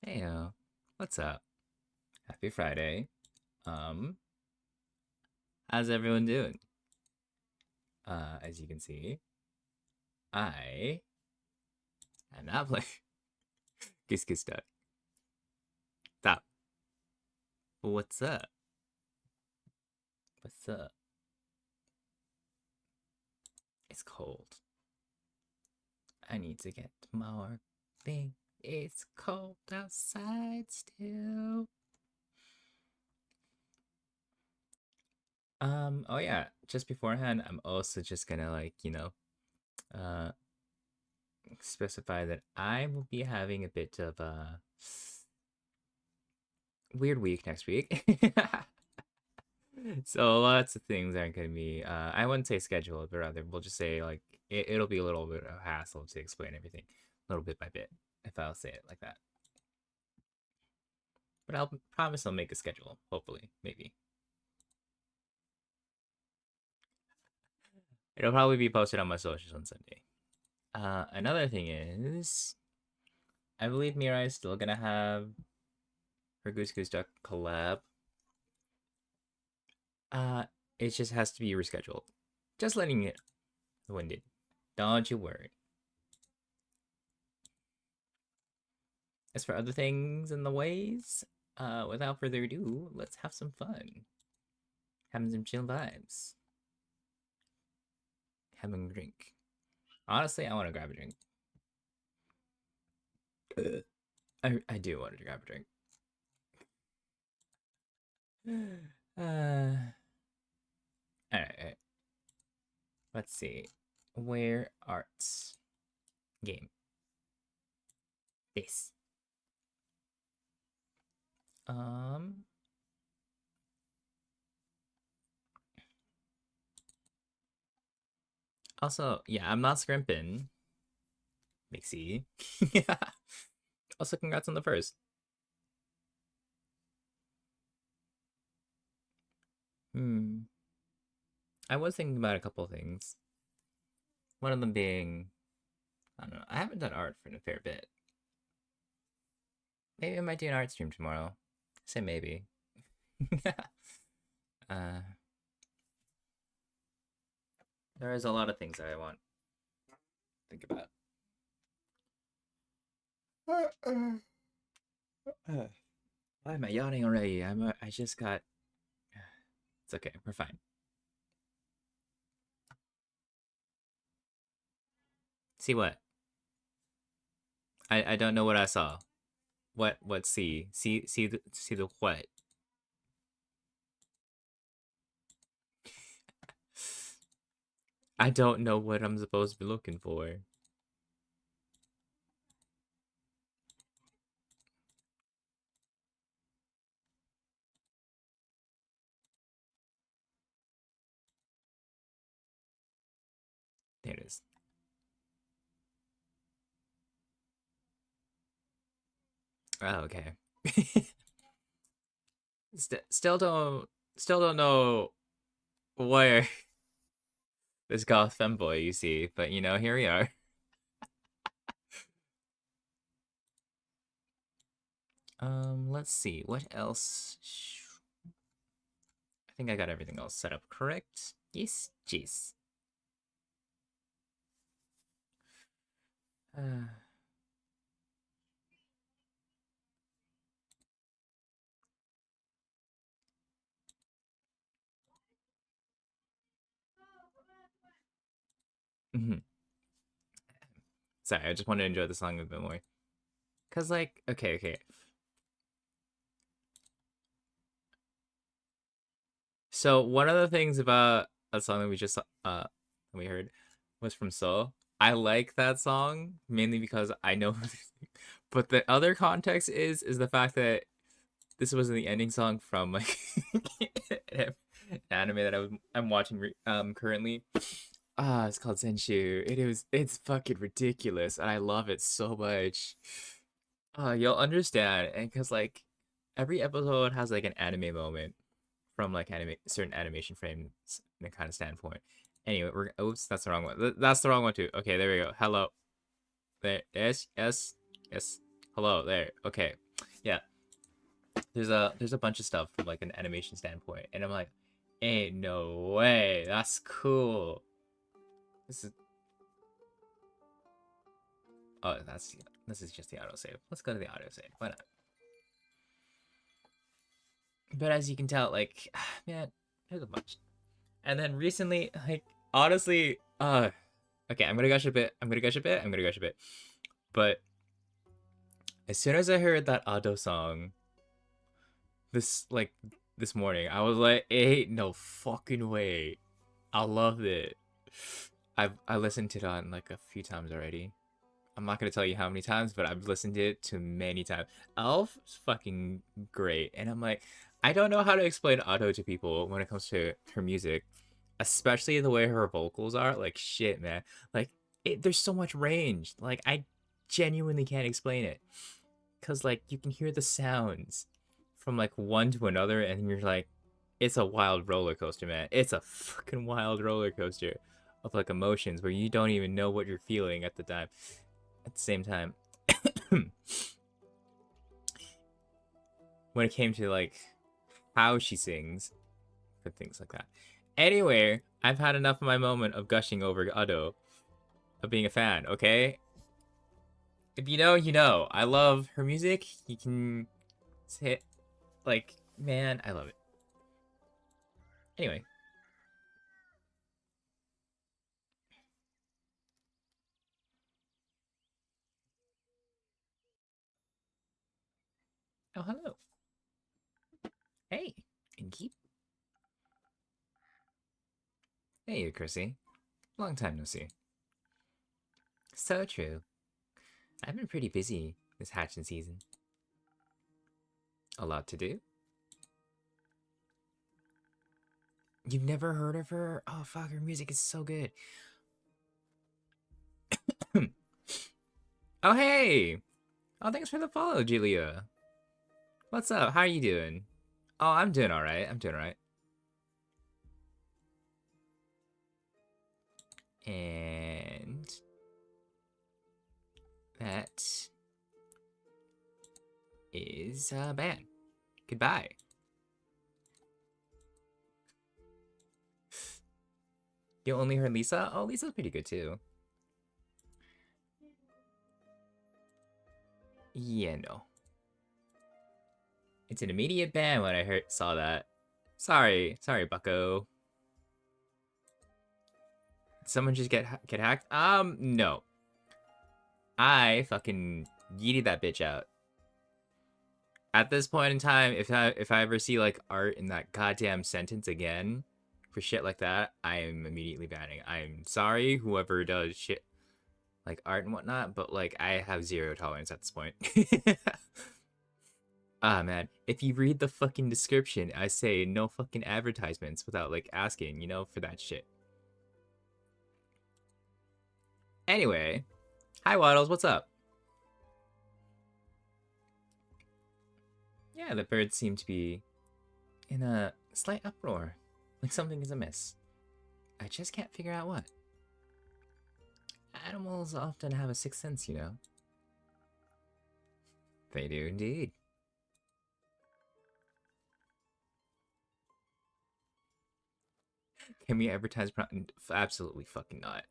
Hey, what's up? Happy Friday. Um, how's everyone doing? As you can see, I am not playing Kiss Kiss Duck. Stop. What's up? What's up? It's cold. I need to get more thing. It's cold outside still. Oh yeah, just beforehand, I'm also just gonna uh specify that I will be having a bit of a weird week next week. So lots of things aren't going to be I wouldn't say scheduled, but rather we'll just say like it'll be a little bit of a hassle to explain everything little bit by bit, if I'll say it like that. But I'll promise I'll make a schedule, hopefully, maybe. It'll probably be posted on my socials on Sunday. Another thing is I believe Mirai is still gonna have her Goose Goose Duck collab. Uh it just has to be rescheduled. Just letting it winded. Don't you worry. As for other things and the ways, without further ado, let's have some fun. Having some chill vibes. Having a drink. Honestly, I want to grab a drink. I do want to grab a drink. Alright. Let's see. Where arts game. This. Um. Also, yeah, I'm not scrimping. Mixie. Yeah. Also, congrats on the first. Hmm. I was thinking about a couple things. One of them being, I don't know. I haven't done art for a fair bit. Maybe I might do an art stream tomorrow. Say maybe. uh, there is a lot of things that I want to think about. Why am I yawning already? I just got. It's okay. We're fine. See what? I don't know what I saw. What see the what? I don't know what I'm supposed to be looking for. There it is. Oh, okay. Still don't know where this goth femboy you see, but here we are. Let's see what else. I think I got everything else set up correct. Yes, jeez. Uh, mhm. Sorry, I just want to enjoy the song a bit more. Cause okay. So one of the things about a song that we heard was from So. I like that song mainly because I know, but the other context is the fact that this was the ending song from like an anime that I'm watching currently. It's called Senshu. It's fucking ridiculous, and I love it so much. You'll understand, and because like every episode has like an anime moment from like certain animation frames in a kind of standpoint. Anyway, oops, that's the wrong one. That's the wrong one too. Okay, there we go. Hello. There. Yes. Yes. Yes. Hello. There. Okay. Yeah. There's a bunch of stuff from like an animation standpoint, and I'm like, ain't no way. That's cool. This is oh that's this is just the autosave. Let's go to the autosave. Why not? But as you can tell, like, man, there's a bunch. And then recently, like, honestly, okay, I'm gonna gush a bit. I'm gonna gush a bit. I'm gonna gush a bit. But as soon as I heard that Ado song, this like this morning, I was like, ain't no fucking way. I loved it. I listened to it on like a few times already. I'm not gonna tell you how many times, but I've listened to it to many times. Elf is fucking great, and I'm like, I don't know how to explain Ado to people when it comes to her music, especially the way her vocals are. Like shit, man. Like there's so much range. Like I genuinely can't explain it, cause like you can hear the sounds from like one to another, and you're like, it's a wild roller coaster, man. It's a fucking wild roller coaster of like emotions where you don't even know what you're feeling at the time. At the same time, when it came to like how she sings and things like that. Anyway, I've had enough of my moment of gushing over Ado, of being a fan. Okay, if you know, you know. I love her music. You can say it, like, man, I love it. Anyway, oh hello, hey, Inky, hey, Chrissy. Long time no see. So true. I've been pretty busy this hatching season. A lot to do. You've never heard of her? Oh fuck, her music is so good. Oh hey! Oh thanks for the follow, Julia. What's up? How are you doing? Oh, I'm doing alright. I'm doing alright. And that is Ban. Goodbye. You only heard Lisa? Oh, Lisa's pretty good too. Yeah, no. It's an immediate ban when I saw that. Sorry, Bucko. Did someone just get hacked? No. I fucking yeeted that bitch out. At this point in time, if I ever see like art in that goddamn sentence again for shit like that, I am immediately banning. I'm sorry, whoever does shit like art and whatnot, but like I have zero tolerance at this point. Ah man, if you read the fucking description, I say no fucking advertisements without like asking, you know, for that shit. Anyway, hi Waddles, what's up? Yeah, the birds seem to be in a slight uproar, like something is amiss. I just can't figure out what. Animals often have a sixth sense, you know. They do indeed. Can we advertise? Absolutely fucking not.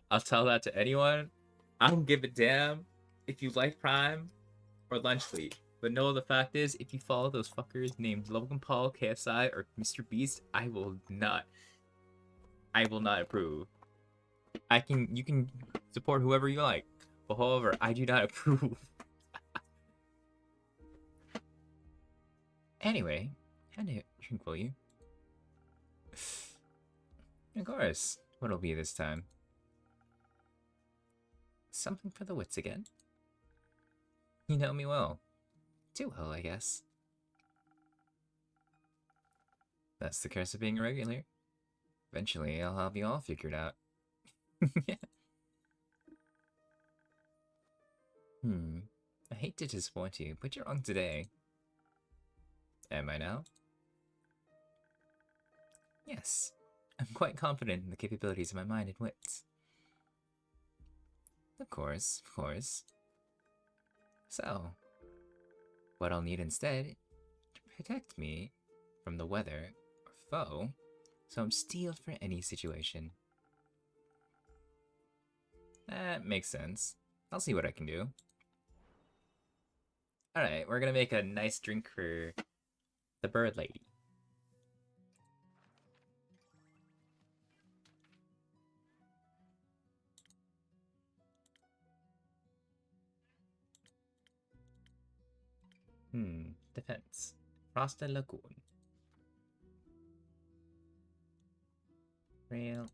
I'll tell that to anyone. I don't give a damn if you like Prime or Lunch Fleet. But no, the fact is, if you follow those fuckers named Logan Paul, KSI, or Mr. Beast, I will not. I will not approve. You can support whoever you like. But however, I do not approve. Anyway, how to drink will you? Of course. What'll be this time? Something for the wits again. You know me well. Too well, I guess. That's the curse of being a regular. Eventually, I'll have you all figured out. I hate to disappoint you, but you're wrong today. Am I now? Yes. I'm quite confident in the capabilities of my mind and wits. Of course, of course. So, what I'll need instead to protect me from the weather or foe, so I'm steeled for any situation. That makes sense. I'll see what I can do. Alright, we're gonna make a nice drink for the bird lady. Defense. Frosted Lagoon. Rail.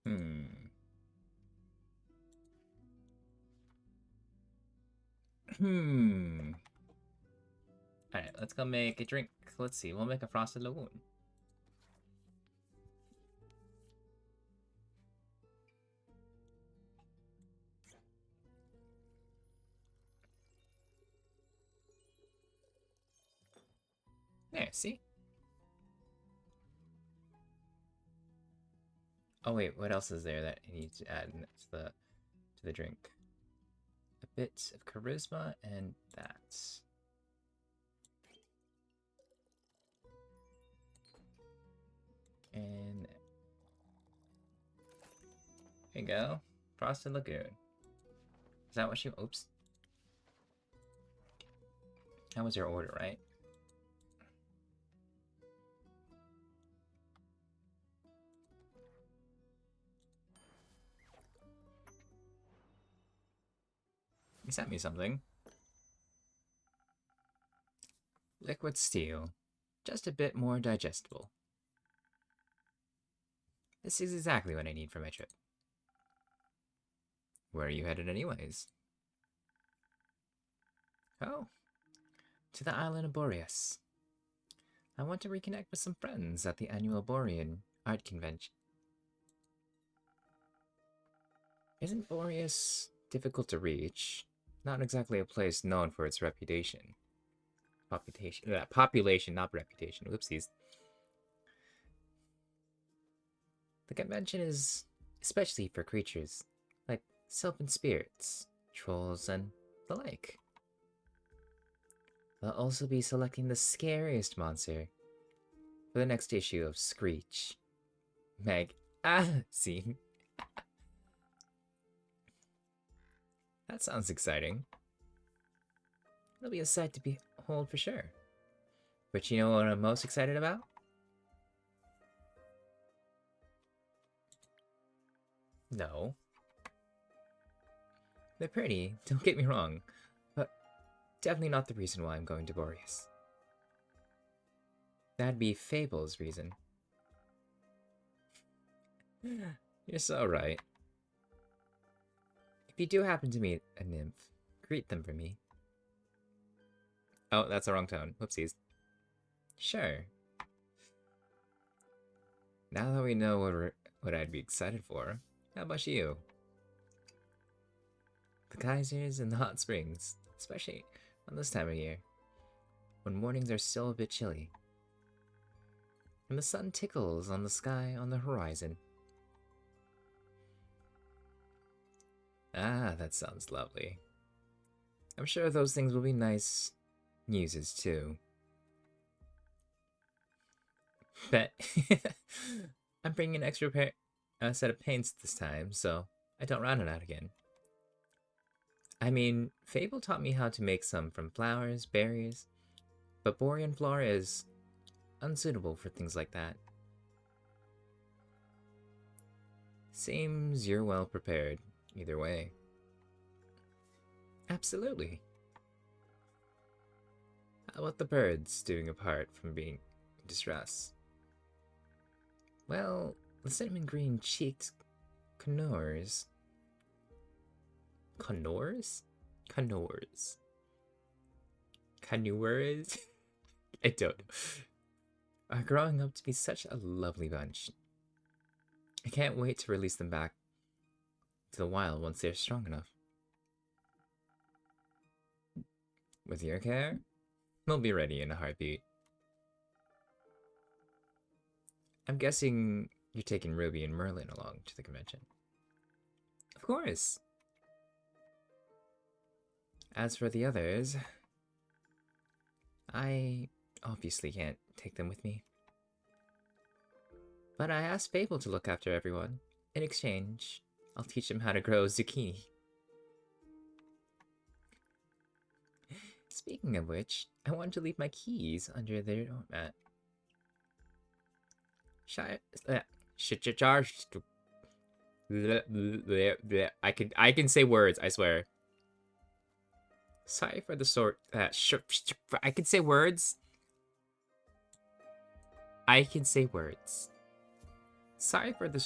Hmm. Alright, let's go make a drink. Let's see, we'll make a Frosted Lagoon. There, see? Oh wait, what else is there that I need to add to the drink? A bit of charisma and that. And there you go. Frosted Lagoon. Is that what she... Oops. That was your order, right? You sent me something. Liquid steel. Just a bit more digestible. This is exactly what I need for my trip. Where are you headed anyways? Oh, to the island of Boreas. I want to reconnect with some friends at the annual Borean art convention. Isn't Boreas difficult to reach? Not exactly a place known for its reputation. Population, not reputation. Whoopsies. The convention is especially for creatures like sylvan spirits, trolls, and the like. I'll also be selecting the scariest monster for the next issue of Screech. Meg. See? That sounds exciting. It'll be a sight to behold for sure. But you know what I'm most excited about? No. They're pretty, don't get me wrong, but definitely not the reason why I'm going to Boreas. That'd be Fable's reason. You're so right. If you do happen to meet a nymph, greet them for me. Oh, that's the wrong tone. Whoopsies. Sure. Now that we know what I'd be excited for, how about you? The geysers and the hot springs, especially on this time of year, when mornings are still a bit chilly, and the sun tickles on the sky on the horizon. Ah, that sounds lovely. I'm sure those things will be nice muses too. Bet. I'm bringing an extra set of paints this time, so I don't run it out again. I mean, Fable taught me how to make some from flowers, berries, but Borean flora is unsuitable for things like that. Seems you're well prepared, either way. Absolutely. How about the birds doing apart from being in distress? Well, the cinnamon green cheeked Connors. Connors? Connors. Canoers? I don't know. Are growing up to be such a lovely bunch. I can't wait to release them back to the wild once they're strong enough. With your care, they'll be ready in a heartbeat. I'm guessing you're taking Ruby and Merlin along to the convention. Of course. As for the others, I obviously can't take them with me. But I asked Fable to look after everyone. In exchange, I'll teach them how to grow zucchini. Speaking of which, I wanted to leave my keys under their doormat. I can say words, I swear. Sorry for the sort. I can say words. I can say words. Sorry for the.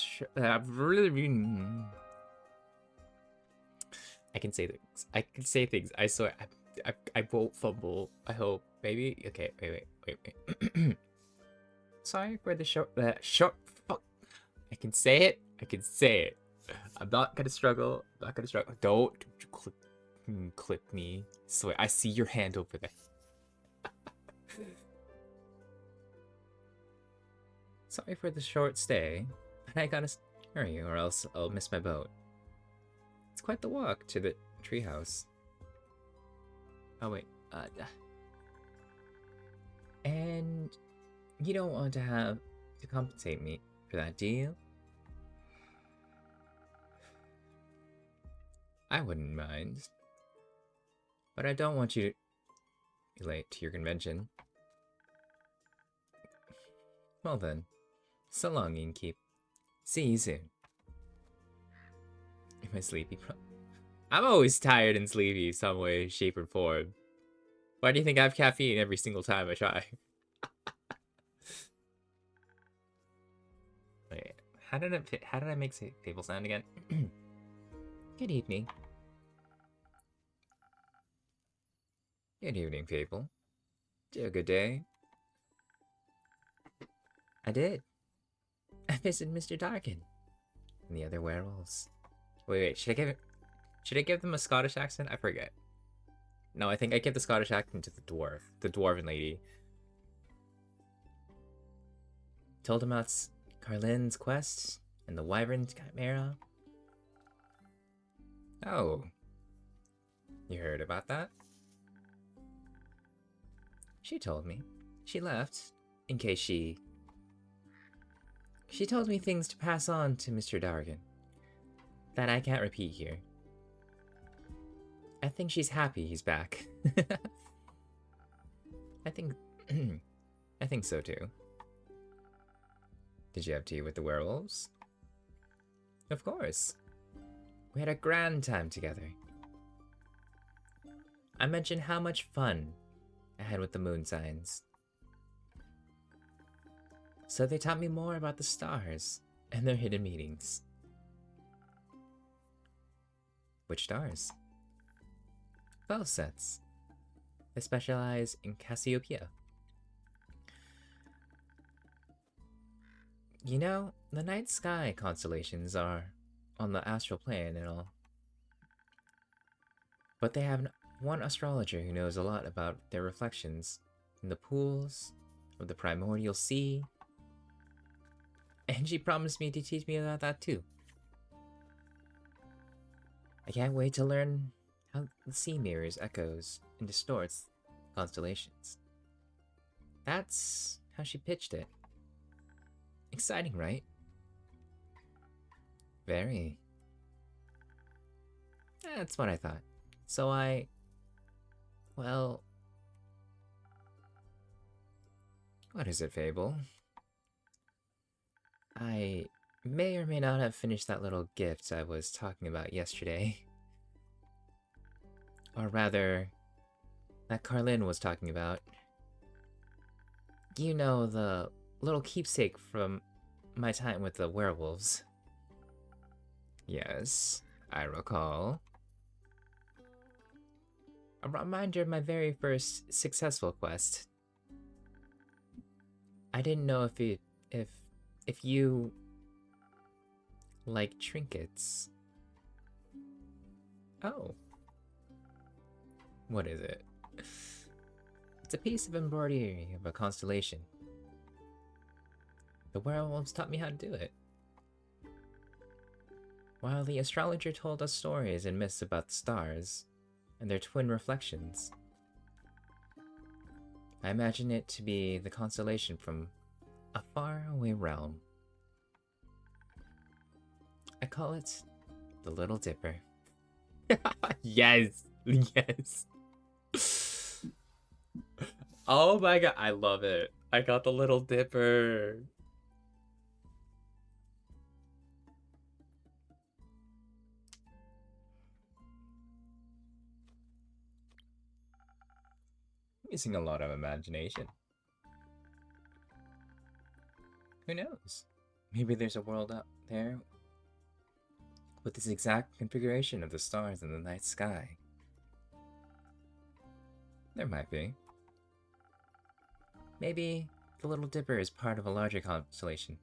I can say things. I can say things. I swear. I won't fumble. I hope. Maybe. Okay. Wait. Sorry for the short. Fuck. I can say it. I can say it. I'm not gonna struggle. I'm not gonna struggle. Don't click me. Swear. I see your hand over there. Sorry for the short stay, but I gotta hurry or else I'll miss my boat. It's quite the walk to the treehouse. Oh wait, and you don't want to have to compensate me for that, do you? I wouldn't mind, but I don't want you to be late to your convention. Well then, so long, Innkeep. See you soon. Am I sleepy? I'm always tired and sleepy some way, shape, or form. Why do you think I have caffeine every single time I try? Wait, how did I make Fable sound again? Good evening. Good evening, Fable. Did you have a good day? I did. I visited Mr. Darkin and the other werewolves. Wait, should I give them a Scottish accent? I forget. No, I think I give the Scottish accent to the dwarven lady. Told him about Carlin's quest and the Wyvern Chimera. Oh. You heard about that? She told me. She left, in case she told me things to pass on to Mr. Dargan that I can't repeat here. I think she's happy he's back. I think so too. Did you have tea with the werewolves? Of course. We had a grand time together. I mentioned how much fun I had with the moon signs. So they taught me more about the stars and their hidden meanings. Which stars? Both sets. They specialize in Cassiopeia. You know, the night sky constellations are on the astral plane and all. But they have one astrologer who knows a lot about their reflections in the pools of the primordial sea. And she promised me to teach me about that too. I can't wait to learn how the sea mirrors echoes and distorts constellations. That's how she pitched it. Exciting, right? Very. That's what I thought. So well... What is it, Fable? I may or may not have finished that little gift I was talking about yesterday. Or rather, that Carlin was talking about. You know, the little keepsake from my time with the werewolves. Yes, I recall. A reminder of my very first successful quest. I didn't know if you like trinkets. Oh. What is it? It's a piece of embroidery of a constellation. The werewolves taught me how to do it. While the astrologer told us stories and myths about the stars and their twin reflections. I imagine it to be the constellation from a faraway realm. I call it the Little Dipper. Yes, yes. Oh my god, I love it. I got the Little Dipper. Using a lot of imagination. Who knows? Maybe there's a world out there with this exact configuration of the stars in the night sky. There might be. Maybe the Little Dipper is part of a larger constellation.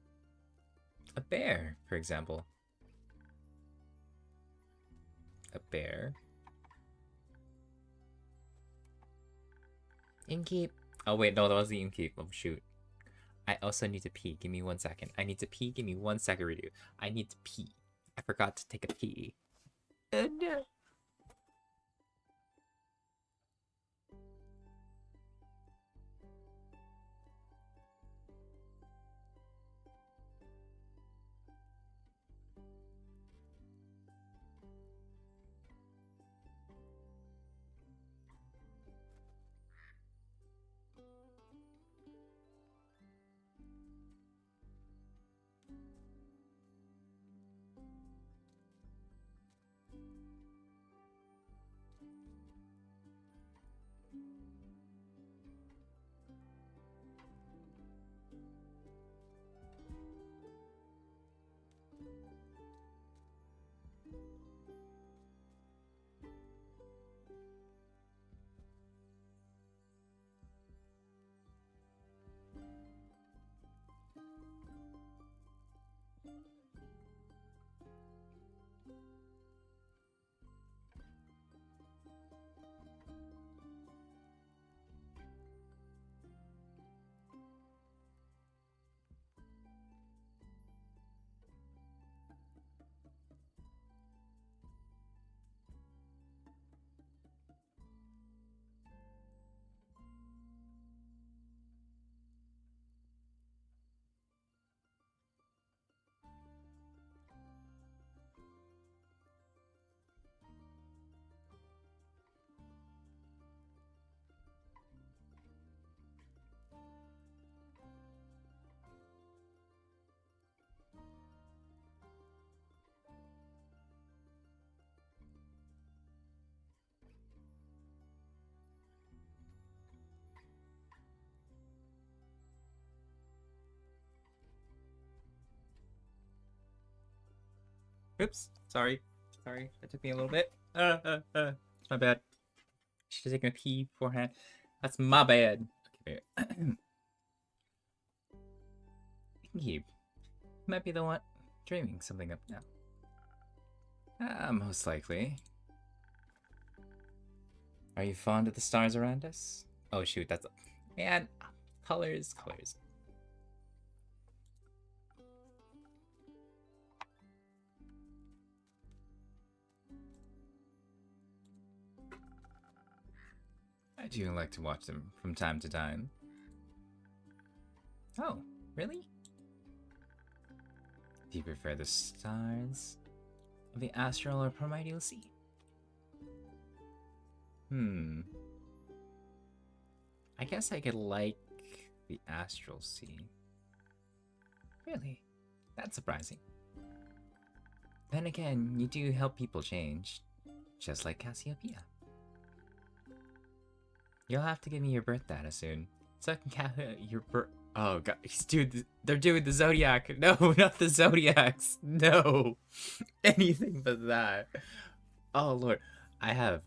A bear, for example. A bear? Innkeep. Oh wait, no, that was the innkeep. Oh shoot. I also need to pee. Give me 1 second. I need to pee. Give me 1 second, Redo. I need to pee. I forgot to take a pee. No. Oops. Sorry. Sorry. That took me a little bit. It's my bad. Should have taken a pee beforehand. That's my bad. Okay. Innkeep. Might be the one dreaming something up now. Most likely. Are you fond of the stars around us? Oh shoot, that's... Man, colors, colors. I do like to watch them from time to time. Oh, really? Do you prefer the stars of the astral or primordial sea? I guess I could like the astral sea. Really? That's surprising. Then again, you do help people change, just like Cassiopeia. You'll have to give me your birth data soon, so I can count your birth. Oh god, dude, they're doing the Zodiac. No, not the Zodiacs. No, anything but that. Oh lord, I have.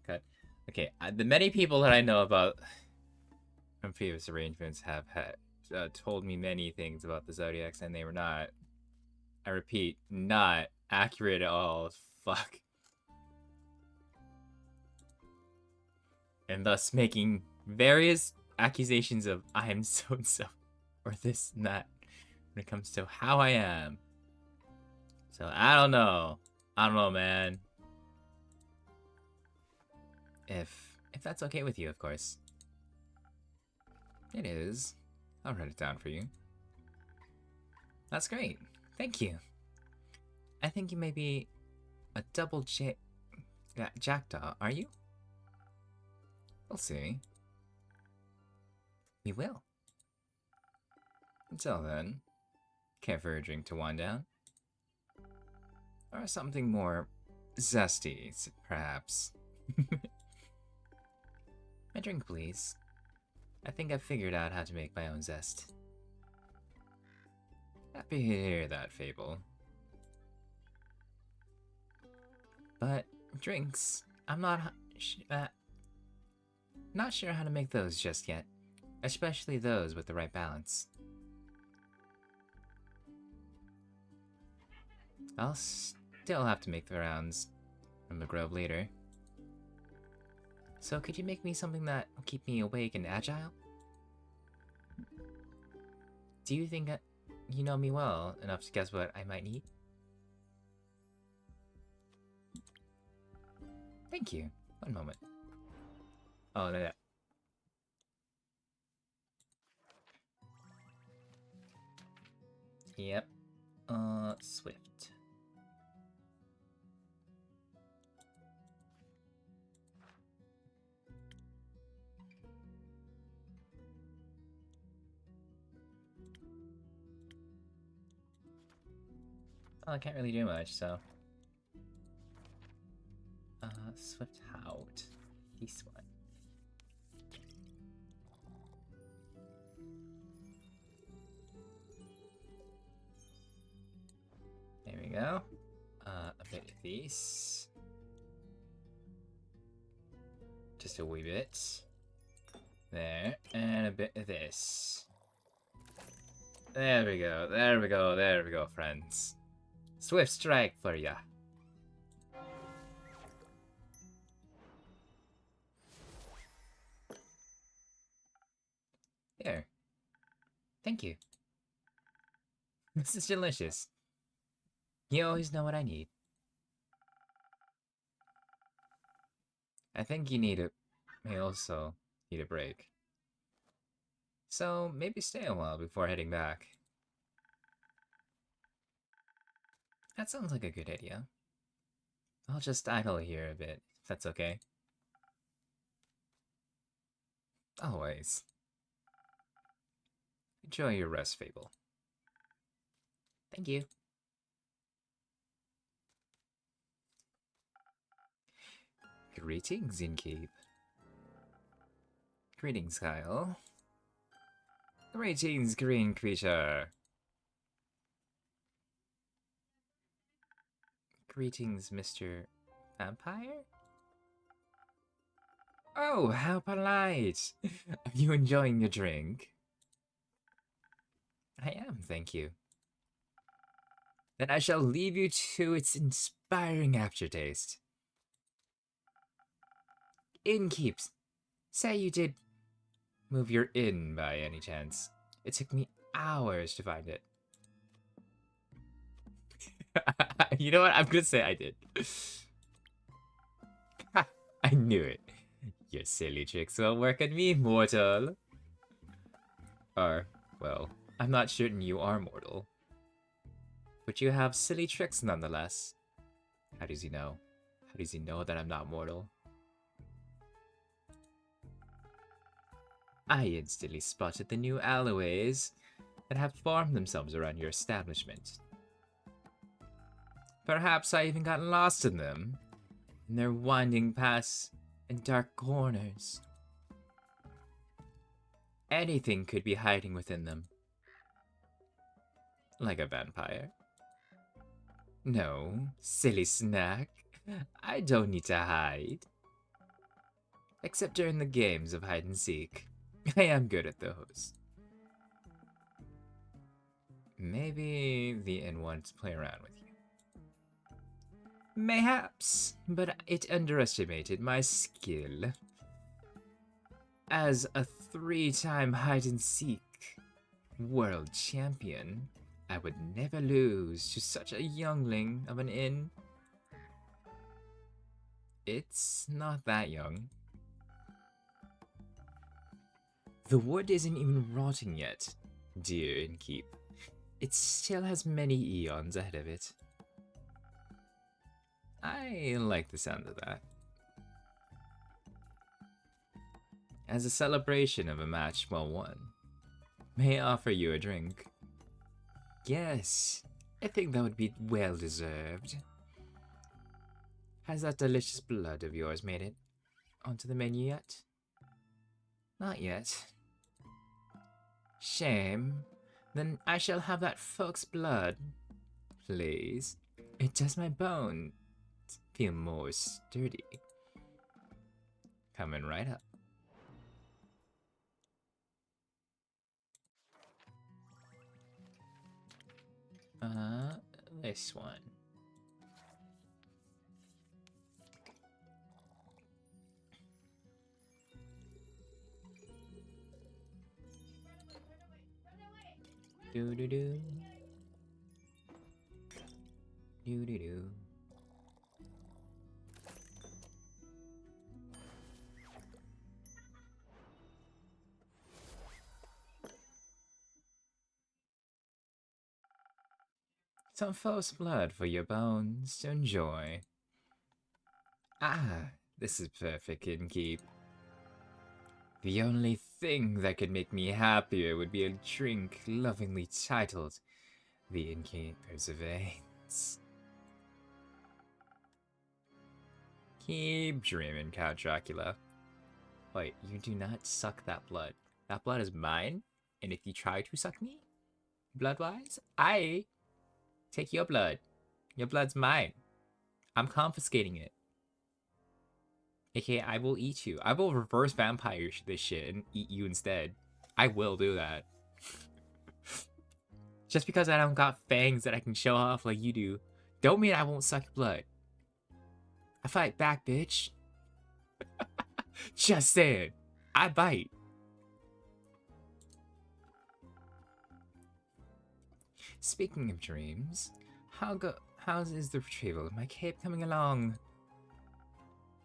God, okay. The many people that I know about from previous arrangements have had told me many things about the Zodiacs, and they were not. I repeat, not accurate at all. Fuck. And thus making various accusations of I am so and so, or this and that. when it comes to how I am. So I don't know. I don't know, man. If that's okay with you, of course. It is. I'll write it down for you. That's great. Thank you. I think you may be a double jackdaw, are you? We'll see. We will. Until then, care for a drink to wind down? Or something more zesty, perhaps? A drink, please. I think I've figured out how to make my own zest. Happy to hear that, Fable. But drinks, I'm not sure how to make those just yet, especially those with the right balance. I'll still have to make the rounds from the grove later. So could you make me something that will keep me awake and agile? Do you think you know me well enough to guess what I might need? Thank you. One moment. Oh, no. Yep. Swift. Well, I can't really do much, so... Swift out. This one. There we go. A bit of these. Just a wee bit. There. And a bit of this. There we go, there we go, there we go, friends. Swift strike for ya. Here. Thank you. This is delicious. You always know what I need. I think you may also need a break. So maybe stay a while before heading back. That sounds like a good idea. I'll just idle here a bit, if that's okay. Always. Enjoy your rest, Fable. Thank you. Greetings, Innkeep. Greetings, Kyle. Greetings, green creature. Greetings, Mr. Vampire? Oh, how polite! Are you enjoying your drink? I am, thank you. Then I shall leave you to its inspiring aftertaste. Innkeeps, say you did move your inn by any chance. It took me hours to find it. You know what? I'm gonna say I did. I knew it. Your silly tricks won't work on me, mortal. Or, well, I'm not certain you are mortal. But you have silly tricks nonetheless. How does he know? How does he know that I'm not mortal? I instantly spotted the new alleyways that have formed themselves around your establishment. Perhaps I even got lost in them, in their winding paths and dark corners. Anything could be hiding within them. Like a vampire. No, silly snack. I don't need to hide. Except during the games of hide and seek. I am good at those. Maybe the inn wants to play around with you. Mayhaps, but it underestimated my skill. As a 3-time hide-and-seek world champion, I would never lose to such a youngling of an inn. It's not that young. The wood isn't even rotting yet, dear innkeep. It still has many eons ahead of it. I like the sound of that. As a celebration of a match well won, may I offer you a drink? Yes, I think that would be well deserved. Has that delicious blood of yours made it onto the menu yet? Not yet. Shame. Then I shall have that folk's blood. Please. It does my bones feel more sturdy. Coming right up. This one. Do do do. Do do do. Some false blood for your bones to enjoy. Ah, this is perfect, innkeep. The only thing that could make me happier would be a drink lovingly titled The Innkeeper's Veins. Keep dreaming, Count Dracula. Wait, you do not suck that blood. That blood is mine, and if you try to suck me, blood-wise, I take your blood. Your blood's mine. I'm confiscating it. AKA, I will eat you. I will reverse vampire this shit and eat you instead. I will do that. Just because I don't got fangs that I can show off like you do, don't mean I won't suck your blood. I fight back, bitch. Just saying. I bite. Speaking of dreams, how's is the retrieval of my cape coming along?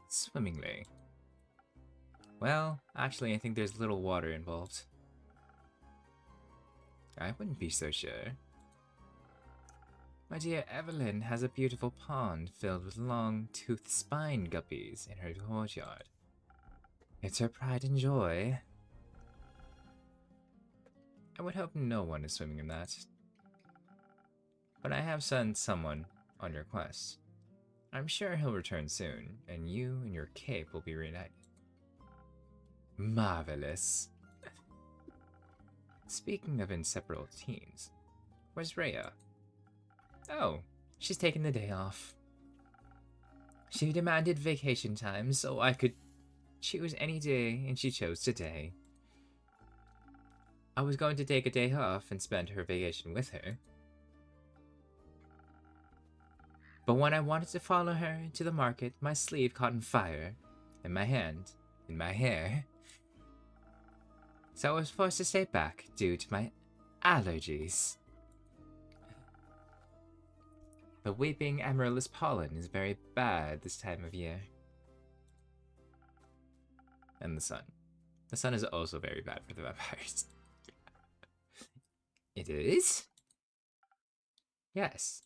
Swimmingly. Well, actually, I think there's little water involved. I wouldn't be so sure. My dear Evelyn has a beautiful pond filled with long-toothed spine guppies in her courtyard. It's her pride and joy. I would hope no one is swimming in that. But I have sent someone on your quest. I'm sure he'll return soon, and you and your cape will be reunited. Marvelous. Speaking of inseparable teams, where's Rhea? Oh, she's taking the day off. She demanded vacation time, so I could choose any day, and she chose today. I was going to take a day off and spend her vacation with her. But when I wanted to follow her to the market, my sleeve caught on fire, and my hand, in my hair. So I was forced to stay back due to my allergies. The weeping amaryllis pollen is very bad this time of year. And the sun. The sun is also very bad for the vampires. It is? Yes.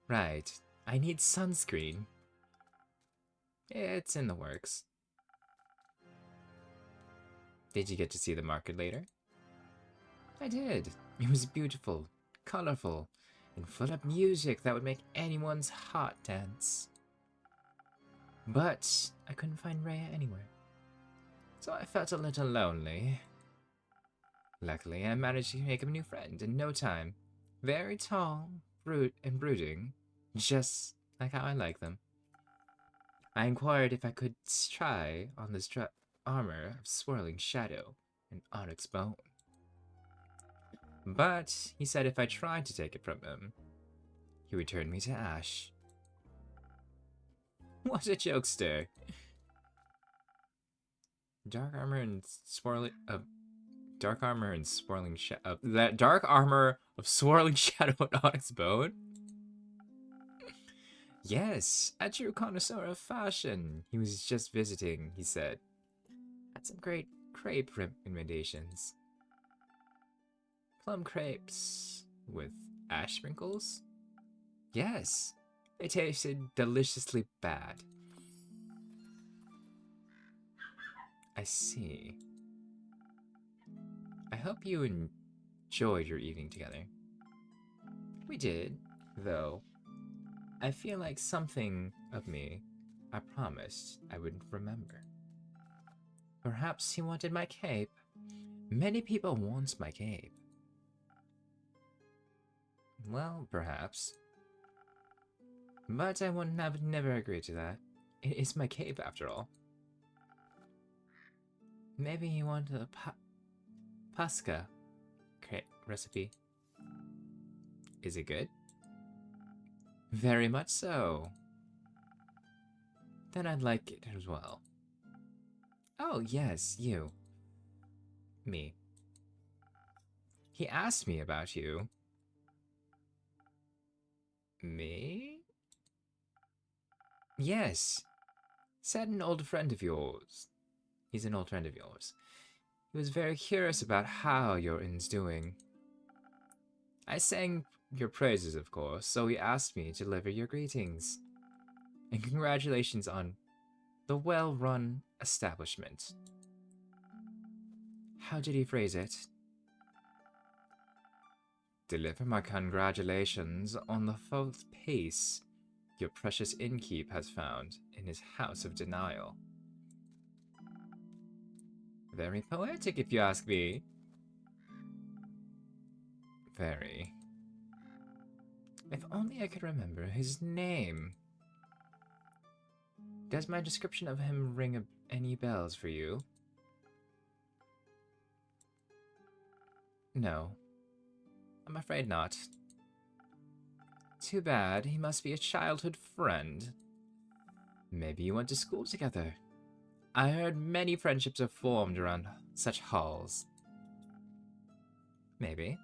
Right. I need sunscreen. It's in the works. Did you get to see the market later? I did. It was beautiful, colorful, and full of music that would make anyone's heart dance. But I couldn't find Rhea anywhere. So I felt a little lonely. Luckily, I managed to make a new friend in no time. Very tall, and brooding, just like how I like them. I inquired if I could try on this armor of swirling shadow and onyx bone. But he said if I tried to take it from him, he would turn me to ash. What a jokester! Dark armor and dark armor and swirling that dark armor of swirling shadow and onyx bone? Yes, a true connoisseur of fashion. He was just visiting, he said. Had some great crepe recommendations. Plum crepes with ash sprinkles? Yes, they tasted deliciously bad. I see. I hope you enjoyed your evening together. We did, though. I feel like something of me I promised I would remember. Perhaps he wanted my cape. Many people want my cape. Well, perhaps. But I would never agree to that. It is my cape, after all. Maybe he wanted a pasca recipe. Is it good? Very much so. Then I'd like it as well. Oh, yes, you. Me. He asked me about you. Me? Yes. Said an old friend of yours. He's an old friend of yours. He was very curious about how your inn's doing. I sang your praises, of course, so he asked me to deliver your greetings. And congratulations on the well-run establishment. How did he phrase it? Deliver my congratulations on the fourth pace your precious innkeep has found in his house of denial. Very poetic, if you ask me. Very. If only I could remember his name. Does my description of him ring any bells for you? No. I'm afraid not. Too bad. He must be a childhood friend. Maybe you went to school together. I heard many friendships are formed around such halls. Maybe.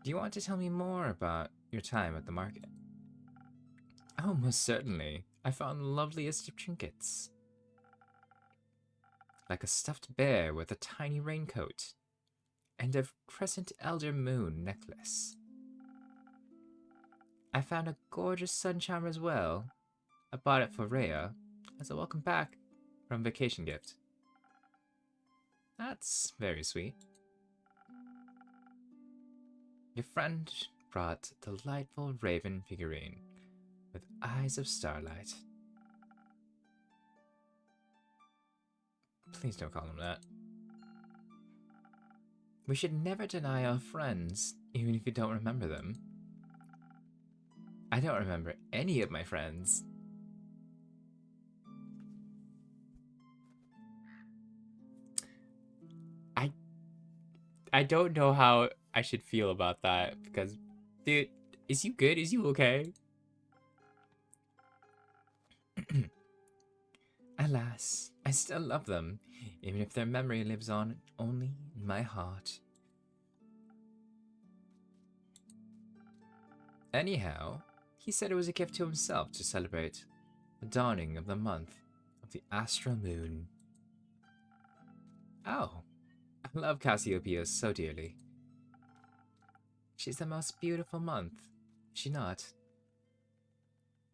Do you want to tell me more about your time at the market? Oh, most certainly. I found the loveliest of trinkets. Like a stuffed bear with a tiny raincoat, and a crescent elder moon necklace. I found a gorgeous sun charm as well. I bought it for Rhea as a welcome back from vacation gift. That's very sweet. Your friend brought a delightful raven figurine with eyes of starlight. Please don't call him that. We should never deny our friends, even if you don't remember them. I don't remember any of my friends. I don't know how I should feel about that, because, dude, is you good? Is you okay? Alas, I still love them, even if their memory lives on only in my heart. Anyhow, he said it was a gift to himself to celebrate the dawning of the month of the astral moon. Oh, I love Cassiopeia so dearly. She's the most beautiful month, is she not?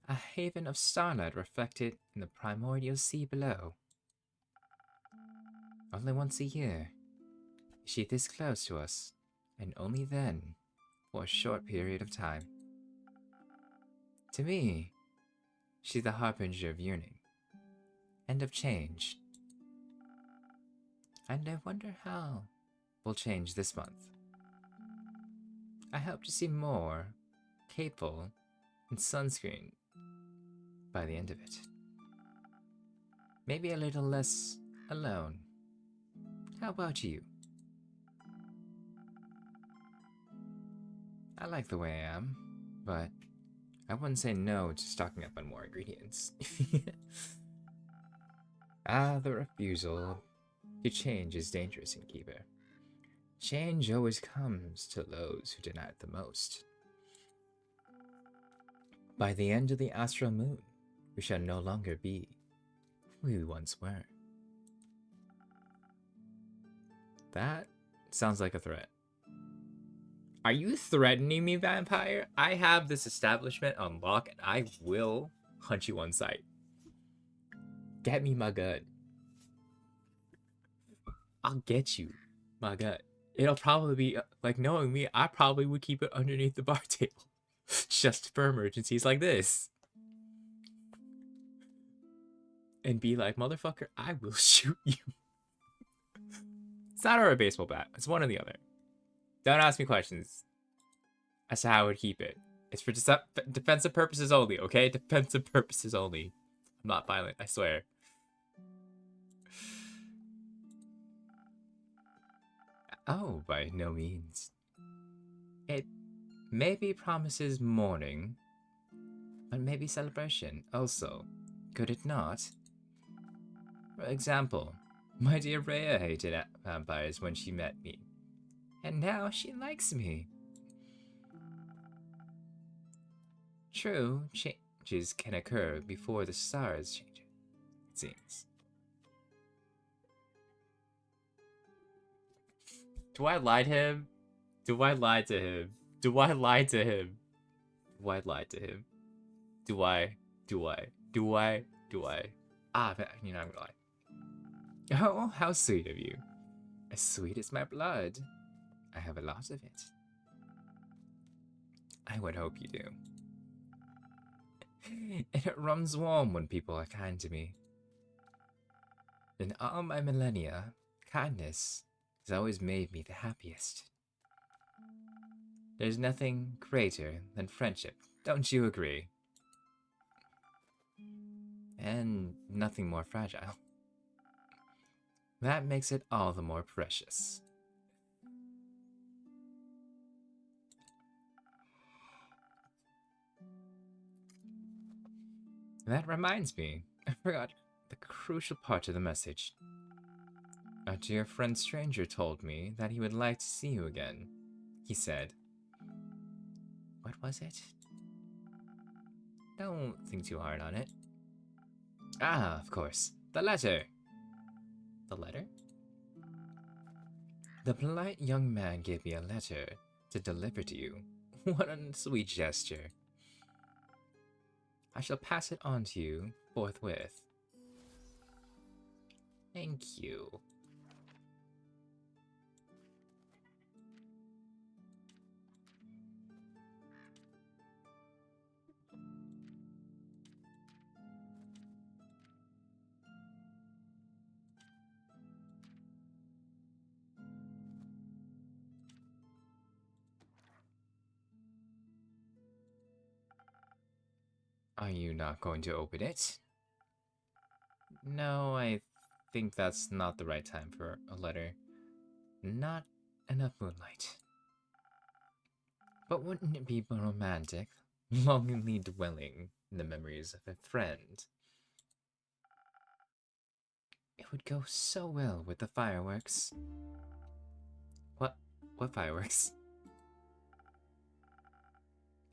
A haven of starlight reflected in the primordial sea below. Only once a year is she this close to us, and only then for a short period of time. To me, she's the harbinger of yearning and of change. And I wonder how will change this month. I hope to see more capeful and sunscreen by the end of it. Maybe a little less alone. How about you? I like the way I am, but I wouldn't say no to stocking up on more ingredients. The refusal. To change is dangerous, innkeeper. Change always comes to those who deny it the most. By the end of the astral moon, we shall no longer be who we once were. That sounds like a threat. Are you threatening me, vampire? I have this establishment on lock and I will hunt you on sight. Get me my gun. I'll get you my gun. It'll probably be, like, knowing me, I probably would keep it underneath the bar table. Just for emergencies like this. And be like, motherfucker, I will shoot you. It's not or a baseball bat. It's one or the other. Don't ask me questions as to how I would keep it. It's for defensive purposes only, okay? Defensive purposes only. I'm not violent, I swear. Oh, by no means. It maybe promises mourning, but maybe celebration also. Could it not? For example, my dear Rhea hated vampires when she met me, and now she likes me. True, changes can occur before the stars change, it seems. Do I lie to him? Do I lie to him? Do I lie to him? Do I lie to him? Do I? Ah, you know, I'm gonna lie. Oh, how sweet of you. As sweet as my blood. I have a lot of it. I would hope you do. And it runs warm when people are kind to me. In all my millennia, kindness has always made me the happiest. There's nothing greater than friendship, don't you agree? And nothing more fragile. That makes it all the more precious. That reminds me, I forgot the crucial part of the message. A dear friend stranger told me that he would like to see you again. He said, what was it? Don't think too hard on it. Ah, of course, the letter. The letter? The polite young man gave me a letter to deliver to you. What a sweet gesture. I shall pass it on to you forthwith. Thank you. Are you not going to open it? No, I think that's not the right time for a letter. Not enough moonlight. But wouldn't it be romantic, longingly dwelling in the memories of a friend? It would go so well with the fireworks. What fireworks?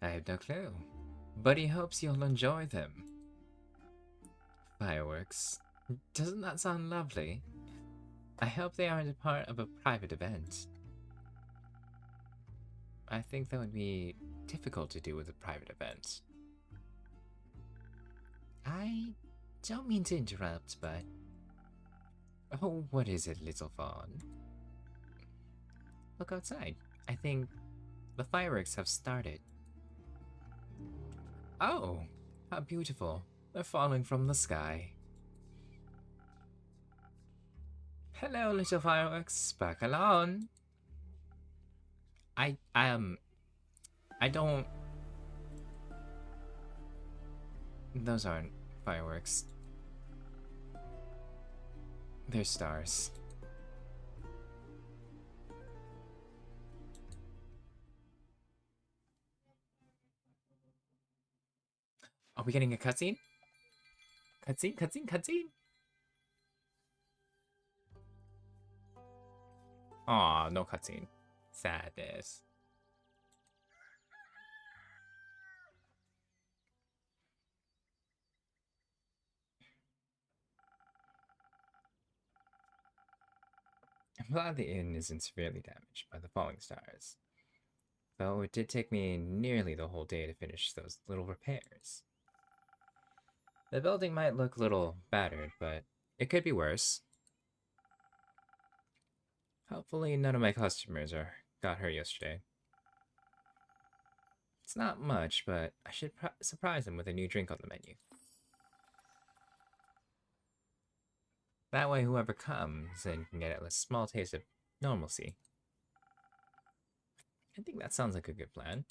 I have no clue, but he hopes you'll enjoy them. Fireworks. Doesn't that sound lovely? I hope they aren't a part of a private event. I think that would be difficult to do with a private event. I don't mean to interrupt, but... Oh, what is it, little fawn? Look outside. I think the fireworks have started. Oh, how beautiful. They're falling from the sky. Hello, little fireworks. Sparkle on. I don't... Those aren't fireworks. They're stars. Are we getting a cutscene? Cutscene? Aw, no cutscene. Sadness. I'm glad the inn isn't severely damaged by the falling stars. Though it did take me nearly the whole day to finish those little repairs. The building might look a little battered, but it could be worse. Hopefully none of my customers got hurt yesterday. It's not much, but I should surprise them with a new drink on the menu. That way whoever comes in can get a small taste of normalcy. I think that sounds like a good plan.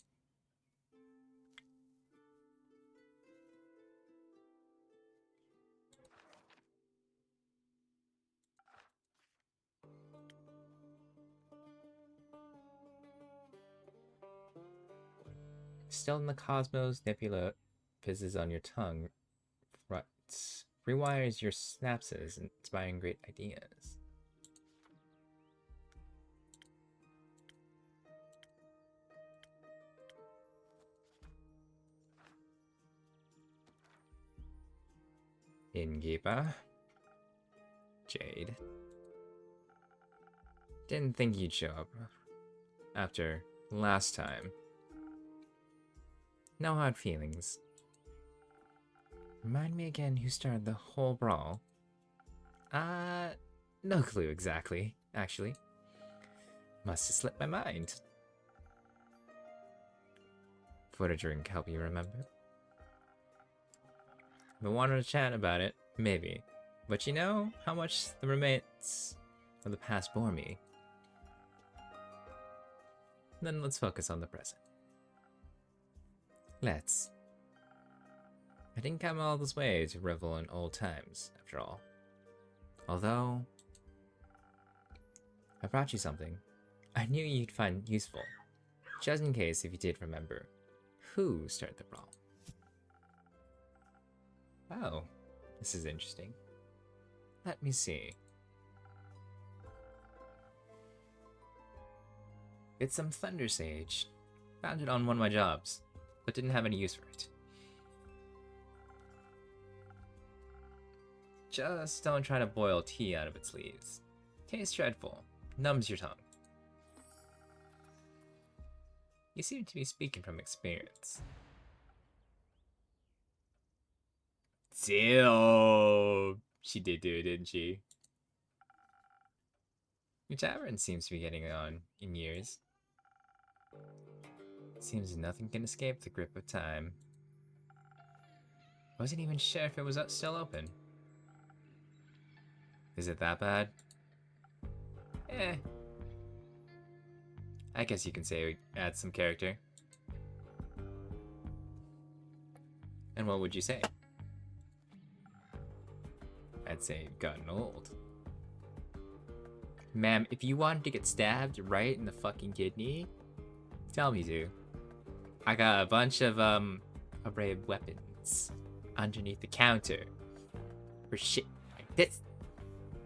Still in the cosmos, Nebula fizzes on your tongue, rewires your synapses, inspiring great ideas. Innkeeper. Jade. Didn't think you'd show up after last time. No hard feelings. Remind me again who started the whole brawl. No clue exactly, actually. Must have slipped my mind. Would a drink help you remember? If I wanted to chat about it, maybe. But you know how much the remains of the past bore me. Then let's focus on the present. Let's. I didn't come all this way to revel in old times, after all. Although, I brought you something I knew you'd find useful, just in case if you did remember who started the brawl. Oh, this is interesting. Let me see. It's some Thunder Sage. Found it on one of my jobs, but didn't have any use for it. Just don't try to boil tea out of its leaves. Tastes dreadful. Numbs your tongue. You seem to be speaking from experience. Damn! She did do it, didn't she? Your tavern seems to be getting on in years. Seems nothing can escape the grip of time. Wasn't even sure if it was still open. Is it that bad? Eh. I guess you can say we add some character. And what would you say? I'd say you've gotten old. Ma'am, if you wanted to get stabbed right in the fucking kidney, tell me to. I got a bunch of array of weapons underneath the counter for shit like this.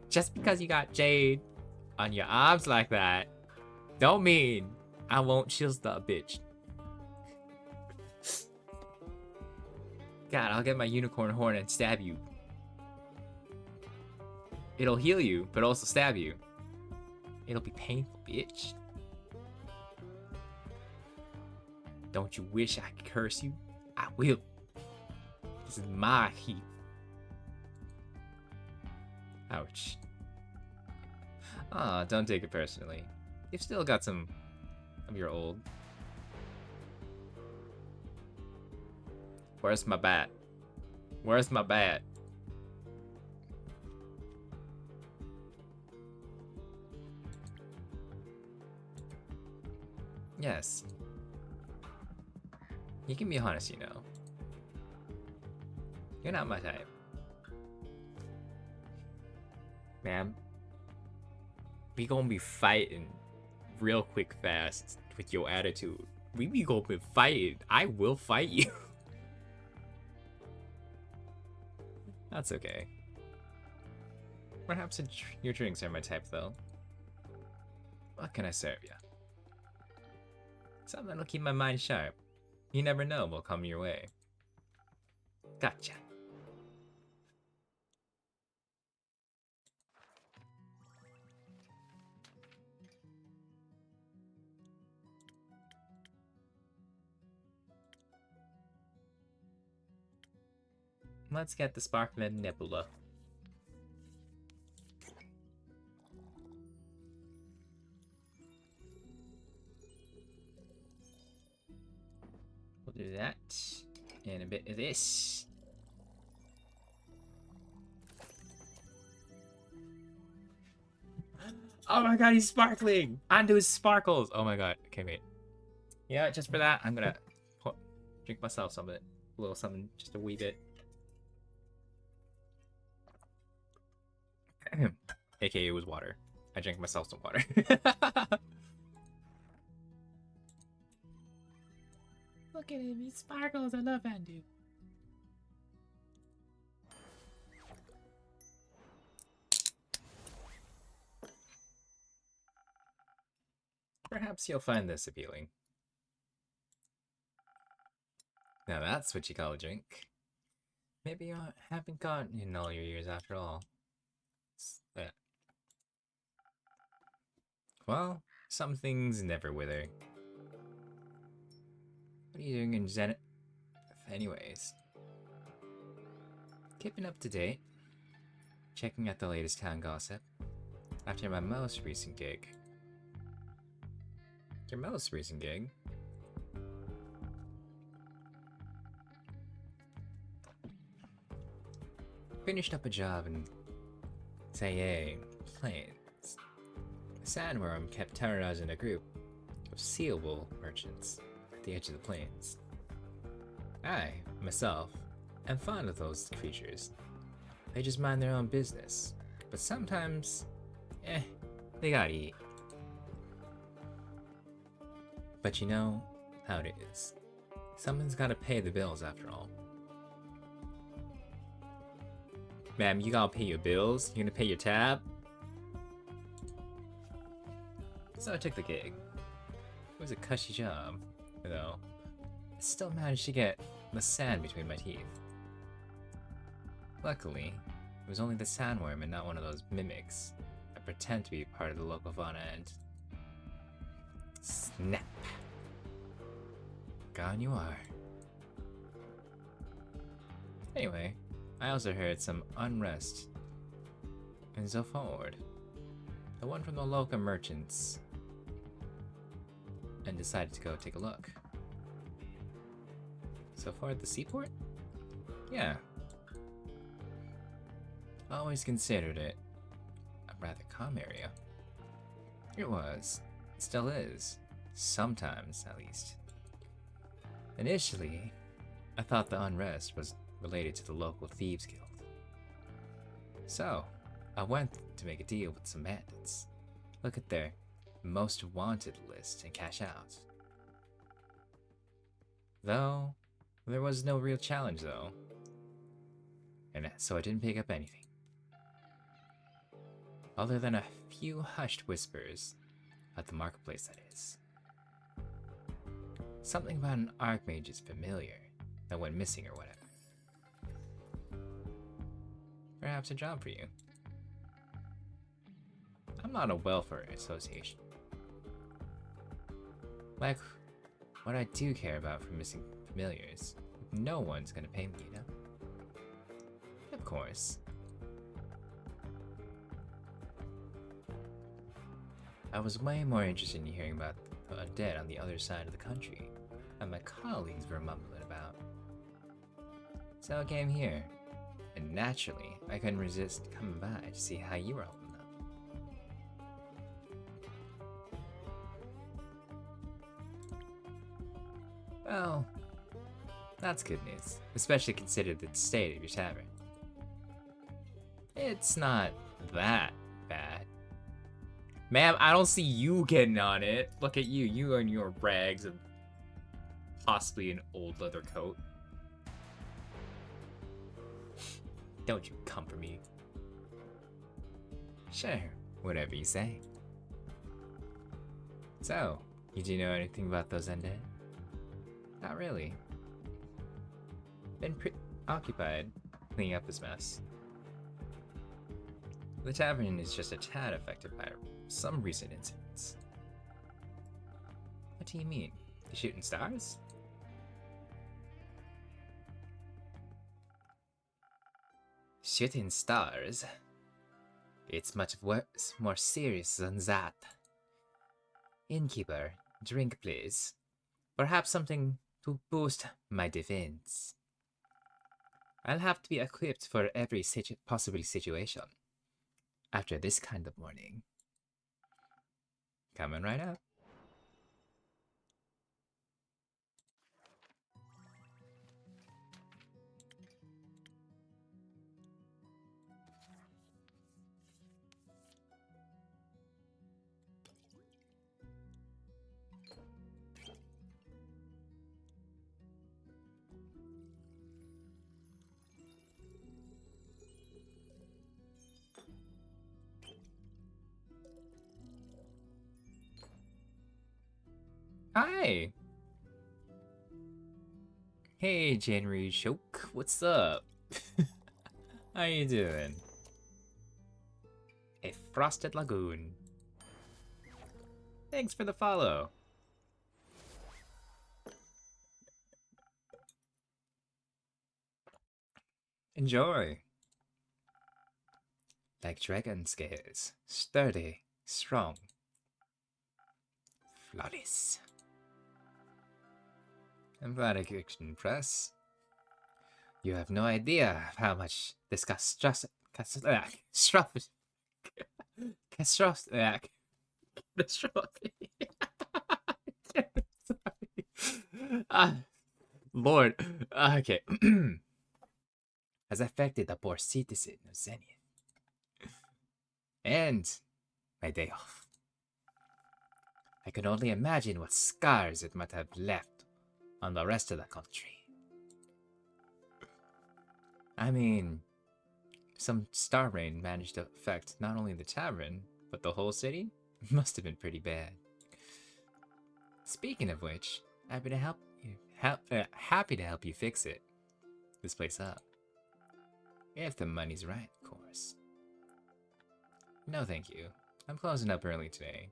Just because you got jade on your arms like that, don't mean I won't shield the bitch. God, I'll get my unicorn horn and stab you. It'll heal you, but also stab you. It'll be painful, bitch. Don't you wish I could curse you? I will. This is my heat. Ouch. Ah, don't take it personally. You've still got some of your old. Where's my bat? Where's my bat? Yes. You can be honest, you know. You're not my type. Ma'am, we gonna be fighting real quick fast with your attitude. We be gonna be fighting. I will fight you. That's okay. Perhaps your drinks are my type, though. What can I serve you? Something that'll keep my mind sharp. You never know what'll come your way. Gotcha. Let's get the Sparkman Nebula. We'll do that. And a bit of this. Oh my god, he's sparkling! Onto his sparkles! Oh my god. Okay, wait. Yeah, just for that, I'm gonna drink myself some of it. A little something, just a wee bit. AKA it was water. I drank myself some water. Look at him, he sparkles. I love Andu. Perhaps you'll find this appealing. Now that's what you call a drink. Maybe you haven't gotten in all your years after all. Well, some things never wither. What are you doing in Zenith? Anyways. Keeping up to date. Checking out the latest town gossip. After my most recent gig. Your most recent gig? Finished up a job in Sayay Plains. A sandworm kept terrorizing a group of sealable merchants at the edge of the plains. I, myself, am fond of those creatures. They just mind their own business, but sometimes, they gotta eat. But you know how it is. Someone's gotta pay the bills after all. Ma'am, you gotta pay your bills? You gonna pay your tab? So I took the gig. It was a cushy job, though. I still managed to get the sand between my teeth. Luckily, it was only the sandworm and not one of those mimics that pretend to be part of the local fauna and... Snap! Gone you are. Anyway, I also heard some unrest in Zoford. The one from the local merchants. And decided to go take a look. So far at the seaport? Yeah. Always considered it a rather calm area. It was. It still is. Sometimes, at least. Initially, I thought the unrest was related to the local thieves guild. So, I went to make a deal with some bandits. Look at their most wanted list and cash out. Though, there was no real challenge though. And so I didn't pick up anything. Other than a few hushed whispers at the marketplace, that is. Something about an archmage is familiar that went missing or whatever. Perhaps a job for you. I'm not a welfare association. Like, what I do care about for missing familiars, no one's gonna pay me, you know? Of course. I was way more interested in hearing about the undead on the other side of the country that my colleagues were mumbling about. So I came here, and naturally, I couldn't resist coming by to see how you were holding up. Well, that's good news, especially considering the state of your tavern. It's not that bad. Ma'am, I don't see you getting on it. Look at you, you and your rags and possibly an old leather coat. Don't you come for me. Sure, whatever you say. So, you do know anything about those undead? Not really. Been occupied cleaning up this mess. The tavern is just a tad affected by some recent incidents. What do you mean? You shooting stars? Shooting stars? It's much worse, more serious than that. Innkeeper, drink please. Perhaps something to boost my defense. I'll have to be equipped for every possible situation. After this kind of morning. Coming right up. Hi! Hey, January Choke, what's up? How you doing? A Frosted Lagoon. Thanks for the follow. Enjoy. Like dragon scales, sturdy, strong, flawless. I'm glad I could impress. You have no idea how much this catastrophe. Lord. Okay. Has affected the poor citizen of Zenith. And my day off. I can only imagine what scars it might have left on the rest of the country. I mean, some star rain managed to affect not only the tavern, but the whole city? Must have been pretty bad. Speaking of which, happy to help you fix it. This place up. If the money's right, of course. No thank you. I'm closing up early today.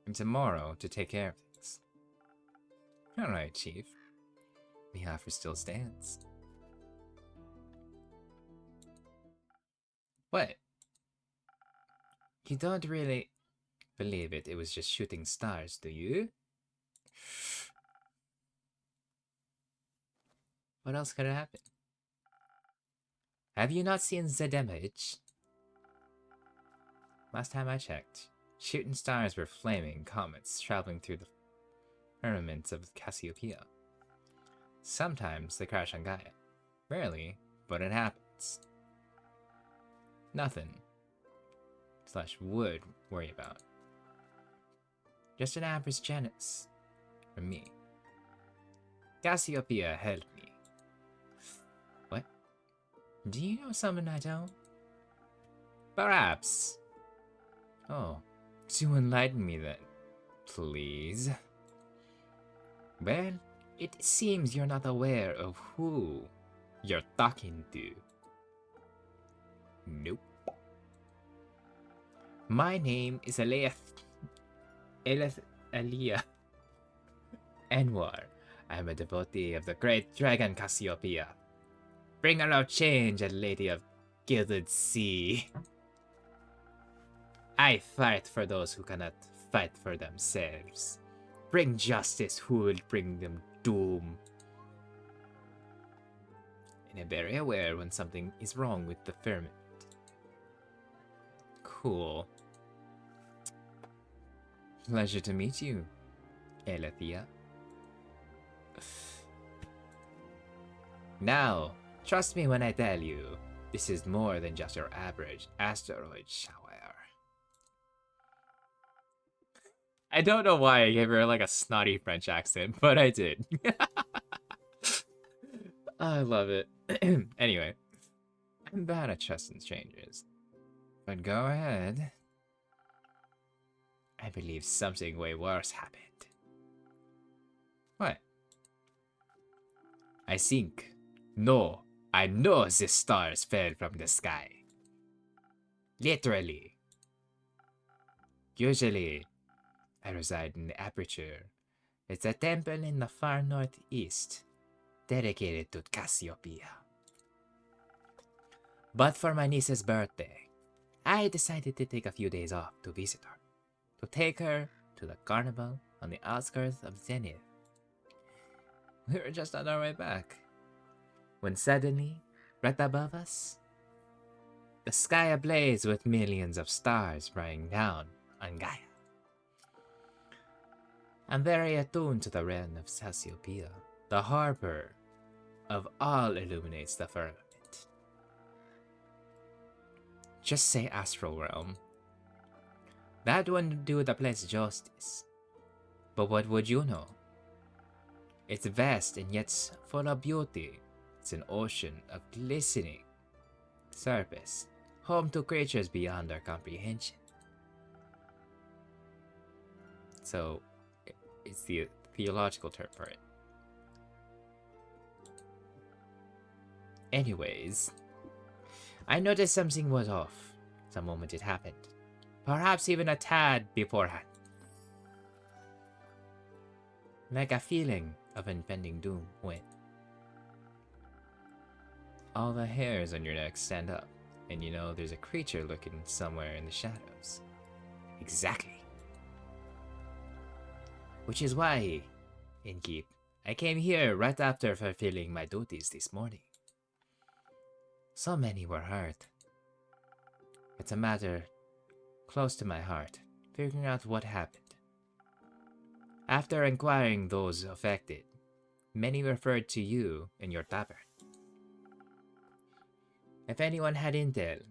And tomorrow to take care of things. Alright, Chief. The offer still stands. What? You don't really believe it was just shooting stars, do you? What else could have happened? Have you not seen the damage? Last time I checked, shooting stars were flaming comets traveling through the firmament of Cassiopeia. Sometimes they crash on Gaia. Rarely, but it happens. Nothing. / would worry about. Just an average Janus. From me. Cassiopeia helped me. What? Do you know something I don't? Perhaps. Oh, do enlighten me then, please. Well, it seems you're not aware of who you're talking to. Nope. My name is Aliyah Anwar. I'm a devotee of the great dragon Cassiopeia. Bringer of change and lady of gilded sea. I fight for those who cannot fight for themselves. Bring justice who will bring them doom. And I'm very aware when something is wrong with the firmament. Cool. Pleasure to meet you, Elethia. Now, trust me when I tell you, this is more than just your average asteroid shower. I don't know why I gave her like a snotty French accent, but I did. I love it. Anyway, I'm bad at trusting strangers. But go ahead. I believe something way worse happened. What? I think. No, I know the stars fell from the sky. Literally. Usually, I reside in the Aperture. It's a temple in the far northeast, dedicated to Cassiopeia. But for my niece's birthday, I decided to take a few days off to visit her, to take her to the carnival on the outskirts of Zenith. We were just on our way back, when suddenly, right above us, the sky ablaze with millions of stars raining down on Gaia. I'm very attuned to the realm of Cassiopeia. The harbor of all illuminates the firmament. Just say astral realm. That wouldn't do the place justice. But what would you know? It's vast and yet full of beauty. It's an ocean of glistening surface, home to creatures beyond our comprehension. So, it's the theological term for it. Anyways, I noticed something was off the moment it happened. Perhaps even a tad beforehand. Like a feeling of impending doom when all the hairs on your neck stand up and you know there's a creature lurking somewhere in the shadows. Exactly. Which is why, Innkeep, I came here right after fulfilling my duties this morning. So many were hurt. It's a matter close to my heart, figuring out what happened. After inquiring those affected, many referred to you in your tavern. If anyone had intel,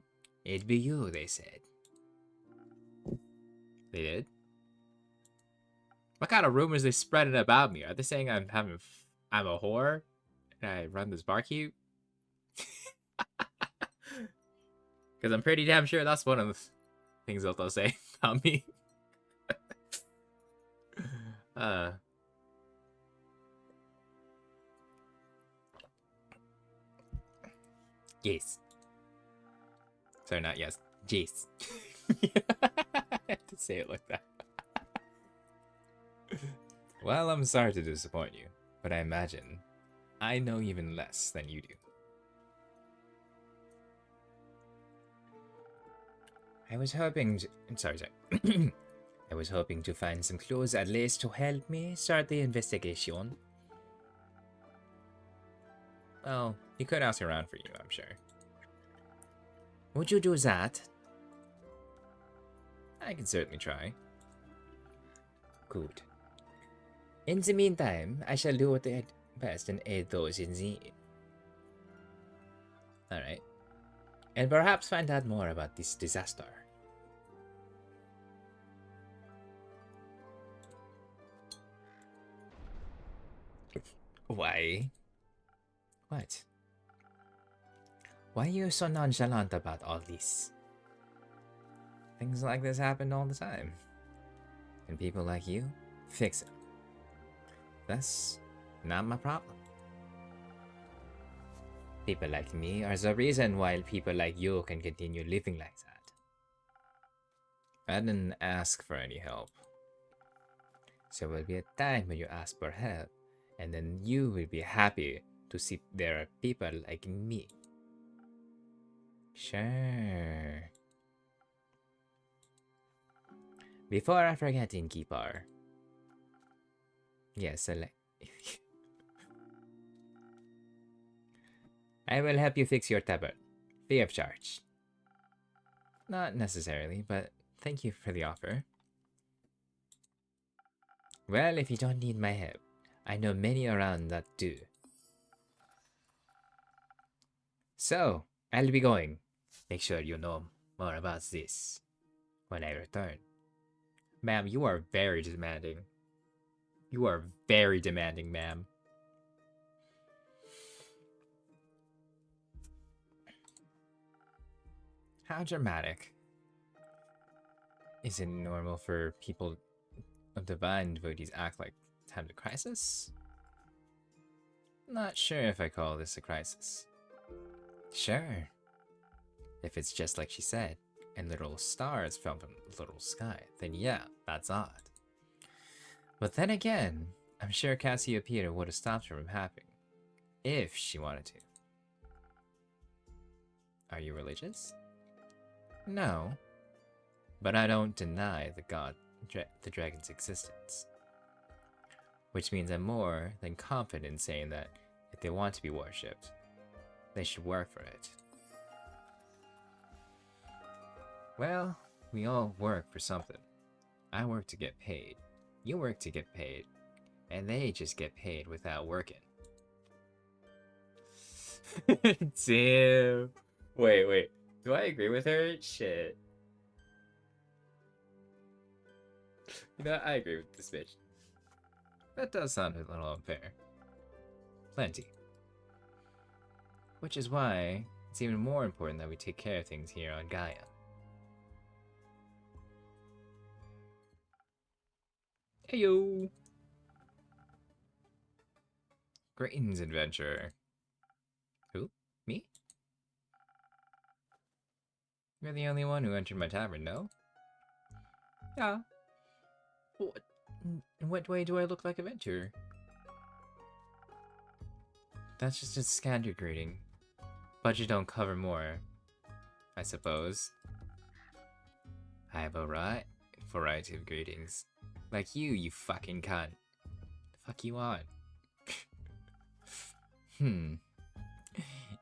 it'd be you, they said. They did? What kind of rumors they spreading about me? Are they saying I'm a whore and I run this barkeep? Because I'm pretty damn sure that's one of the things that they'll say about me. Yes. Sorry, not yes. Jace. I had to say it like that. Well, I'm sorry to disappoint you, but I imagine I know even less than you do. I was hoping to, sorry. I was hoping to find some clues at least to help me start the investigation. Well, you could ask around for you, I'm sure. Would you do that? I can certainly try. Good. In the meantime, I shall do what I best and aid those in need. Alright. And perhaps find out more about this disaster. Why? What? Why are you so nonchalant about all this? Things like this happen all the time. And people like you fix it. That's not my problem. People like me are the reason why people like you can continue living like that. I didn't ask for any help. So there will be a time when you ask for help, and then you will be happy to see there are people like me. Sure. Before I forget, Innkeeper. Yes, I will help you fix your tablet, free of charge. Not necessarily, but thank you for the offer. Well, if you don't need my help, I know many around that do. So, I'll be going. Make sure you know more about this when I return. Ma'am, you are very demanding. You are very demanding, ma'am. How dramatic. Is it normal for people of divine devotees act like times of crisis? Not sure if I call this a crisis. Sure. If it's just like she said, and literal stars fell from the literal sky, then yeah, that's odd. But then again, I'm sure Cassiopeia would have stopped her from happening, if she wanted to. Are you religious? No. But I don't deny the dragon's existence. Which means I'm more than confident in saying that if they want to be worshipped, they should work for it. Well, we all work for something. I work to get paid. You work to get paid. And they just get paid without working. Damn. Wait. Do I agree with her? Shit. You know, I agree with this bitch. That does sound a little unfair. Plenty. Which is why it's even more important that we take care of things here on Gaia. Heyo! Greetings, adventurer. Who? Me? You're the only one who entered my tavern, no? Yeah. In what way do I look like a adventurer? That's just a standard greeting. Budget don't cover more, I suppose. I have a variety of greetings. Like you fucking cunt. The fuck you on?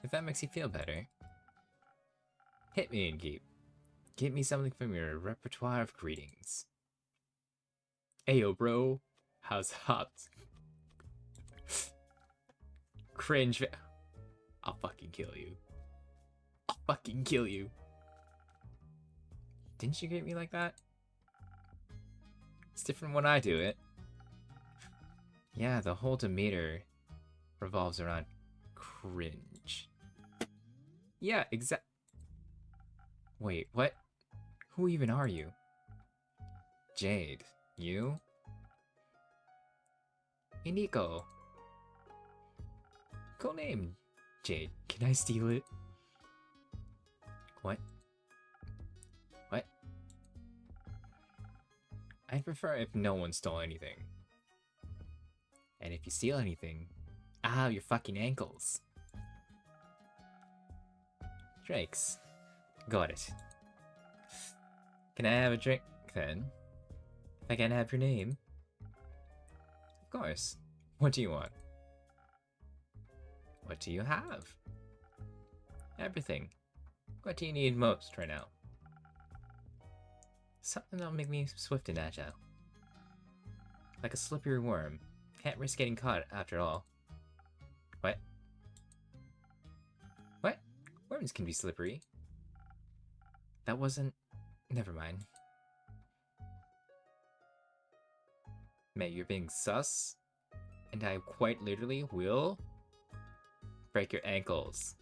If that makes you feel better. Hit me and give me something from your repertoire of greetings. Ayo, bro. How's hops? Cringe. I'll fucking kill you. I'll fucking kill you. Didn't you greet me like that? It's different when I do it. Yeah, the whole demeanor revolves around cringe. Yeah, Wait, what? Who even are you? Jade. You? Iniko. Cool name, Jade. Can I steal it? What? What? I'd prefer if no one stole anything. And if you steal anything, I'll have your fucking ankles. Drakes. Got it. Can I have a drink, then? If I can have your name? Of course. What do you want? What do you have? Everything. What do you need most right now? Something that'll make me swift and agile. Like a slippery worm. Can't risk getting caught after all. What? What? Worms can be slippery. That wasn't... Never mind. Mate, you're being sus? And I quite literally will break your ankles.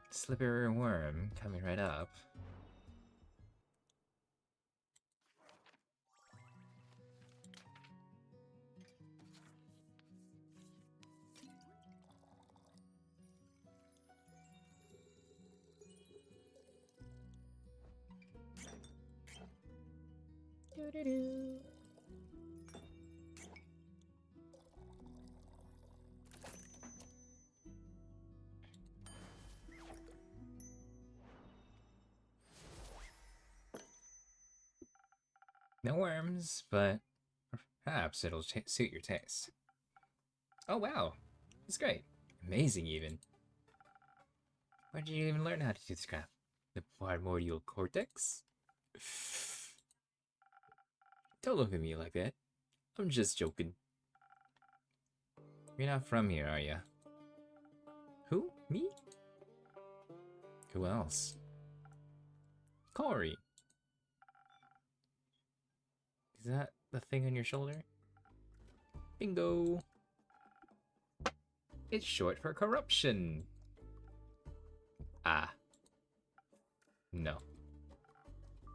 Slippery worm coming right up. Doo-doo-doo. No worms, but perhaps it'll suit your taste. Oh wow, that's great. Amazing even. Where did you even learn how to do this crap? The primordial cortex? Don't look at me like that. I'm just joking. You're not from here, are you? Who? Me? Who else? Corey. Is that the thing on your shoulder? Bingo! It's short for corruption. Ah. No.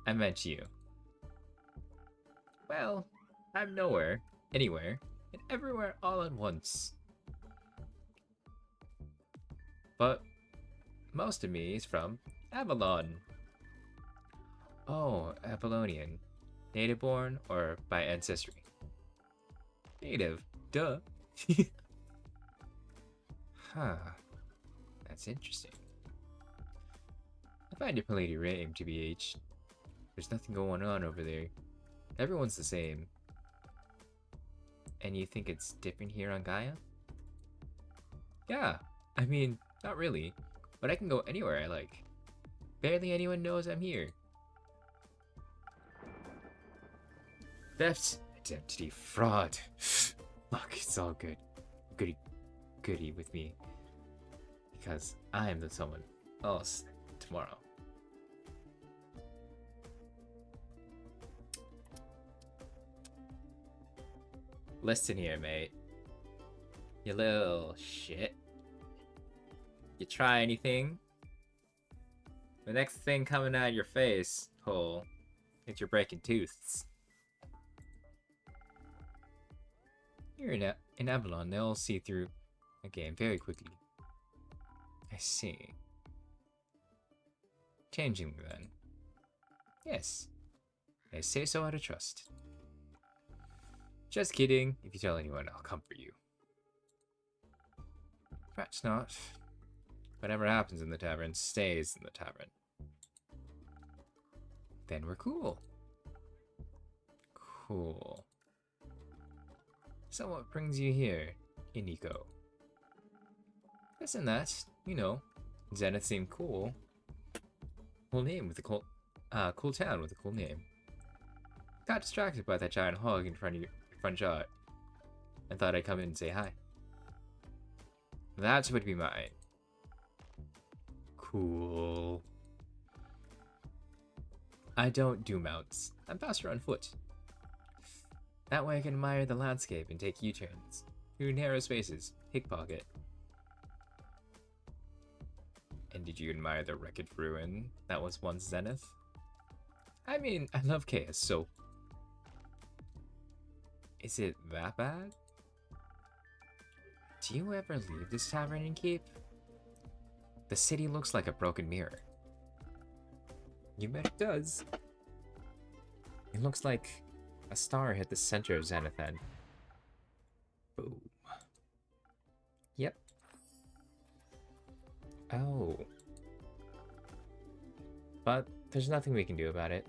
I meant you. Well, I'm nowhere, anywhere, and everywhere all at once. But most of me is from Avalon. Oh, Avalonian. Native born or by ancestry? Native, duh. Huh, that's interesting. I find it pretty lame, TBH. There's nothing going on over there. Everyone's the same. And you think it's different here on Gaia? Yeah, I mean, not really. But I can go anywhere I like. Barely anyone knows I'm here. Theft, identity, fraud. Look, it's all good. Goody with me. Because I am the someone else tomorrow. Listen here, mate. You little shit. You try anything? The next thing coming out of your face hole is you're breaking tooths. Here in Avalon, they'll see through a game very quickly. I see. Changing then. Yes. I say so out of trust. Just kidding. If you tell anyone, I'll come for you. Perhaps not. Whatever happens in the tavern stays in the tavern. Then we're cool. Cool. So what brings you here, Iniko? This and that, you know. Zenith seemed cool. Cool name with a cool town with a cool name. Got distracted by that giant hog in front of your front yard, and thought I'd come in and say hi. That would be mine. Cool. I don't do mounts. I'm faster on foot. That way I can admire the landscape and take U-turns through narrow spaces, pickpocket. And did you admire the wrecked ruin that was once Zenith? I mean, I love chaos, so... Is it that bad? Do you ever leave this tavern and keep? The city looks like a broken mirror. You bet it does. It looks like a star hit the center of Zenithan. Boom. Yep. Oh. But there's nothing we can do about it.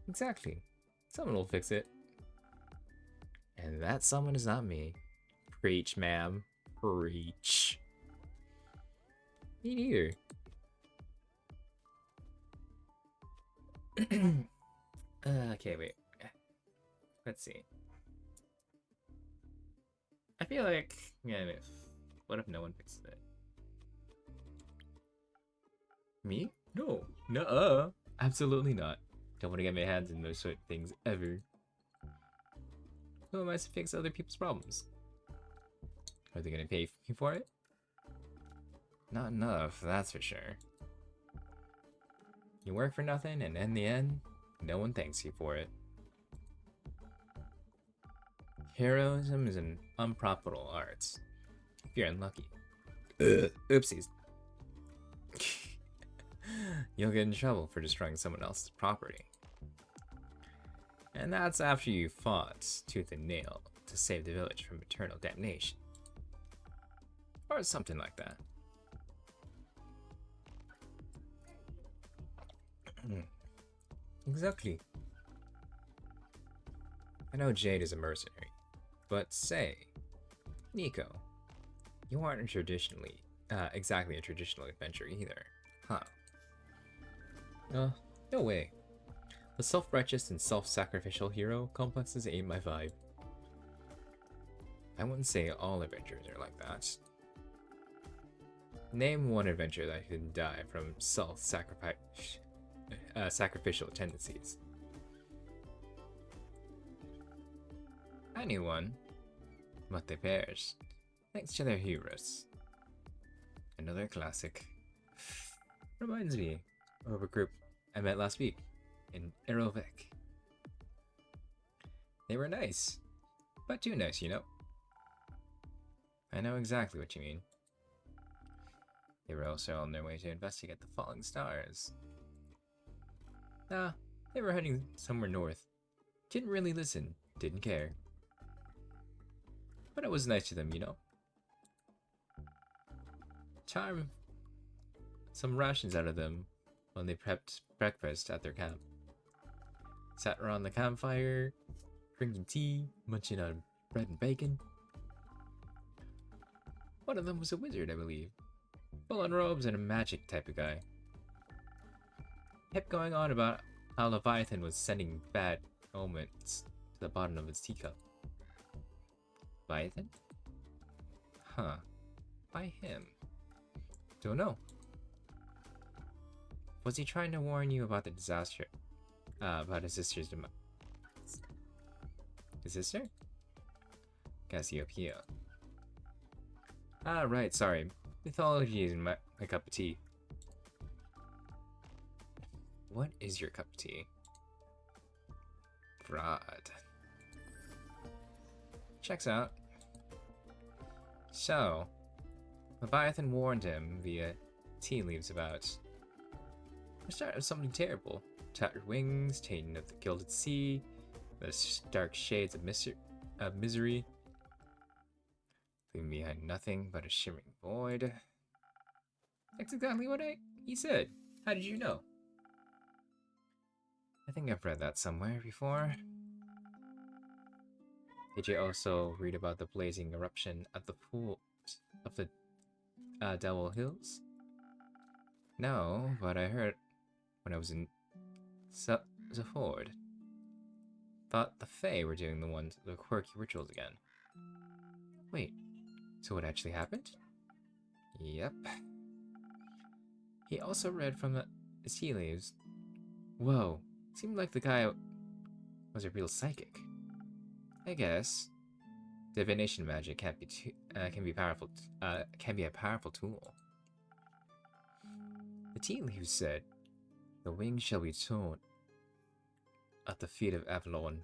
Exactly. Someone will fix it. And that someone is not me. Preach, ma'am. Preach. Me neither. Okay, wait. Let's see. I feel like, yeah, what if no one fixes it? Me? No. Nuh-uh. Absolutely not. Don't want to get my hands in those sort of things ever. Who am I to fix other people's problems? Are they gonna pay me for it? Not enough, that's for sure. You work for nothing, and in the end, no one thanks you for it. Heroism is an unprofitable art. If you're unlucky. Oopsies. You'll get in trouble for destroying someone else's property. And that's after you fought tooth and nail to save the village from eternal damnation. Or something like that. Exactly. I know Jade is a mercenary, but say, Nico, you aren't exactly a traditional adventurer either, huh? No way. The self-righteous and self-sacrificial hero complexes ain't my vibe. I wouldn't say all adventurers are like that. Name one adventure that can die from sacrificial tendencies. Anyone, but they perish, thanks to their heroes. Another classic. Reminds me of a group I met last week. in Erovec. They were nice, but too nice, you know? I know exactly what you mean. They were also on their way to investigate the falling stars. Nah, they were heading somewhere north. Didn't really listen, didn't care. But it was nice to them, you know? Charm some rations out of them when they prepped breakfast at their camp. Sat around the campfire, drinking tea, munching on bread and bacon. One of them was a wizard, I believe. Full on robes and a magic type of guy. Kept going on about how Leviathan was sending bad omens to the bottom of its teacup. Leviathan? Huh. By him? Don't know. Was he trying to warn you about the disaster? About his sister's demise? His sister? Cassiopeia. Ah, right, sorry. Mythology is my cup of tea. What is your cup of tea? Fraud. Checks out. So, Leviathan warned him via tea leaves about the start of something terrible. Tattered wings, tainting of the gilded sea, the dark shades of misery, leaving behind nothing but a shimmering void. That's exactly what he said. How did you know? I think I've read that somewhere before. Did you also read about the blazing eruption at the pool of the Devil Hills? No, but I heard when I was in Zephord. Thought the Fae were doing the quirky rituals again. Wait, so what actually happened? Yep. He also read from the tea leaves. Whoa, seemed like the guy was a real psychic. I guess divination magic can be a powerful tool. The tea leaves said, "The wings shall be torn at the feet of Avalon,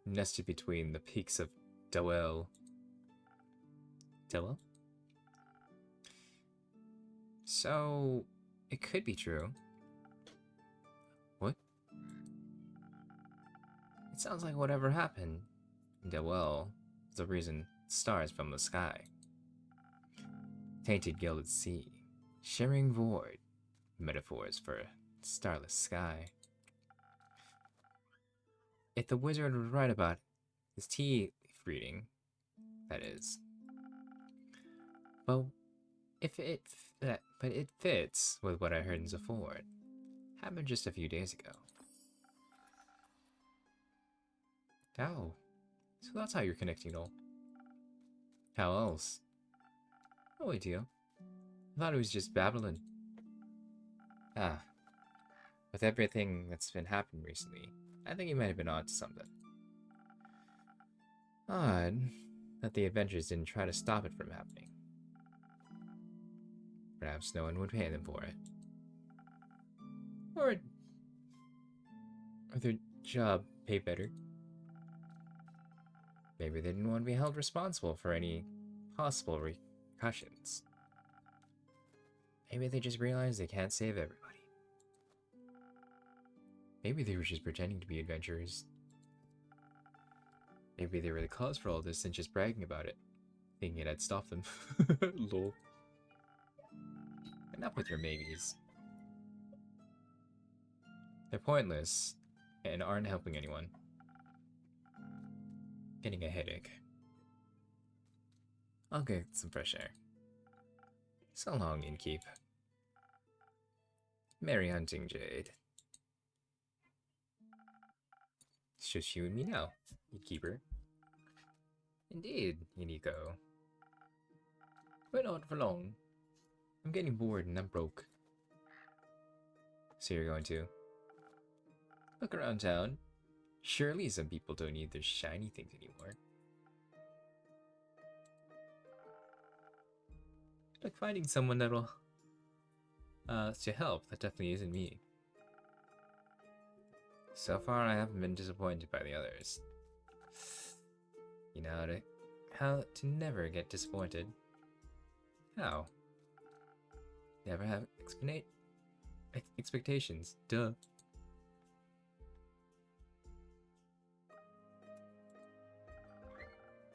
nested between the peaks of Dowell." Dowell? So it could be true. What? It sounds like whatever happened in Dowell is the reason stars from the sky. Tainted gilded sea, shimmering void, metaphors for a starless sky. If the wizard was right about his tea leaf reading, that is. Well, but it fits with what I heard in Zephord. Happened just a few days ago. Oh, so that's how you're connecting all. How else? No idea. I thought it was just babbling. Ah, with everything that's been happening recently, I think he might have been onto something. Odd that the Avengers didn't try to stop it from happening. Perhaps no one would pay them for it. Or their job pay better. Maybe they didn't want to be held responsible for any possible repercussions. Maybe they just realized they can't save everybody. Maybe they were just pretending to be adventurers. Maybe they were the cause for all this and just bragging about it, thinking it had stopped them. Lol. Enough with your maybes. They're pointless and aren't helping anyone. Getting a headache. I'll get some fresh air. So long, Innkeep. Merry hunting, Jade. It's just you and me now, Innkeeper. Indeed, Iniko. But not for long. I'm getting bored and I'm broke. So you're going to look around town? Surely some people don't need their shiny things anymore. Like finding someone that'll to help. That definitely isn't me. So far, I haven't been disappointed by the others. You know how to never get disappointed. How? Never have expectations. Duh.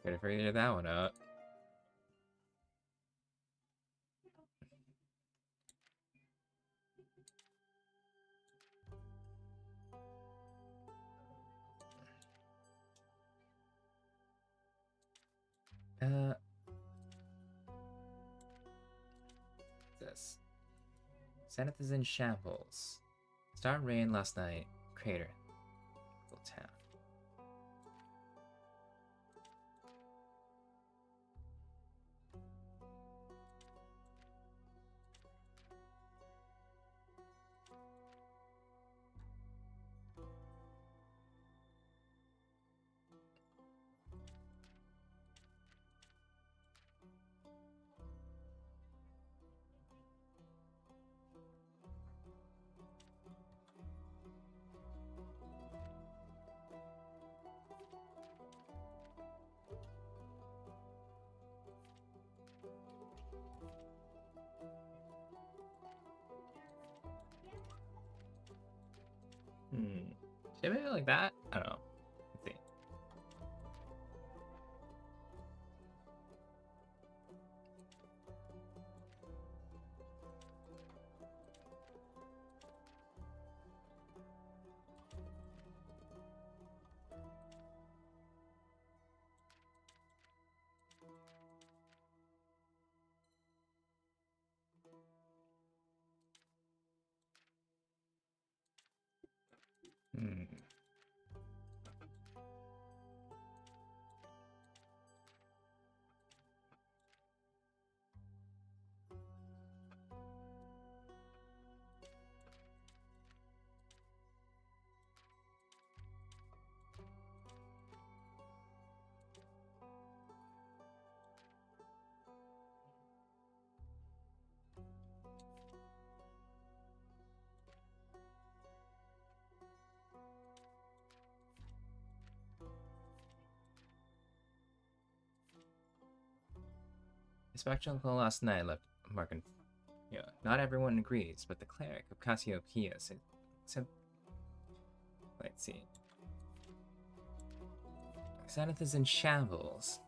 Gotta figure that one out. This. Zenith is in shambles. Start rain last night. Crater. Little town. Should I make it like that? I don't know. Let's see. The spectacle last night left Markin. Yeah, not everyone agrees, but the cleric of Cassiopeia said, let's see. Zenith is in shambles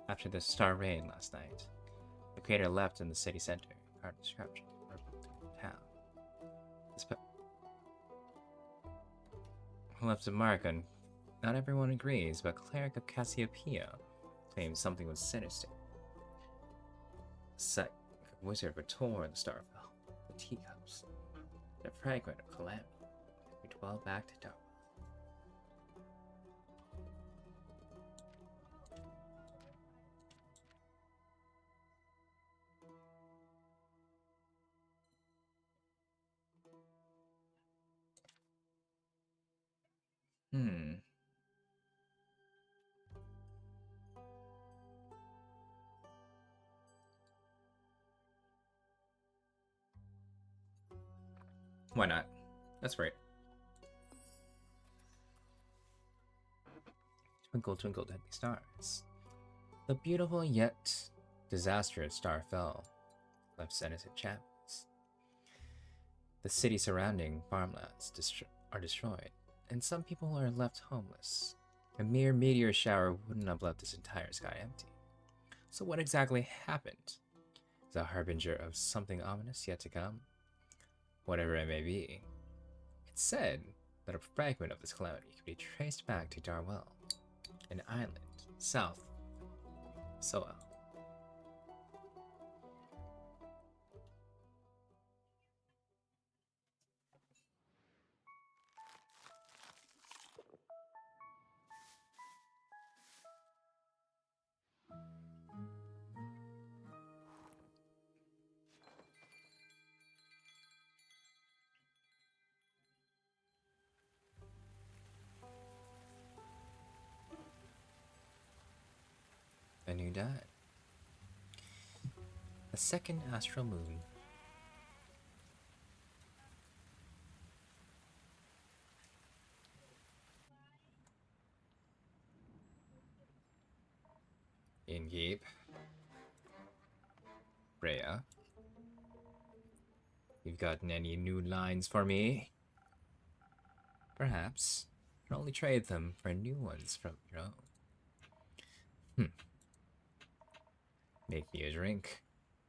after the star rain last night. The crater left in the city center. Hard description. Town. Left a mark on. Not everyone agrees, but cleric of Cassiopeia claims something was sinister. Psych wizard would tore the Starfell, the teacups, the fragment of calamity. We dwell back to dark. Why not? That's right. Twinkle, twinkle, deadly stars. The beautiful yet disastrous star fell, left Zenith shambles. The city surrounding farmlands are destroyed, and some people are left homeless. A mere meteor shower wouldn't have left this entire sky empty. So what exactly happened? Is a harbinger of something ominous yet to come? Whatever it may be, it's said that a fragment of this calamity could be traced back to Darwell, an island south of Soa. A new dad. A second astral moon. Keep. Rhea. You've gotten any new lines for me? Perhaps. You can only trade them for new ones from your own. Make me a drink.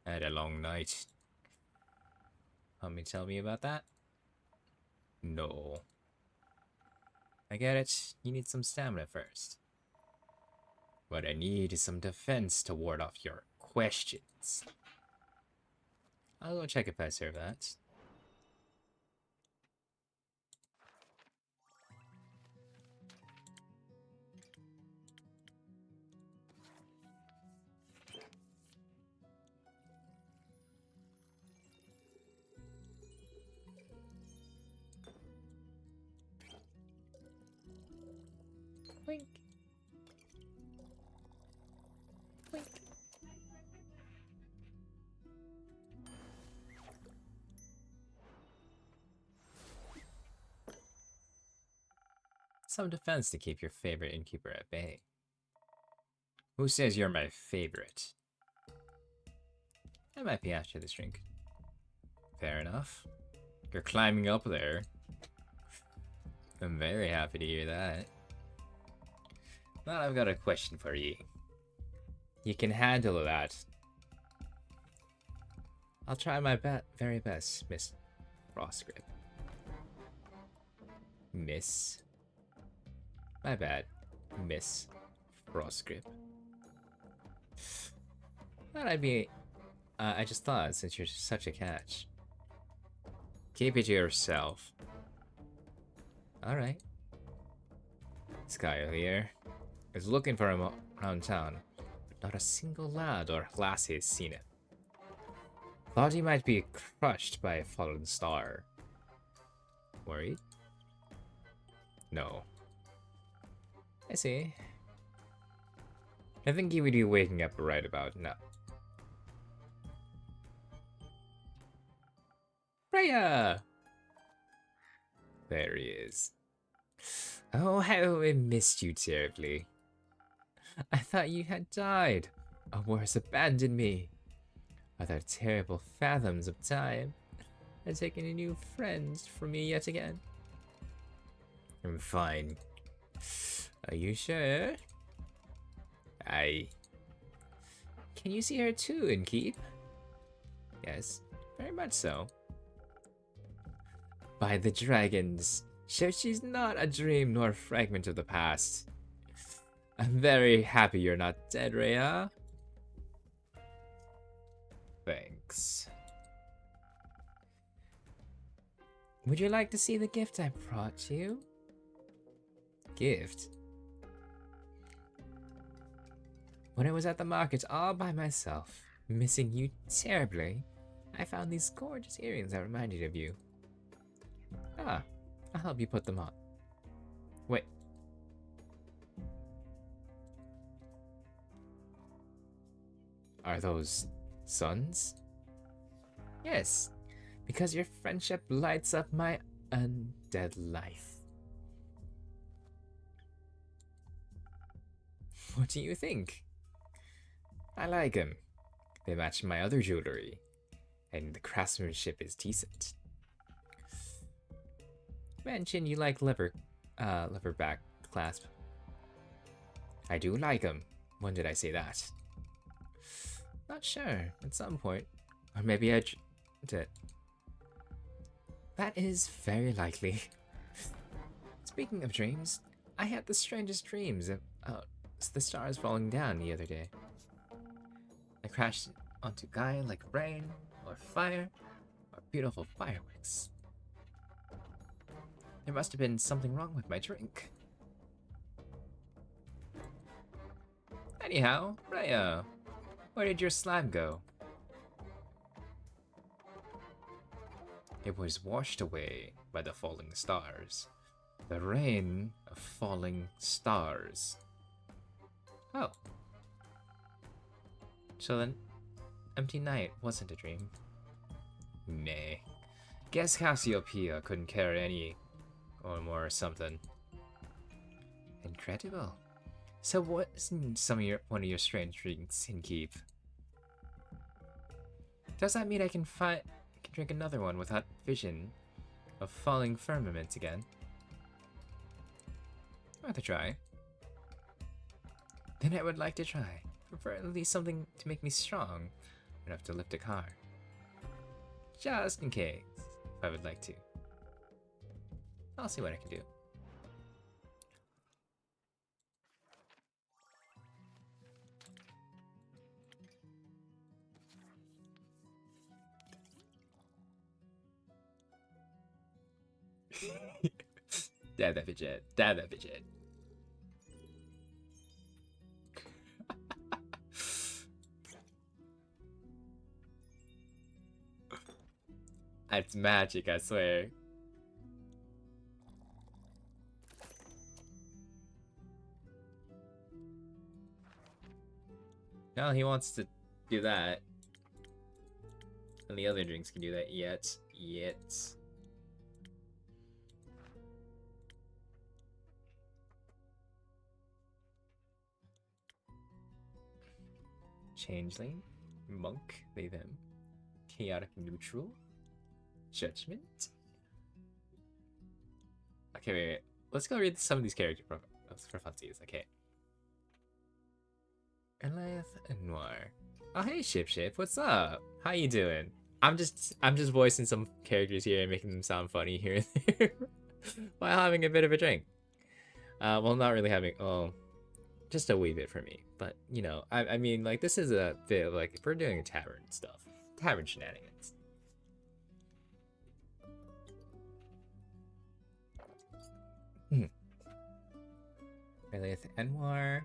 I had a long night. Want me to tell me about that? No. I get it. You need some stamina first. What I need is some defense to ward off your questions. I'll go check if I serve that. Wink. Wink. Some defense to keep your favorite innkeeper at bay. Who says you're my favorite? I might be after this drink. Fair enough. You're climbing up there. I'm very happy to hear that. Now I've got a question for you. You can handle that. I'll try my very best, Miss Frostgrip. Miss? My bad. Miss Frostgrip. Thought I'd be... I just thought, since you're such a catch. Keep it to yourself. Alright. Skyle here is looking for him around town, but not a single lad or lassie has seen it. Thought he might be crushed by a fallen star. Worried? No. I see. I think he would be waking up right about now. Freya! There he is. Oh, how I missed you terribly. I thought you had died, or worse, abandoned me. Other terrible fathoms of time had taken a new friend from me yet again. I'm fine. Are you sure? Can you see her too, Innkeep? Yes, very much so. By the dragons, sure she's not a dream nor a fragment of the past. I'm very happy you're not dead, Rhea. Thanks. Would you like to see the gift I brought you? Gift? When I was at the market all by myself, missing you terribly, I found these gorgeous earrings that reminded of you. Ah, I'll help you put them on. Wait. Are those suns? Yes, because your friendship lights up my undead life. What do you think? I like them. They match my other jewelry, and the craftsmanship is decent. Mention you like leatherback clasp. I do like them. When did I say that? Not sure. At some point. Or maybe I did. That is very likely. Speaking of dreams, I had the strangest dreams about the stars falling down the other day. I crashed onto Gaia like rain, or fire, or beautiful fireworks. There must have been something wrong with my drink. Anyhow, Rhea, where did your slime go? It was washed away by the falling stars. The rain of falling stars. Oh. So then, empty night wasn't a dream. Nay. Guess Cassiopeia couldn't carry any or more or something. Incredible. So what's in one of your strange drinks in keep? Does that mean I can drink another one without vision of falling firmament again? Worth a try. Then I would like to try. Preferably something to make me strong enough to lift a car. Just in case, if I would like to. I'll see what I can do. Dab that fidget. Dab that fidget. It's magic, I swear. No, he wants to do that. And the other drinks can do that yet. Changeling, monk, they them. Chaotic neutral. Judgment. Okay, wait. Let's go read some of these character profiles for funsies. Okay. Elith and Noir. Oh hey Ship, what's up? How you doing? I'm just voicing some characters here and making them sound funny here and there while having a bit of a drink. Well, not really having. Oh, just a wee bit for me. But you know, I mean, like this is a bit of, like, if we're doing tavern stuff, tavern shenanigans. Elith Anwar.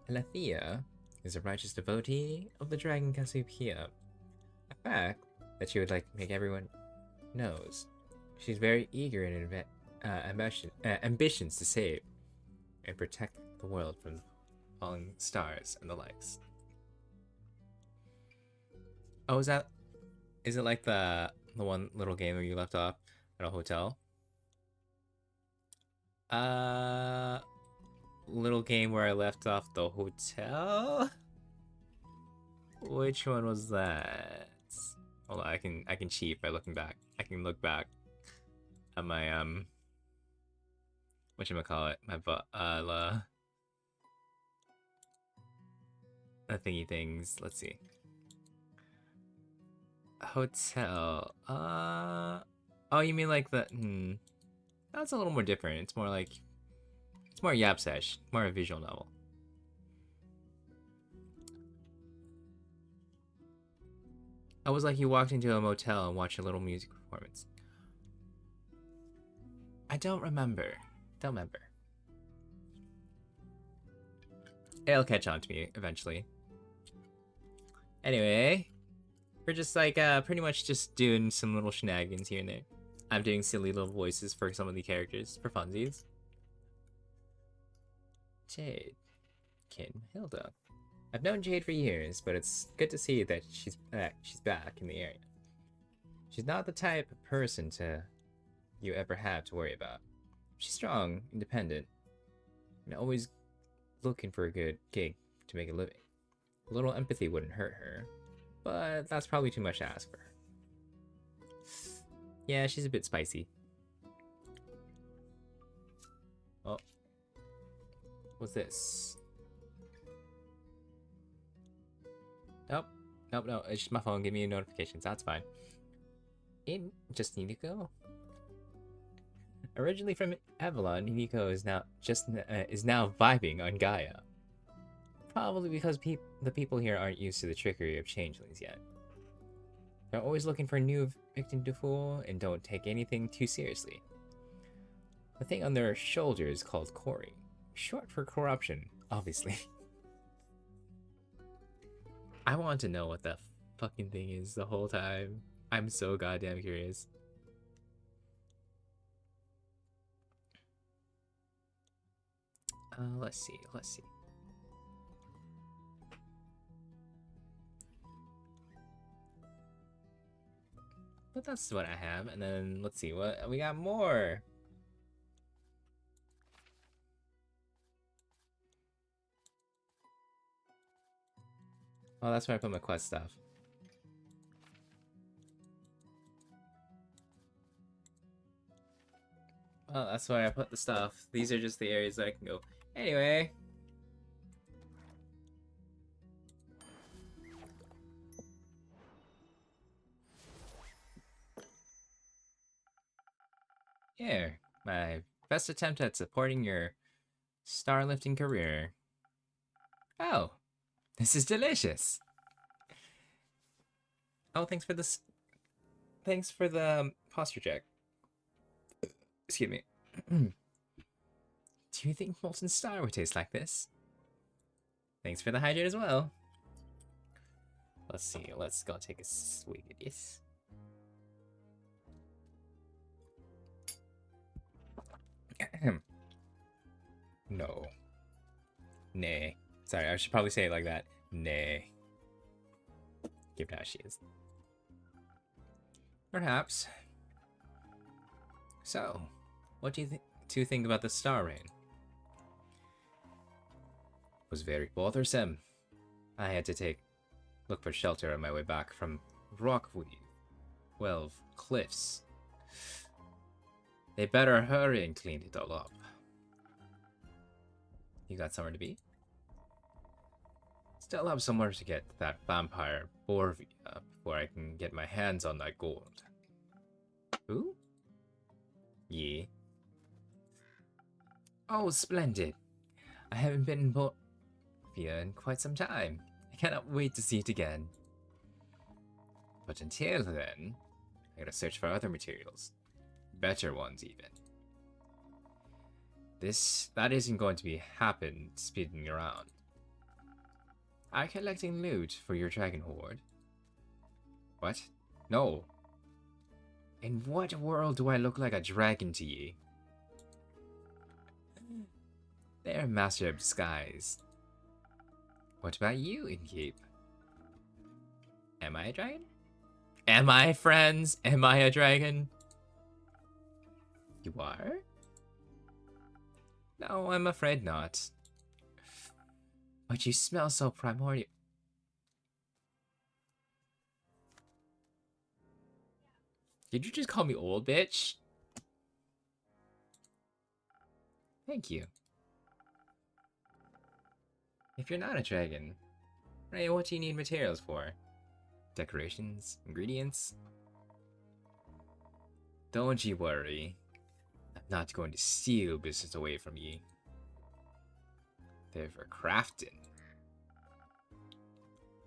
Alethea is a righteous devotee of the Dragon Cassiopeia, a fact that she would like to make everyone knows. She's very eager in ambitions to save and protect the world from falling stars and the likes. Oh, is it like the one little game where you left off at a hotel? Little game where I left off the hotel? Which one was that? Hold on, I can cheat by looking back. I can look back at my whatchamacallit, my thingy things. Let's see. Hotel. Oh, you mean like the that's a little more different. It's more like it's more Yapsesh, more a visual novel. I was like you walked into a motel and watched a little music performance. I don't remember. It'll catch on to me eventually. Anyway, we're just like pretty much just doing some little shenanigans here and there. I'm doing silly little voices for some of the characters for funsies. Jade, Kim, Hilda. I've known Jade for years, but it's good to see that she's back in the area. She's not the type of person you ever have to worry about. She's strong, independent, and always looking for a good gig to make a living. A little empathy wouldn't hurt her, but that's probably too much to ask for her. Yeah, she's a bit spicy. Oh. What's this? Nope. No. It's just my phone giving me notifications. That's fine. Just Nico. Originally from Avalon, Nico is now vibing on Gaia. Probably because the people here aren't used to the trickery of changelings yet. They're always looking for a new victim to fool and don't take anything too seriously. The thing on their shoulder is called Cory, short for corruption, obviously. I want to know what that fucking thing is the whole time. I'm so goddamn curious. Let's see. But that's what I have, and then let's see what we got more. Oh, that's where I put my quest stuff. Oh, that's where I put the stuff. These are just the areas that I can go. Anyway. Here, my best attempt at supporting your star lifting career. Oh, this is delicious. Oh, thanks for this. Thanks for the posture check. Excuse me. Do you think molten star would taste like this? Thanks for the hydrate as well. Let's see. Let's go take a swig of this. No. Nay. Sorry, I should probably say it like that. Nay. Give how she is. Perhaps. So, what do you think about the star rain? It was very bothersome. I had to look for shelter on my way back from Rockweave. Well, cliffs. They better hurry and clean it all up. You got somewhere to be? Still have somewhere to get that vampire Borvia before I can get my hands on that gold. Who? Yeah. Oh, splendid. I haven't been in Borvia in quite some time. I cannot wait to see it again. But until then, I gotta search for other materials. Better ones, even. That isn't going to be speeding around. Are you collecting loot for your dragon horde? What? No. In what world do I look like a dragon to ye? They're master of disguise. What about you, Innkeep? Am I a dragon? Am I, friends? Am I a dragon? You are? No, I'm afraid not. But you smell so primordial. Did you just call me old, bitch? Thank you. If you're not a dragon, Ray, what do you need materials for? Decorations? Ingredients? Don't you worry. I'm not going to steal business away from ye. They're for crafting.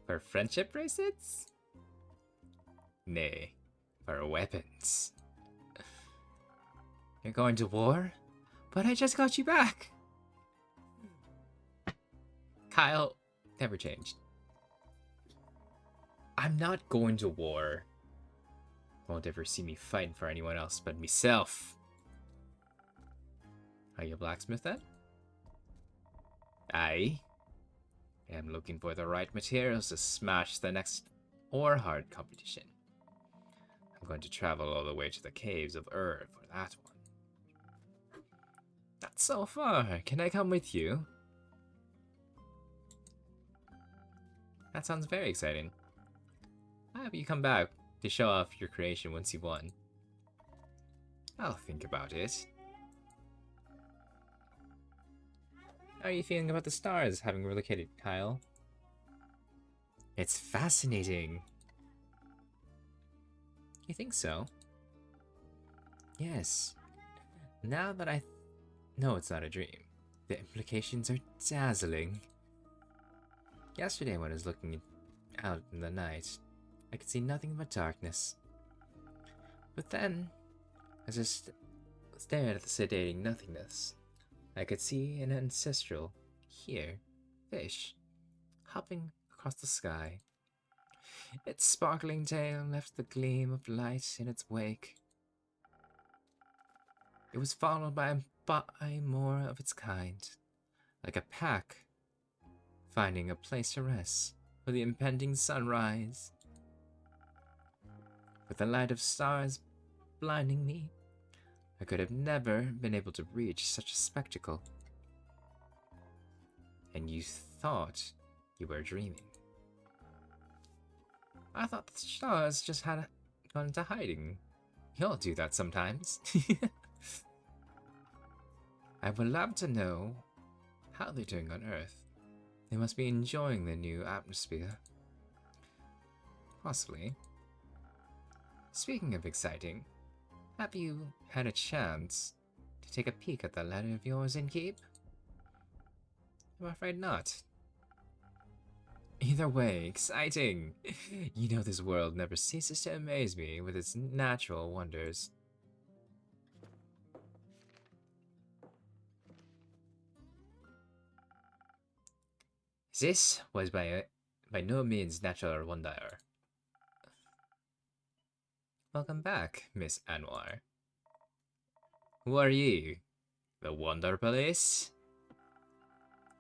For friendship bracelets? Nay, for weapons. You're going to war? But I just got you back. Kyle never changed. I'm not going to war. Won't ever see me fighting for anyone else but myself. Are you a blacksmith then? Aye. I'm looking for the right materials to smash the next Orhard competition. I'm going to travel all the way to the caves of Ur for that one. That's so far. Can I come with you? That sounds very exciting. I hope you come back to show off your creation once you've won. I'll think about it. How are you feeling about the stars having relocated, Kyle? It's fascinating. You think so? Yes. Now that I know it's not a dream, the implications are dazzling. Yesterday when I was looking out in the night, I could see nothing but darkness. But then, as I stared at the sedating nothingness, I could see an ancestral, fish, hopping across the sky. Its sparkling tail left the gleam of light in its wake. It was followed by more of its kind, like a pack, finding a place to rest for the impending sunrise. With the light of stars blinding me, I could have never been able to reach such a spectacle. And you thought you were dreaming. I thought the stars just had gone into hiding. You'll do that sometimes. I would love to know how they're doing on Earth. They must be enjoying the new atmosphere. Possibly. Speaking of exciting, have you had a chance to take a peek at that letter of yours in Keep? I'm afraid not. Either way, exciting! You know this world never ceases to amaze me with its natural wonders. This was by no means natural wonder. Welcome back, Miss Anwar. Who are you? The Wonder Police?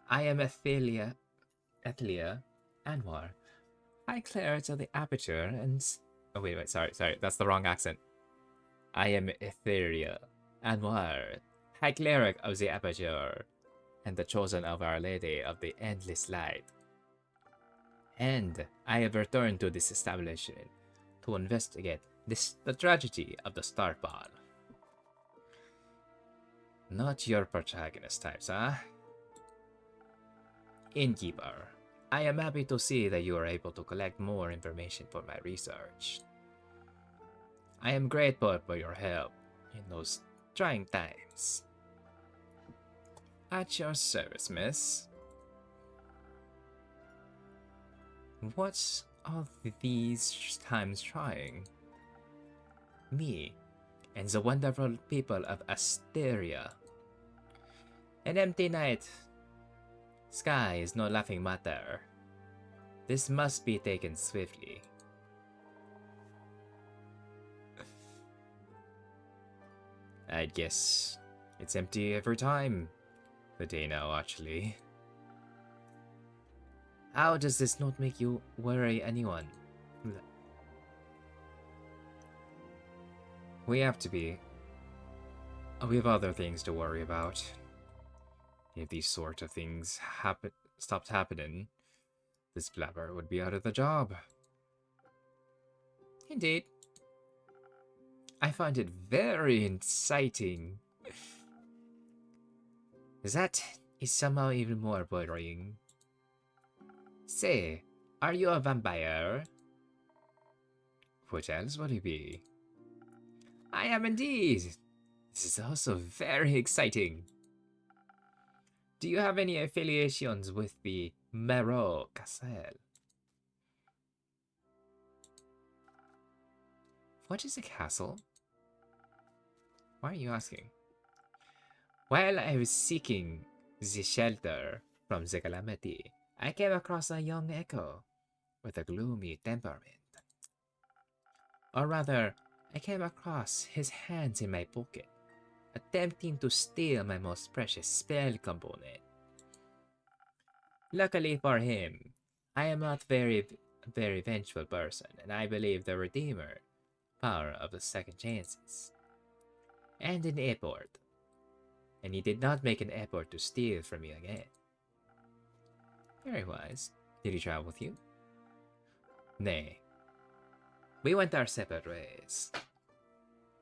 I am Athelia Anwar. High Cleric of the Aperture and... Oh, wait, sorry, that's the wrong accent. I am Etheria Anwar, High Cleric of the Aperture, and the chosen of Our Lady of the Endless Light. And I have returned to this establishment to investigate the tragedy of the Star Ball. Not your protagonist types, huh? Innkeeper, I am happy to see that you are able to collect more information for my research. I am grateful for your help in those trying times. At your service, miss. What's all these times trying? Me and the wonderful people of Asteria. An empty night. Sky is no laughing matter. This must be taken swiftly. I guess it's empty every time. The day now, actually. How does this not make you worry anyone? We have other things to worry about. If these sort of things stopped happening, this blabber would be out of the job. Indeed. I find it very exciting. That is somehow even more worrying. Say, are you a vampire? What else would it be? I am indeed. This is also very exciting. Do you have any affiliations with the Marot Castle? What is a castle? Why are you asking? While I was seeking the shelter from the calamity, I came across a young echo with a gloomy temperament. Or rather, I came across his hands in my pocket, attempting to steal my most precious spell component. Luckily for him, I am not very vengeful person, and I believe the Redeemer, power of the second chances, and an effort. And he did not make an effort to steal from me again. Very wise. Did he travel with you? Nay. We went our separate ways.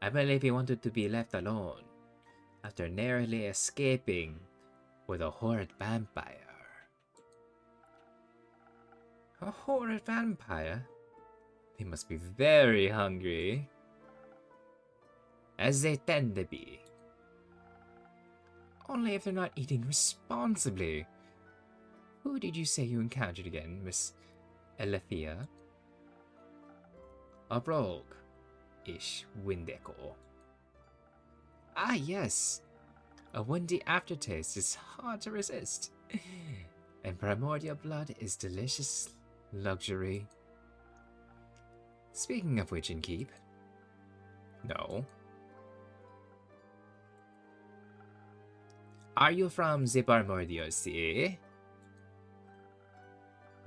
I believe he wanted to be left alone after narrowly escaping with a horrid vampire. A horrid vampire? They must be very hungry. As they tend to be. Only if they're not eating responsibly. Who did you say you encountered again, Miss Elethea? A rogue-ish Windeco. Ah, yes. A windy aftertaste is hard to resist. And primordial blood is delicious luxury. Speaking of which, in keep. No. Are you from the Primordial Sea?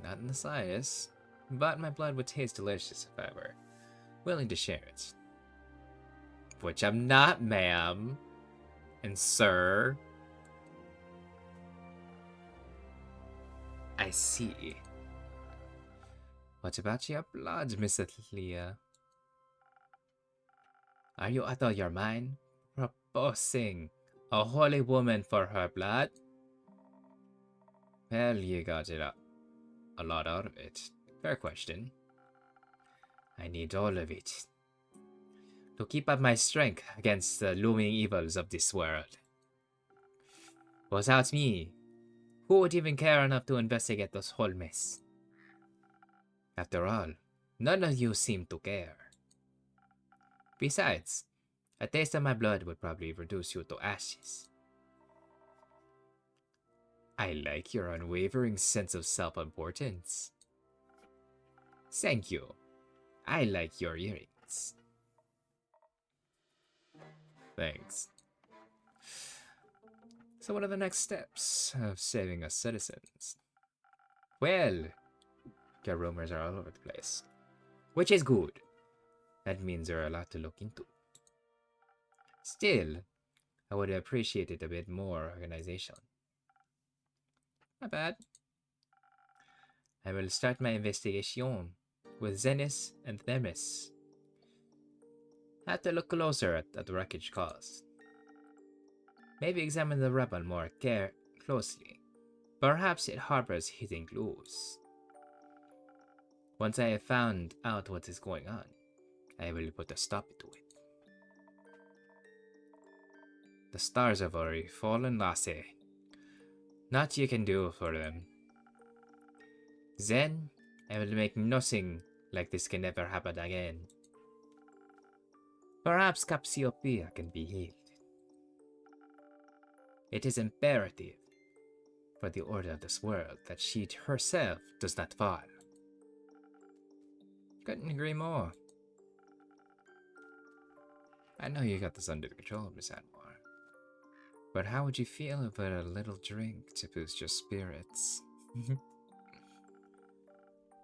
Not in the slightest, but my blood would taste delicious if I were willing to share it. Which I'm not, ma'am. And sir. I see. What about your blood, Miss Athalia? Are you out of your mind? Proposing a holy woman for her blood? Well, you got a lot out of it. Fair question. I need all of it to keep up my strength against the looming evils of this world. Without me, who would even care enough to investigate this whole mess? After all, none of you seem to care. Besides, a taste of my blood would probably reduce you to ashes. I like your unwavering sense of self-importance. Thank you. I like your earrings. Thanks. So what are the next steps of saving us citizens? Well, the rumors are all over the place. Which is good. That means there are a lot to look into. Still, I would have appreciated a bit more organization. Not bad. I will start my investigation with Zenis and Themis. Have to look closer at the wreckage caused. Maybe examine the rubble more closely. Perhaps it harbors hidden clues. Once I have found out what is going on, I will put a stop to it. The stars have already fallen, Lasse. Naught you can do for them. Then, I will make nothing like this can never happen again. Perhaps Cassiopeia can be healed. It is imperative for the order of this world that she herself does not fall. Couldn't agree more. I know you got this under control, Miss Atmore. But how would you feel about a little drink to boost your spirits?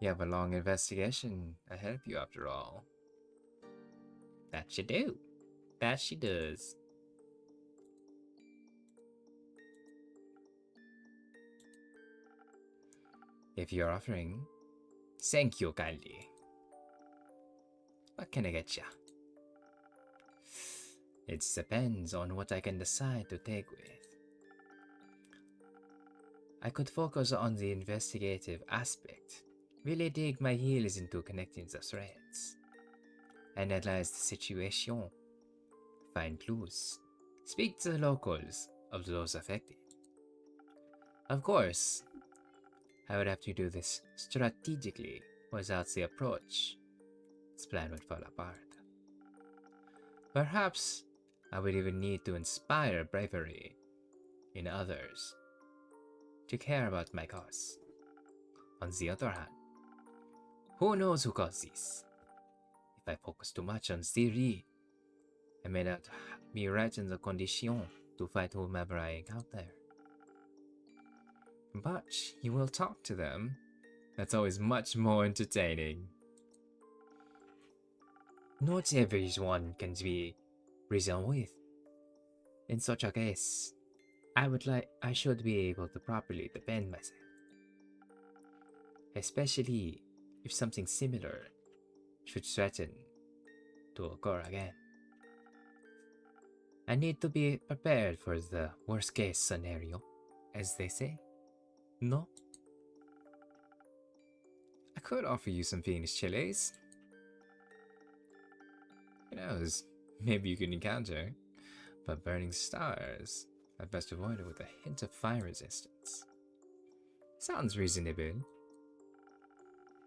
You have a long investigation ahead of you, after all. That she do. That she does. If you're offering, thank you kindly. What can I get ya? It depends on what I can decide to take with. I could focus on the investigative aspect, really dig my heels into connecting the threads, analyze the situation, find clues, speak to the locals of those affected. Of course, I would have to do this strategically, without the approach, this plan would fall apart. Perhaps I would even need to inspire bravery in others to care about my cause. On the other hand, who knows who caused this? If I focus too much on theory, I may not be right in the condition to fight whomever I encounter. But you will talk to them. That's always much more entertaining. Not everyone can be reasoned with. In such a case, I should be able to properly defend myself. Especially if something similar should threaten to occur again. I need to be prepared for the worst case scenario, as they say. No? I could offer you some Phoenix chilies. Who knows? Maybe you can encounter. But burning stars, at best avoided with a hint of fire resistance. Sounds reasonable.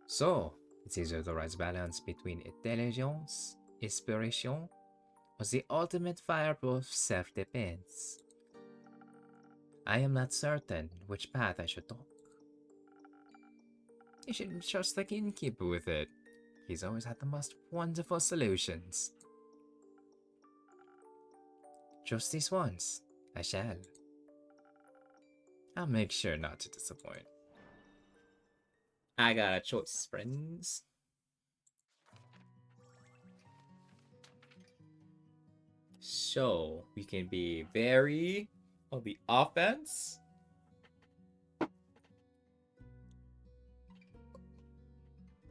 So, it's either the right balance between intelligence, inspiration, or the ultimate fireproof self-defense. I am not certain which path I should take. You should trust the innkeeper with it. He's always had the most wonderful solutions. Just this once, I shall. I'll make sure not to disappoint. I got a choice, friends. So, we can be very on the offense.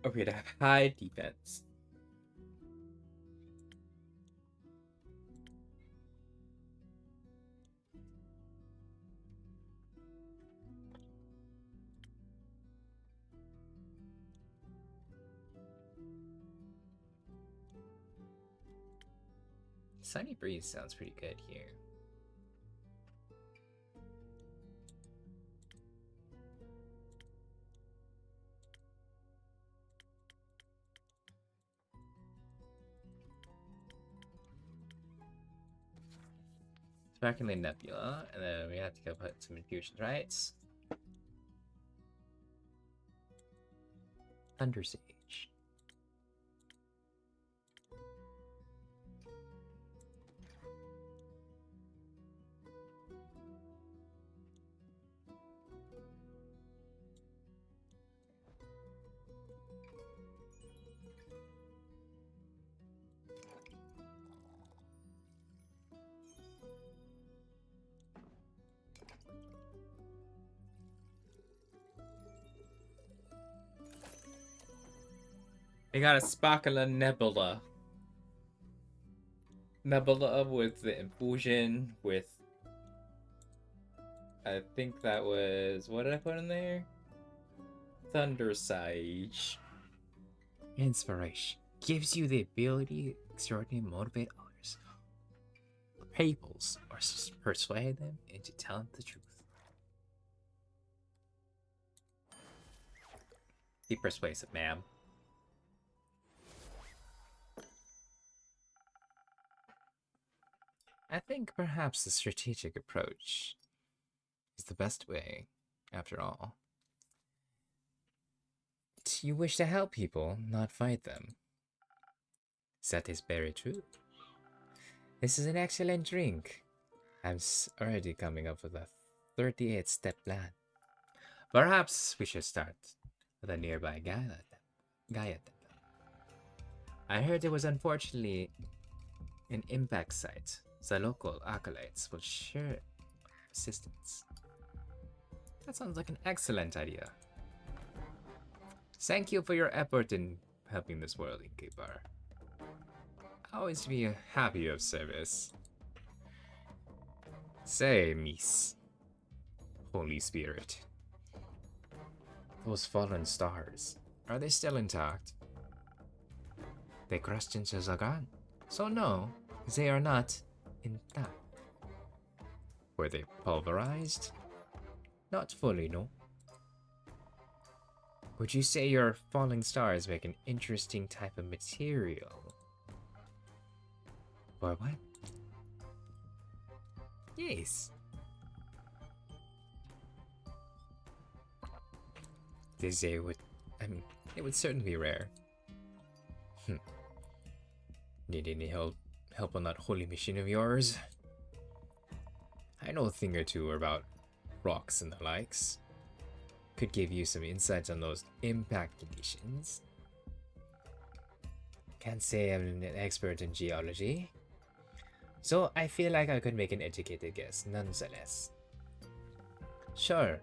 Okay, to have high defense. Sunny Breeze sounds pretty good here. Sparkling Nebula, and then we have to go put some infusions, right? Thunder Sage. We got a Sparkling Nebula. Nebula with the infusion, with... I think that was... What did I put in there? Thunder Sage. Inspiration. Gives you the ability to extraordinarily motivate others. Peoples, or persuade them into telling the truth. Be persuasive, ma'am. I think perhaps the strategic approach is the best way, after all. You wish to help people, not fight them. That is very true. This is an excellent drink. I'm already coming up with a 38-step plan. Perhaps we should start with a nearby Gaia temple. I heard it was unfortunately an impact site. The local acolytes will share assistance. That sounds like an excellent idea. Thank you for your effort in helping this world, Innkeeper. Always be happy of service. Say, Miss. Holy Spirit. Those fallen stars, are they still intact? They crashed into Zagan, so no, they are not intact. Were they pulverized? Not fully, no. Would you say your falling stars make an interesting type of material? Or what? Yes. They would... it would certainly be rare. Need any help on that holy machine of yours? I know a thing or two about rocks and the likes. Could give you some insights on those impact conditions. Can't say I'm an expert in geology, so I feel like I could make an educated guess nonetheless. Sure,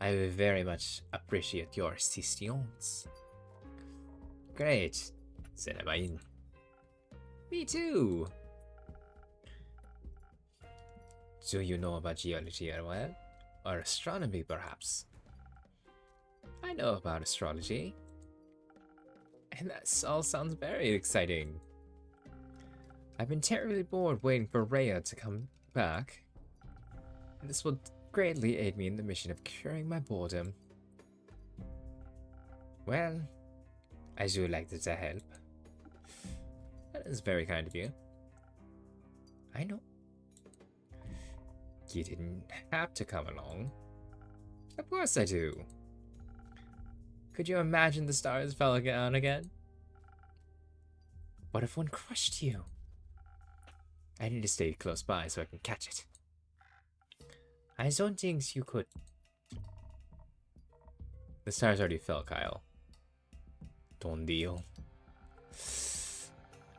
I will very much appreciate your assistance. Great, Zenabain. Me too. Do you know about geology as well? Or astronomy, perhaps? I know about astrology. And that all sounds very exciting. I've been terribly bored waiting for Rhea to come back. And this will greatly aid me in the mission of curing my boredom. Well, I do like to help. That is very kind of you. I know. You didn't have to come along. Of course I do. Could you imagine the stars fell down again? What if one crushed you? I need to stay close by so I can catch it. I don't think you could. The stars already fell, Kyle. Don't deal.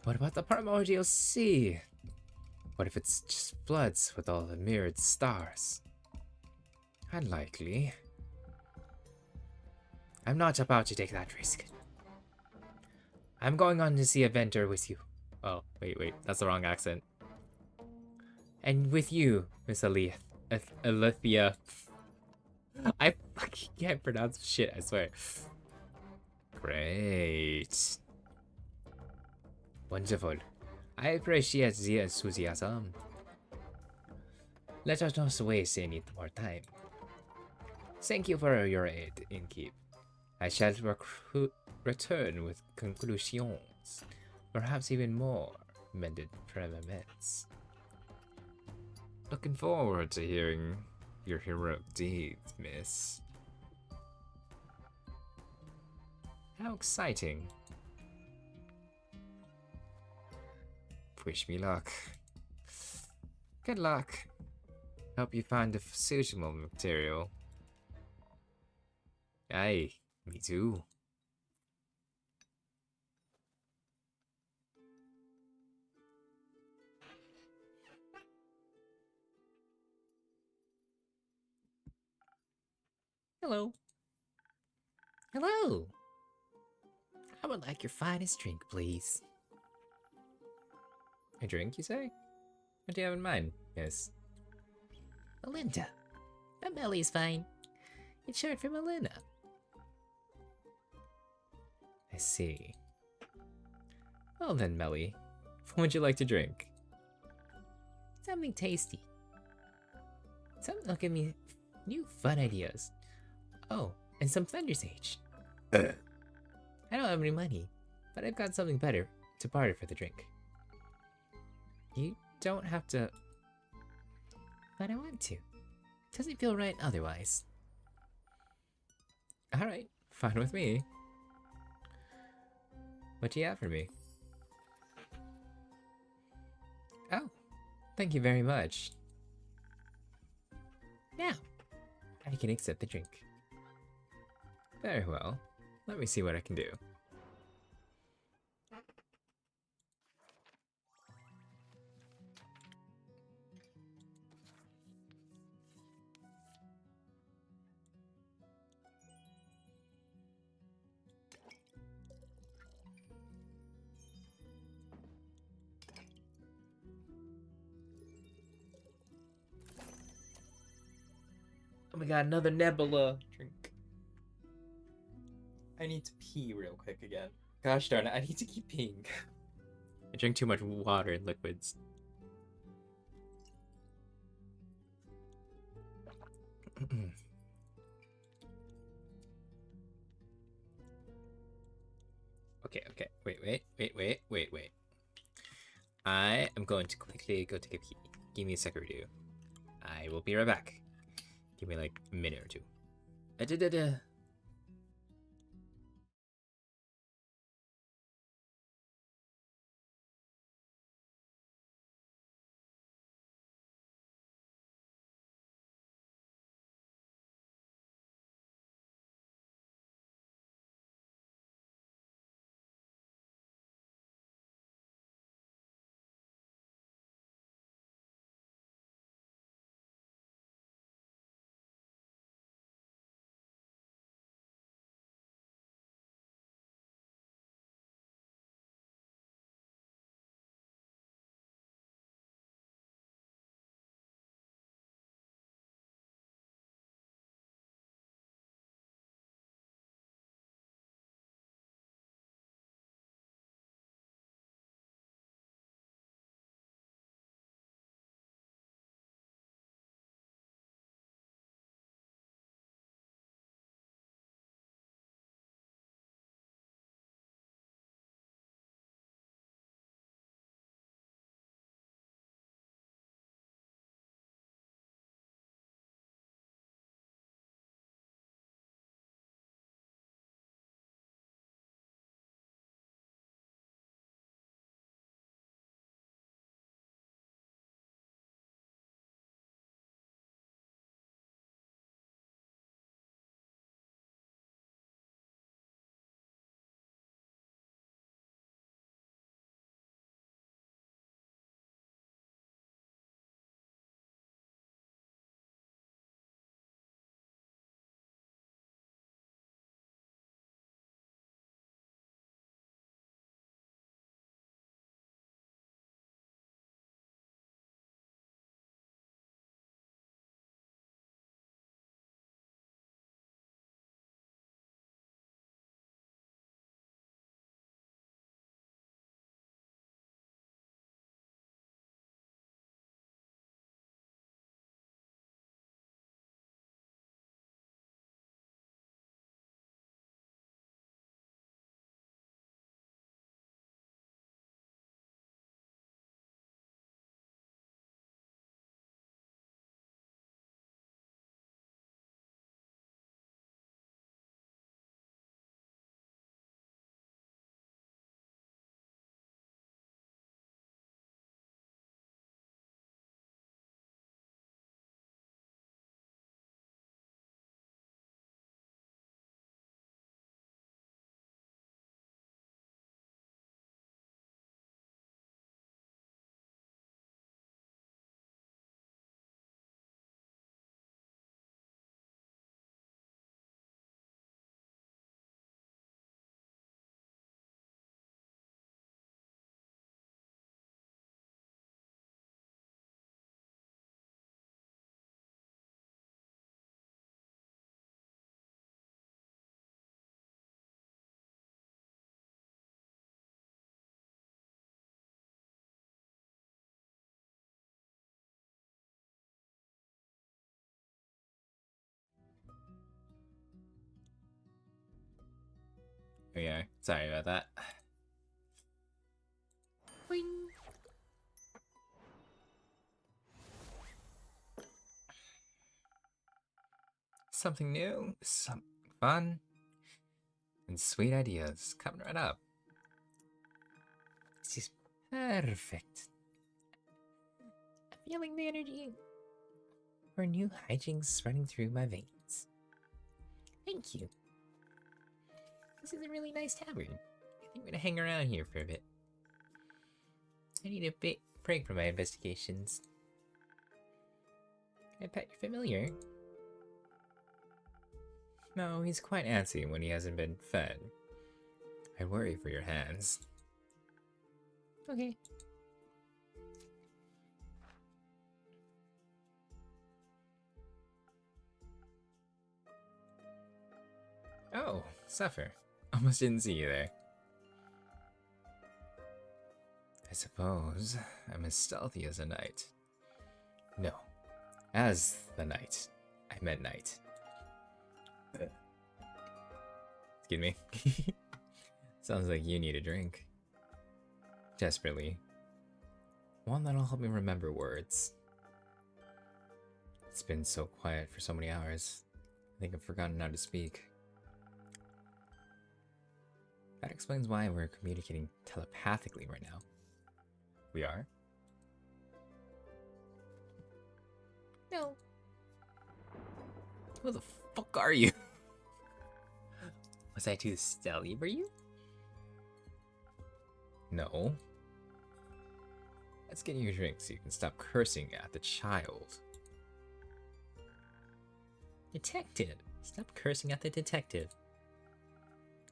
What about the primordial sea? What if it's just floods with all the mirrored stars? Unlikely. I'm not about to take that risk. I'm going on to see a vendor with you. Oh, wait, that's the wrong accent. And with you, Miss Alethea. I fucking can't pronounce shit, I swear. Great. Wonderful. I appreciate the enthusiasm. Let us not waste any more time. Thank you for your aid, Innkeep. I shall return with conclusions, perhaps even more mended premises. Looking forward to hearing your heroic deeds, miss. How exciting. Wish me luck. Good luck. Hope you find a suitable material. Aye, me too. Hello. Hello. I would like your finest drink, please. A drink, you say? What do you have in mind? Yes. Melinda. But Melly's fine. It's short for Melina. I see. Well then, Melly. What would you like to drink? Something tasty. Something that'll give me new fun ideas. Oh, and some Thunder Sage. I don't have any money, but I've got something better to barter for the drink. You don't have to, but I want to. Doesn't feel right otherwise. Alright, fine with me. What do you have for me? Oh, thank you very much. Now, I can accept the drink. Very well. Let me see what I can do. Oh my god, another Nebula drink. I need to pee real quick again. Gosh darn it, I need to keep peeing. I drink too much water and liquids. Okay. Wait. I am going to quickly go take a pee. Give me a second or two. I will be right back. Give me like a minute or two. Da-da-da-da. we are. Sorry about that. Boing. Something new, something fun, and sweet ideas coming right up. This is perfect. I'm feeling the energy for new hijinks running through my veins. Thank you. This is a really nice tavern. I think we're gonna hang around here for a bit. I need a break from my investigations. Can I pet your familiar? No, he's quite antsy when he hasn't been fed. I worry for your hands. Okay. Oh, Suffer. Almost didn't see you there. I suppose I'm as stealthy as a knight. No, as the knight. I meant knight. Excuse me. Sounds like you need a drink. Desperately. One that'll help me remember words. It's been so quiet for so many hours. I think I've forgotten how to speak. That explains why we're communicating telepathically right now. We are? No. Who the fuck are you? Was I too stealthy for you? No. Let's get you a drink so you can stop cursing at the child. Detective! Stop cursing at the detective.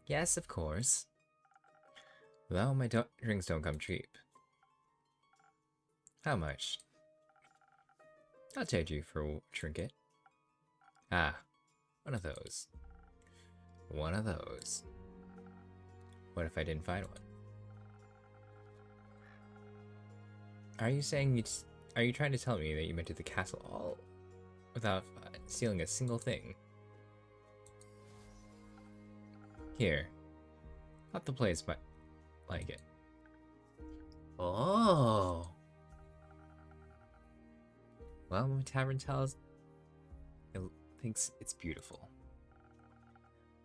Yes, of course. Well, my drinks don't come cheap. How much? I'll trade you for a trinket. Ah, one of those. One of those. What if I didn't find one? Are you saying are you trying to tell me that you went to the castle all without stealing a single thing? Here. Thought the place might like it. Oh. Well, my tavern tells it thinks it's beautiful.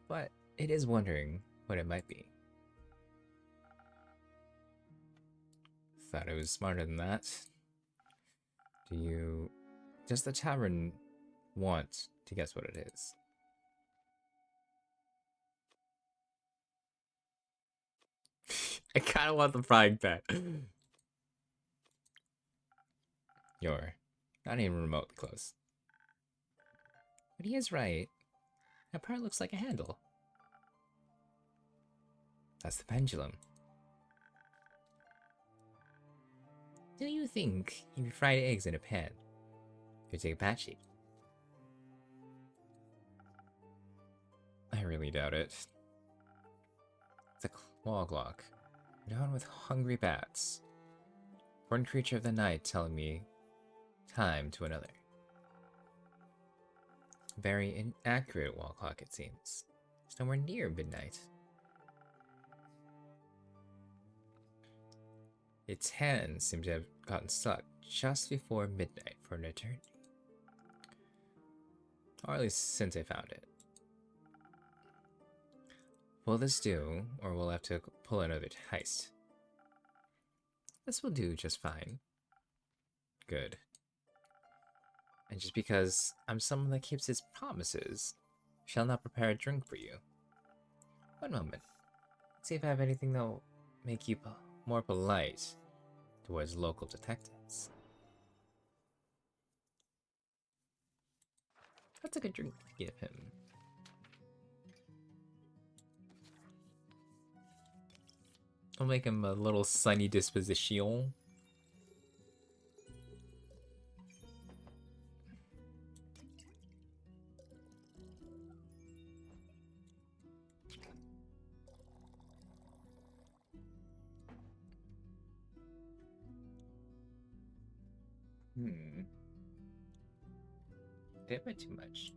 But it is wondering what it might be. Thought it was smarter than that. Does the tavern want to guess what it is? I kind of want the frying pan. You're not even remotely close. But he is right. That part looks like a handle. That's the pendulum. Do you think if you fried eggs in a pan, you'd take a patchy? I really doubt it. It's a claw clock. Known with hungry bats. One creature of the night telling me time to another. Very inaccurate wall clock, it seems. It's nowhere near midnight. Its hands seem to have gotten stuck just before midnight for an eternity. Or at least since I found it. Will this do, or we'll have to pull another heist? This will do just fine. Good. And just because I'm someone that keeps his promises, shall not prepare a drink for you. One moment. Let's see if I have anything that'll make you more polite towards local detectives. What's a good drink to give him? I'll make him a little sunny disposition. Did I put too much?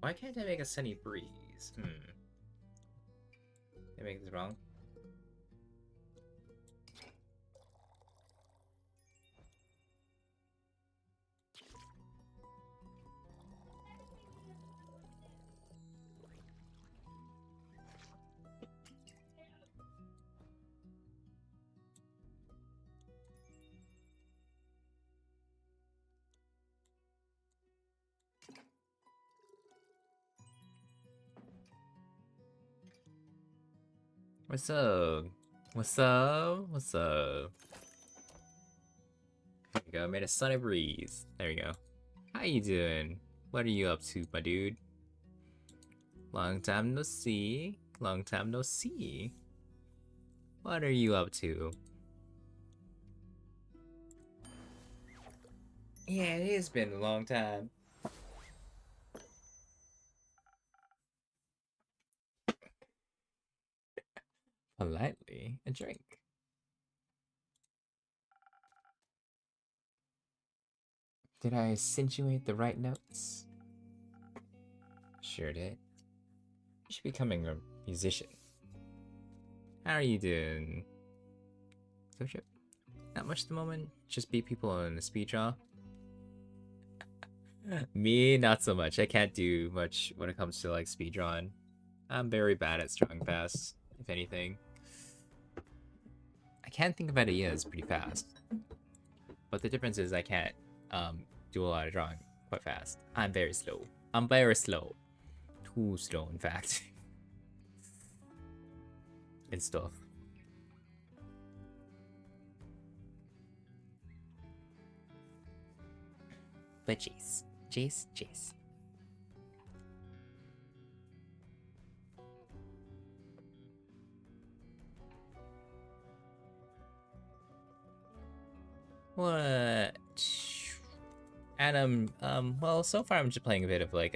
Why can't I make a sunny breeze? Did I make this wrong? What's up? What's up? What's up? There we go. Made a sunny breeze. There we go. How you doing? What are you up to, my dude? Long time no see. Long time no see. What are you up to? Yeah, it has been a long time. Politely, a drink. Did I accentuate the right notes? Sure did. You should be becoming a musician. How are you doing? Social? Not much at the moment. Just beat people in a speed draw. Me, not so much. I can't do much when it comes to like speed drawing. I'm very bad at drawing fast, if anything. I can think of ideas pretty fast. But the difference is I can't do a lot of drawing quite fast. I'm very slow. I'm very slow. Too slow, in fact. And stuff. But Jace. Jace. What? Adam, well, so far I'm just playing a bit of like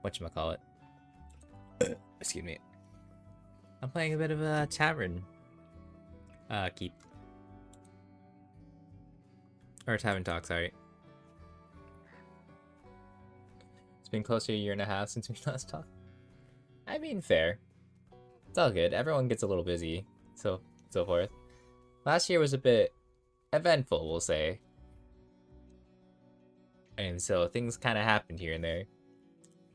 whatchamacallit. Excuse me. I'm playing a bit of a tavern. Keep. Or tavern talk, sorry. It's been close to a year and a half since we last talked. I mean, fair. It's all good. Everyone gets a little busy, so forth. Last year was a bit eventful, we'll say. And so things kind of happened here and there.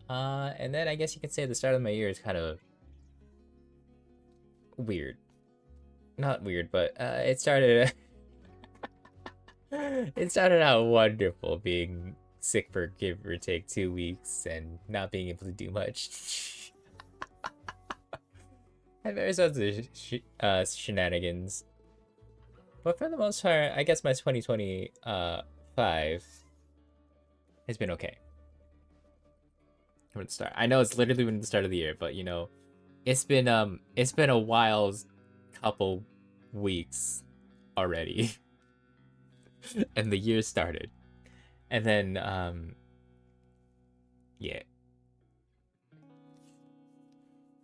And then I guess you could say the start of my year is kind of weird. Not weird, but it started. It started out wonderful, being sick for give or take 2 weeks and not being able to do much. I have various sorts of shenanigans. But for the most part, I guess my 2025 has been okay. From the start. I know it's literally been the start of the year, but you know, it's been a wild couple weeks already. And the year started. And then yeah.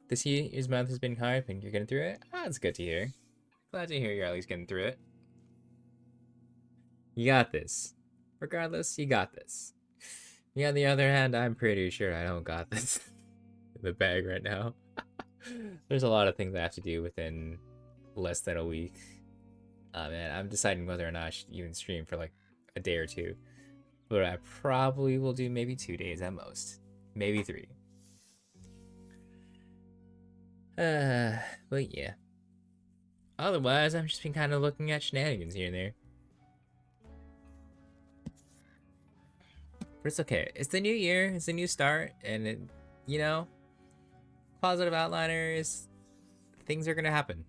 This year's month has been hard and you're getting through it? Ah, it's good to hear. Glad to hear you're at least getting through it. You got this. Regardless, you got this. Me, on the other hand, I'm pretty sure I don't got this in the bag right now. There's a lot of things I have to do within less than a week. Man, I'm deciding whether or not I should even stream for like a day or two. But I probably will do maybe 2 days at most. Maybe 3. But yeah. Otherwise, I've just been kind of looking at shenanigans here and there. But it's okay. It's the new year. It's a new start. And, it, you know, positive outliners, things are going to happen.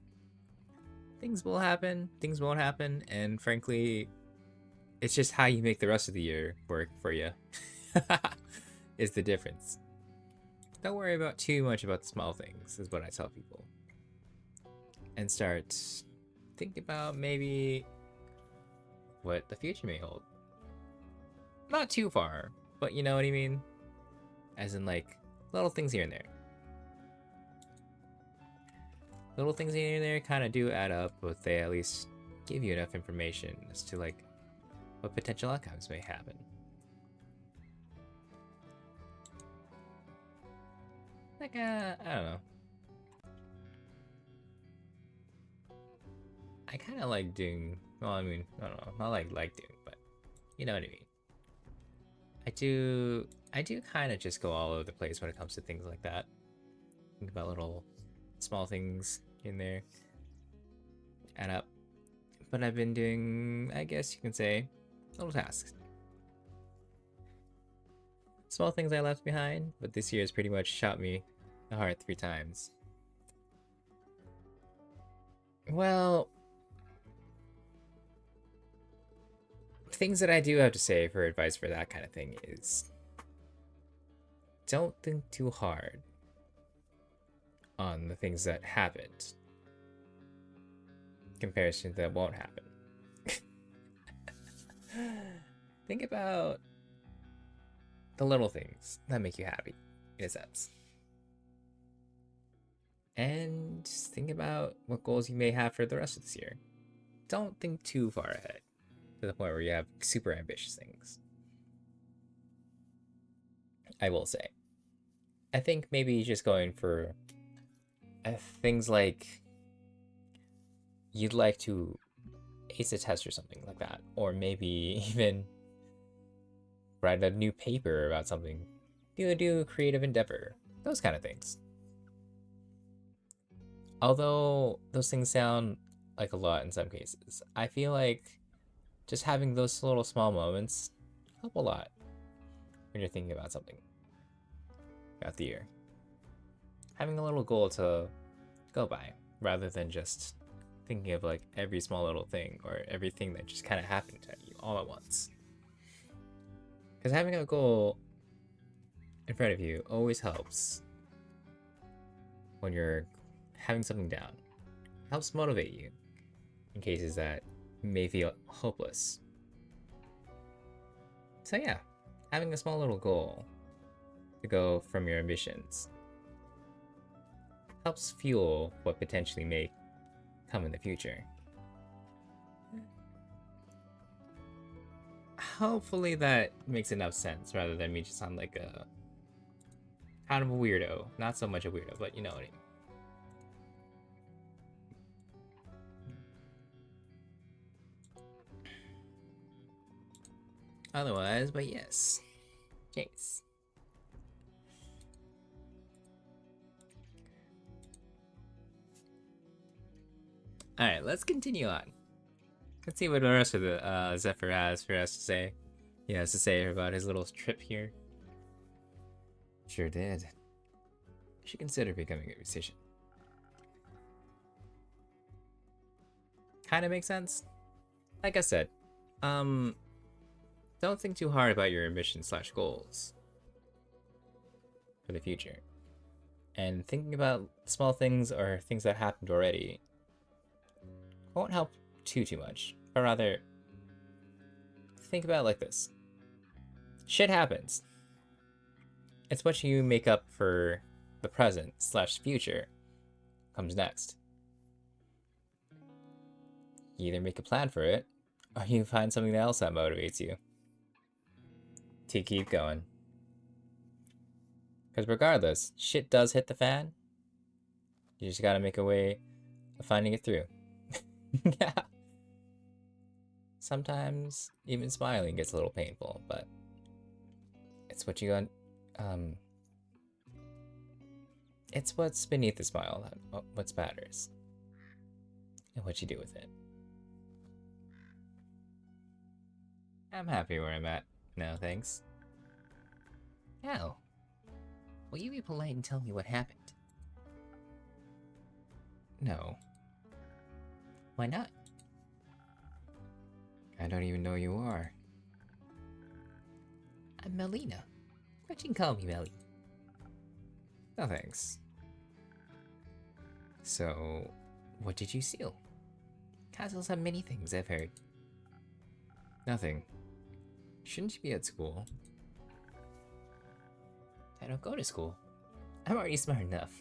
Things will happen. Things won't happen. And frankly, it's just how you make the rest of the year work for you is the difference. Don't worry about too much about the small things, is what I tell people. And start thinking about maybe what the future may hold. Not too far, but you know what I mean? As in, like, little things here and there. Little things here and there kind of do add up, but they at least give you enough information as to, like, what potential outcomes may happen. Like, I don't know. I kind of like doing, well, I mean, I don't know, not like doing, but you know what I mean. I do kind of just go all over the place when it comes to things like that. Think about little small things in there, add up. But I've been doing, I guess you can say, little tasks. Small things I left behind, but this year has pretty much shot me the heart 3 times. Well, things that I do have to say for advice for that kind of thing is don't think too hard on the things that happened in comparison that won't happen. Think about the little things that make you happy, in a sense. And think about what goals you may have for the rest of this year. Don't think too far ahead to the point where you have super ambitious things. I will say. I think maybe just going for things like you'd like to ace a test or something like that, or maybe even write a new paper about something, do a creative endeavor, those kind of things. Although those things sound like a lot in some cases, I feel like just having those little small moments help a lot when you're thinking about something throughout the year. Having a little goal to go by rather than just thinking of like every small little thing or everything that just kind of happened to you all at once. Because having a goal in front of you always helps when you're having something down. It helps motivate you in cases that you may feel hopeless. So yeah, having a small little goal to go from your ambitions helps fuel what potentially may come in the future. Hopefully that makes enough sense rather than me just sound like a kind of a weirdo. Not so much a weirdo, but you know what I mean. Otherwise, but yes. Jace. Alright, let's continue on. Let's see what the rest of the Zephyr has for us to say. He has to say about his little trip here. Sure did. You should consider becoming a musician. Kinda makes sense. Like I said, don't think too hard about your ambitions / goals for the future. And thinking about small things or things that happened already won't help too much, but rather think about it like this. Shit happens. It's what you make up for the present / future comes next. You either make a plan for it, or you find something else that motivates you to keep going. Because regardless, shit does hit the fan. You just gotta make a way of finding it through. Yeah. Sometimes even smiling gets a little painful, but it's what you got. It's what's beneath the smile that what matters, and what you do with it. I'm happy where I'm at now, thanks. Now, will you be polite and tell me what happened? No. Why not? I don't even know who you are. I'm Melina, but you can call me Melly. No thanks. So, what did you steal? Castles have many things, I've heard. Nothing. Shouldn't you be at school? I don't go to school. I'm already smart enough.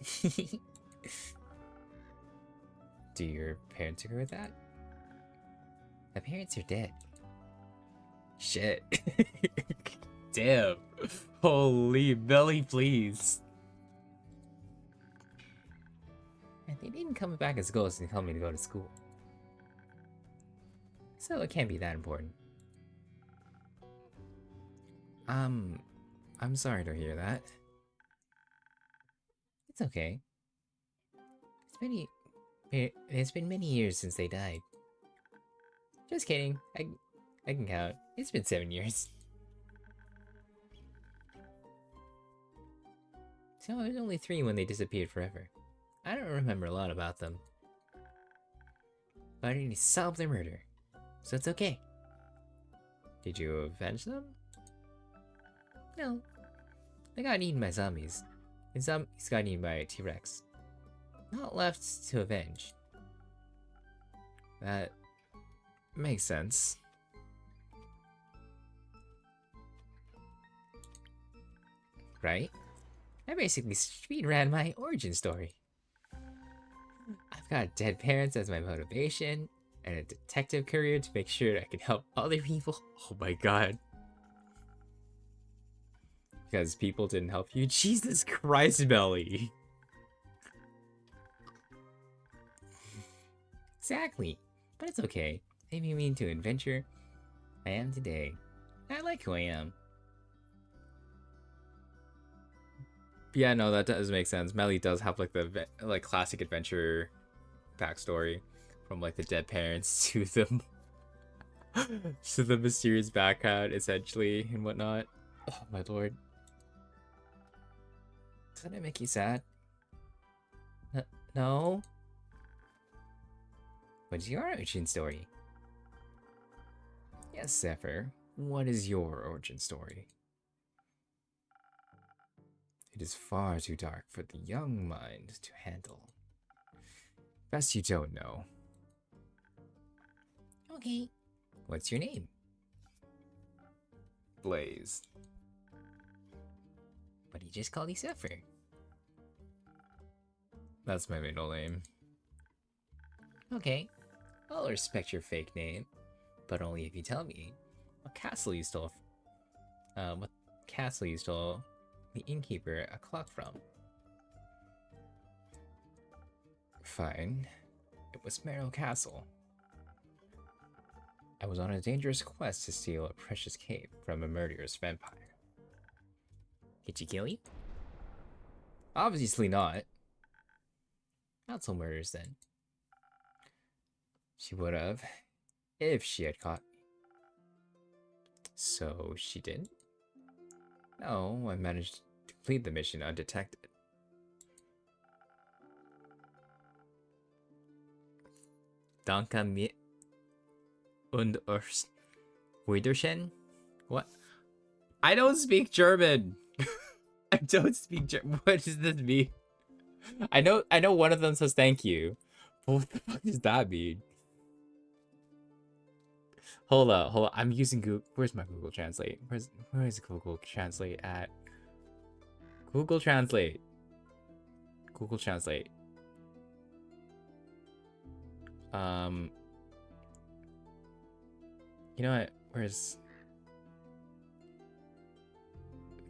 Do your parents agree with that? My parents are dead. Shit. Damn. Holy belly, please. they didn't come back as ghosts and tell me to go to school. So it can't be that important. I'm sorry to hear that. It's okay. It's been many years since they died. Just kidding. I can count. It's been 7 years. So I was only 3 when they disappeared forever. I don't remember a lot about them. But I need to solve their murder. So it's okay. Did you avenge them? No. They got eaten by zombies. And zombies got eaten by a T-Rex. Not left to avenge. That makes sense. Right? I basically speedran my origin story. I've got dead parents as my motivation, and a detective career to make sure I can help other people. Oh my god. Because people didn't help you? Jesus Christ, Belly! Exactly. But it's okay. They made me into an adventurer I am today. I like who I am. Yeah, no, that does make sense. Melly does have like the classic adventure backstory, from like the dead parents to the to the mysterious background, essentially, and whatnot. Oh my lord. Doesn't it make you sad? No. What's your origin story? Yes, Zephyr. What is your origin story? It is far too dark for the young mind to handle. Best you don't know. Okay. What's your name? Blaze. But he just called you Zephyr. That's my middle name. Okay. I'll respect your fake name, but only if you tell me what castle you stole the innkeeper a clock from. Fine. It was Merrill Castle. I was on a dangerous quest to steal a precious cape from a murderous vampire. Did she kill you? Obviously not. Not so murderous then. She would have, if she had caught me. So she didn't? No, I managed to complete the mission undetected. Danke mir und euch Wiedersehen? What? I don't speak German. I don't speak German. What does this mean? I know one of them says thank you. But what the fuck does that mean? Hold up. I'm using Google. Where's my Google Translate? Where is Google Translate at? Google Translate. Google Translate. You know what? Where's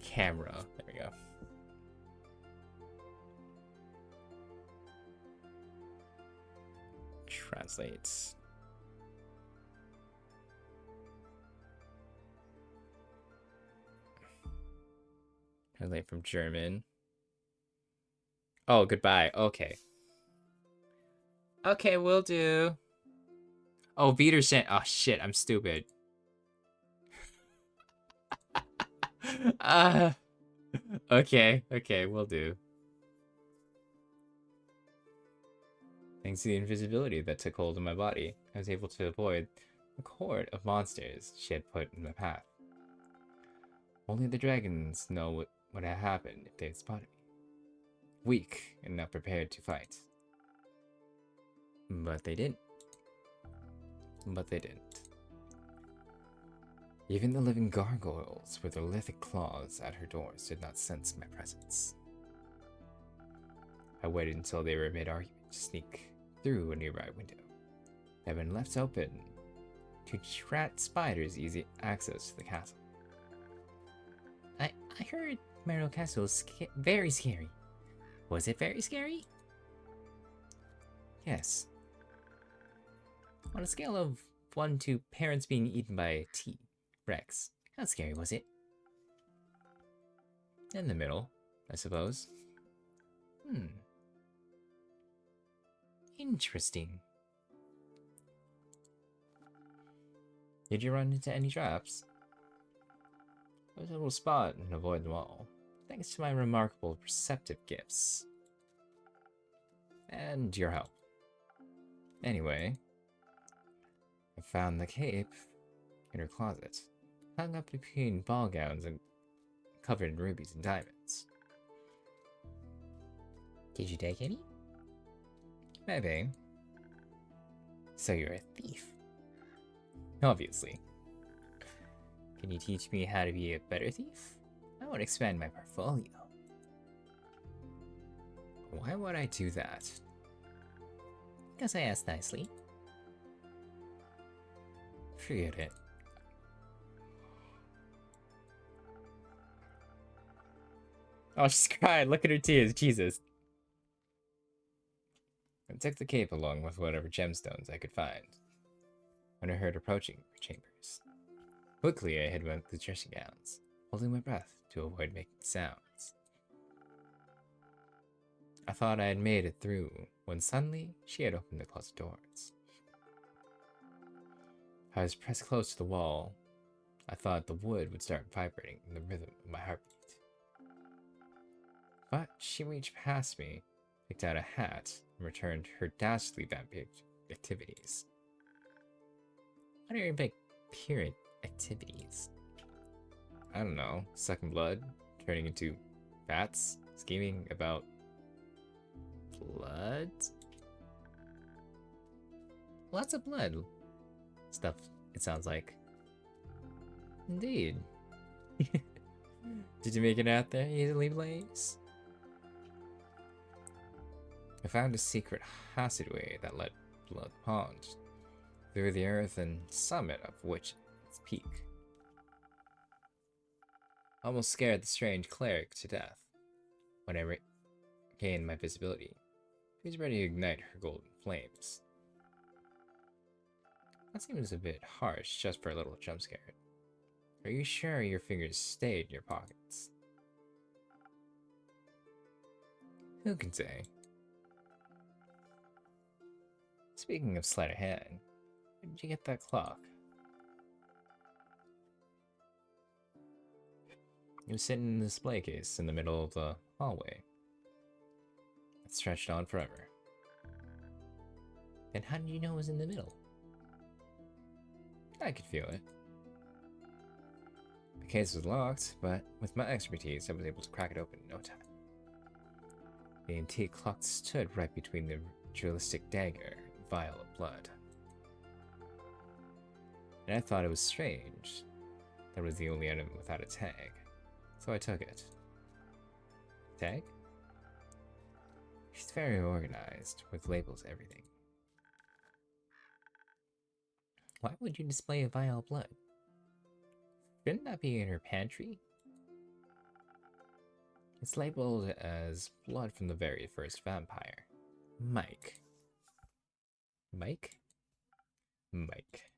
camera? There we go. Translates. Translate from German. Oh, goodbye. Okay. Okay, will do. Oh, Wiedersehen. Oh, shit. I'm stupid. Okay, will do. Thanks to the invisibility that took hold of my body, I was able to avoid the horde of monsters she had put in my path. Only the dragons know what would have happened if they had spotted me. Weak and not prepared to fight. But they didn't. Even the living gargoyles with their lithic claws at her doors did not sense my presence. I waited until they were mid-argument to sneak through a nearby window. They had been left open to grant spiders easy access to the castle. I heard Merrill Castle is very scary. Was it very scary? Yes. On a scale of 1 to parents being eaten by a T-Rex, how scary was it? In the middle, I suppose. Interesting. Did you run into any traps? I was able to spot and avoid them all, thanks to my remarkable perceptive gifts. And your help. Anyway, I found the cape in her closet, hung up between ball gowns and covered in rubies and diamonds. Did you take any? Maybe. So you're a thief. Obviously. Can you teach me how to be a better thief? I want to expand my portfolio. Why would I do that? Because I asked nicely. Forget it. Oh, she's crying. Look at her tears. Jesus. I took the cape along with whatever gemstones I could find. When I heard approaching her chambers, quickly I hid among the dressing gowns, holding my breath to avoid making sounds. I thought I had made it through, when suddenly she had opened the closet doors. I was pressed close to the wall. I thought the wood would start vibrating in the rhythm of my heartbeat. But she reached past me, picked out a hat, and returned to her dastardly vampire activities. What are your vampiric activities? I don't know, sucking blood, turning into bats, scheming about blood? Lots of blood stuff, it sounds like. Indeed. Did you make it out there easily, Blaze? I found a secret passageway that led below the pond, through the earthen summit of which its peak. Almost scared the strange cleric to death. When I regained my visibility, she was ready to ignite her golden flames. That seems a bit harsh just for a little jump scare. Are you sure your fingers stayed in your pockets? Who can say? Speaking of sleight of hand, where did you get that clock? It was sitting in the display case in the middle of the hallway. It stretched on forever. Then how did you know it was in the middle? I could feel it. The case was locked, but with my expertise, I was able to crack it open in no time. The antique clock stood right between the ritualistic dagger and vial of blood. And I thought it was strange. That was the only item without a tag, so I took it. Tag? She's very organized, with labels and everything. Why would you display a vial of blood? Shouldn't that be in her pantry? It's labeled as blood from the very first vampire, Mike. Mike? Mike.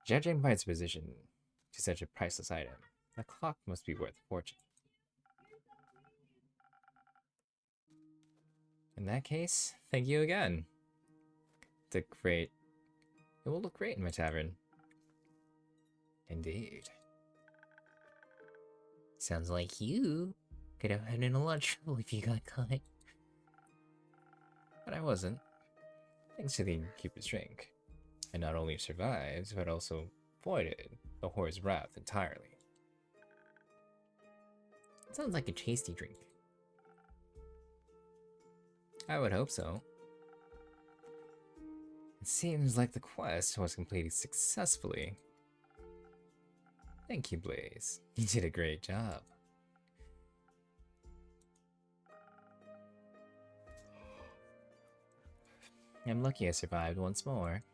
Judging by its position to such a priceless item, the clock must be worth a fortune. In that case, thank you again. It will look great in my tavern. Indeed. Sounds like you could have had in a lot of trouble if you got caught. But I wasn't. Thanks to the innkeeper's drink. I not only survived, but also avoided the whore's wrath entirely. It sounds like a tasty drink. I would hope so. It seems like the quest was completed successfully. Thank you, Blaze. You did a great job. I'm lucky I survived once more.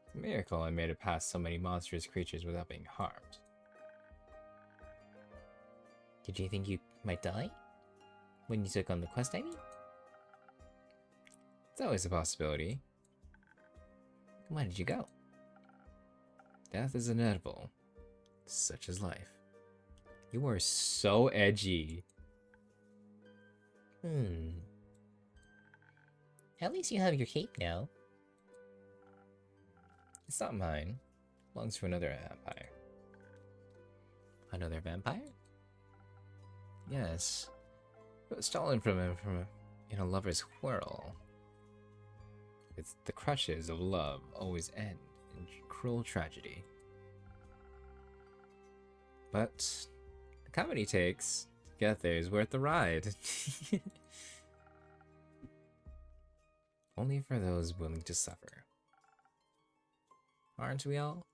It's a miracle I made it past so many monstrous creatures without being harmed. Did you think you might die? When you took on the quest, I mean? It's always a possibility. Why did you go? Death is inevitable. Such is life. You are so edgy. At least you have your cape now. It's not mine. It belongs to another vampire. Another vampire? Yes. It was stolen from him in a lover's whirl. It's the crushes of love always end in cruel tragedy. But the company he takes to get there is worth the ride. Only for those willing to suffer. Aren't we all?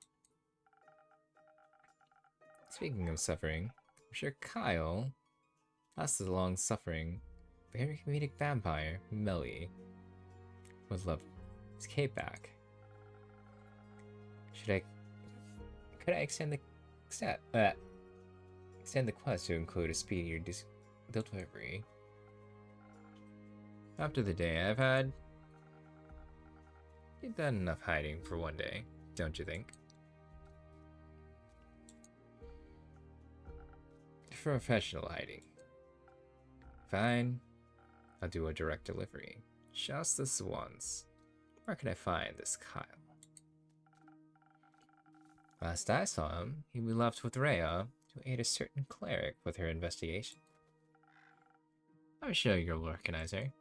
Speaking of suffering, I'm sure Kyle, that's the long-suffering, very comedic vampire, Melly, would love his cape back. Could I extend the quest to include a speedier delivery? After the day I've had, you've done enough hiding for one day, don't you think? Professional hiding. Fine. I'll do a direct delivery. Just this once. Where can I find this Kyle? Last I saw him, he left with Rhea to aid a certain cleric with her investigation. I'm sure you'll recognize her.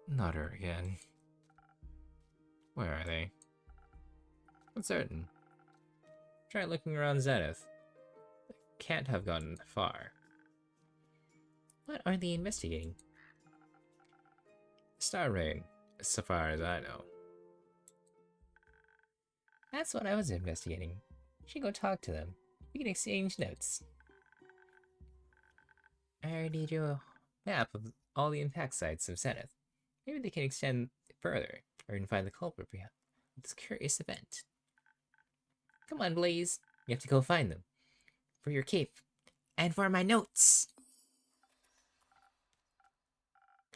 Not her again. Where are they? I'm certain. Try looking around Zenith. They can't have gotten far. What are they investigating? Star Rain, so far as I know. That's what I was investigating. Should go talk to them. We can exchange notes. I already drew a map of all the impact sites of Zenith. Maybe they can extend it further, or even find the culprit behind this curious event. Come on, Blaze. You have to go find them. For your cape. And for my notes!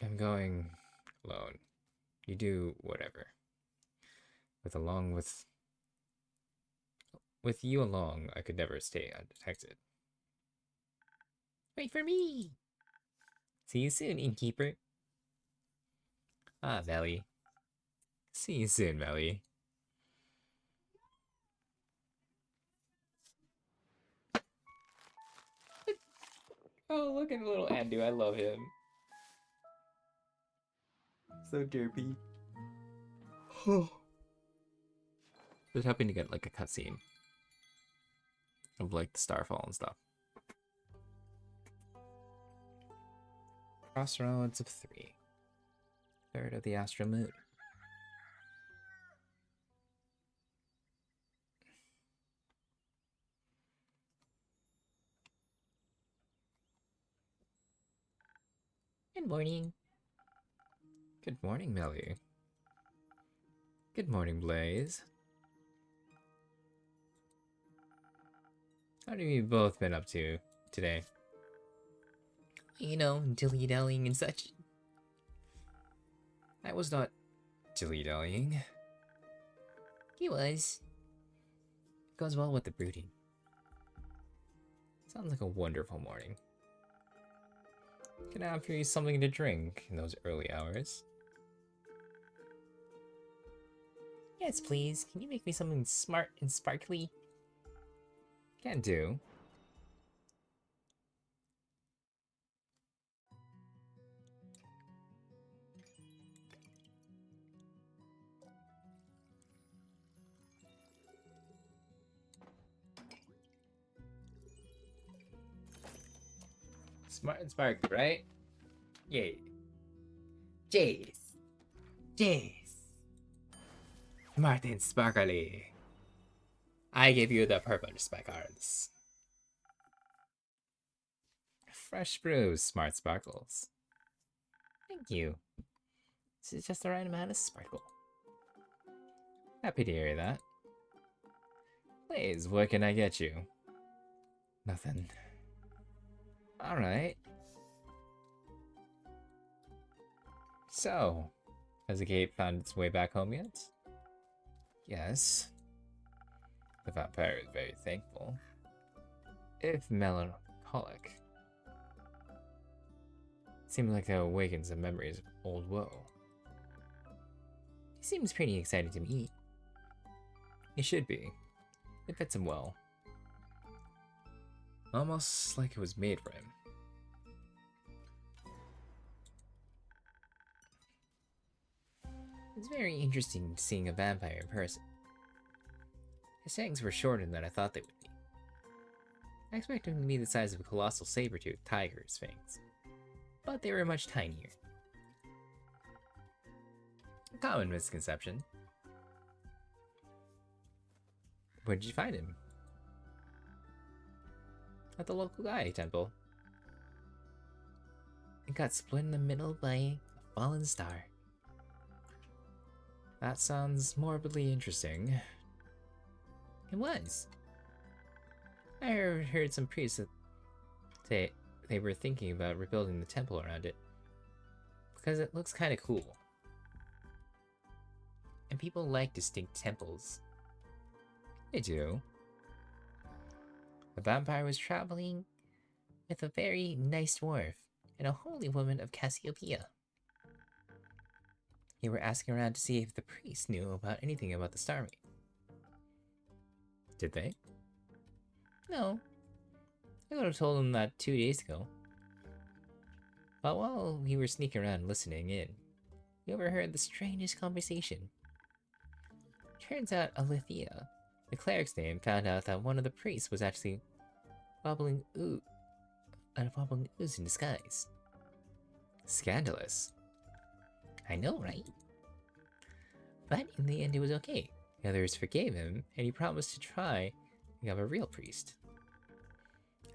I'm going alone. You do whatever. With you along, I could never stay undetected. Wait for me! See you soon, innkeeper. Ah, Melly. See you soon, Melly. Oh, look at little Andu. I love him. So derpy. Just hoping to get like a cutscene of like the Starfall and stuff. Crossroads of 3. Third of the Astral Moon. Good morning. Good morning, Melly. Good morning, Blaze. What have you both been up to today? You know, dilly-dallying and such. I was not dilly-dallying. He was. It goes well with the brooding. Sounds like a wonderful morning. Can I offer you something to drink in those early hours? Yes, please. Can you make me something smart and sparkly? Can do. Smart and sparkly, right? Yay. Jace. Jace. Smart and sparkly. I give you the purple sparkles. Fresh brews, smart sparkles. Thank you. This is just the right amount of sparkle. Happy to hear that. Please, what can I get you? Nothing. Alright. So, has the cape found its way back home yet? Yes. The vampire is very thankful. If melancholic. Seems like that awakens the memories of old woe. He seems pretty excited to meet. He should be. It fits him well. Almost like it was made for him. It's very interesting seeing a vampire in person. His fangs were shorter than I thought they would be. I expected him to be the size of a colossal saber-toothed tiger's fangs, but they were much tinier. A common misconception. Where did you find him? At the local Gaia temple. It got split in the middle by a fallen star. That sounds morbidly interesting. It was. I heard some priests say they were thinking about rebuilding the temple around it, because it looks kind of cool. And people like distinct temples. They do. The vampire was traveling with a very nice dwarf and a holy woman of Cassiopeia. They were asking around to see if the priest knew about anything about the Starmate. Did they? No. I would have told them that 2 days ago. But while we were sneaking around listening in, we overheard the strangest conversation. Turns out Alethea, the cleric's name, found out that one of the priests was actually a wobbling ooze in disguise. Scandalous. I know, right? But in the end, it was okay. The others forgave him, and he promised to try to become a real priest.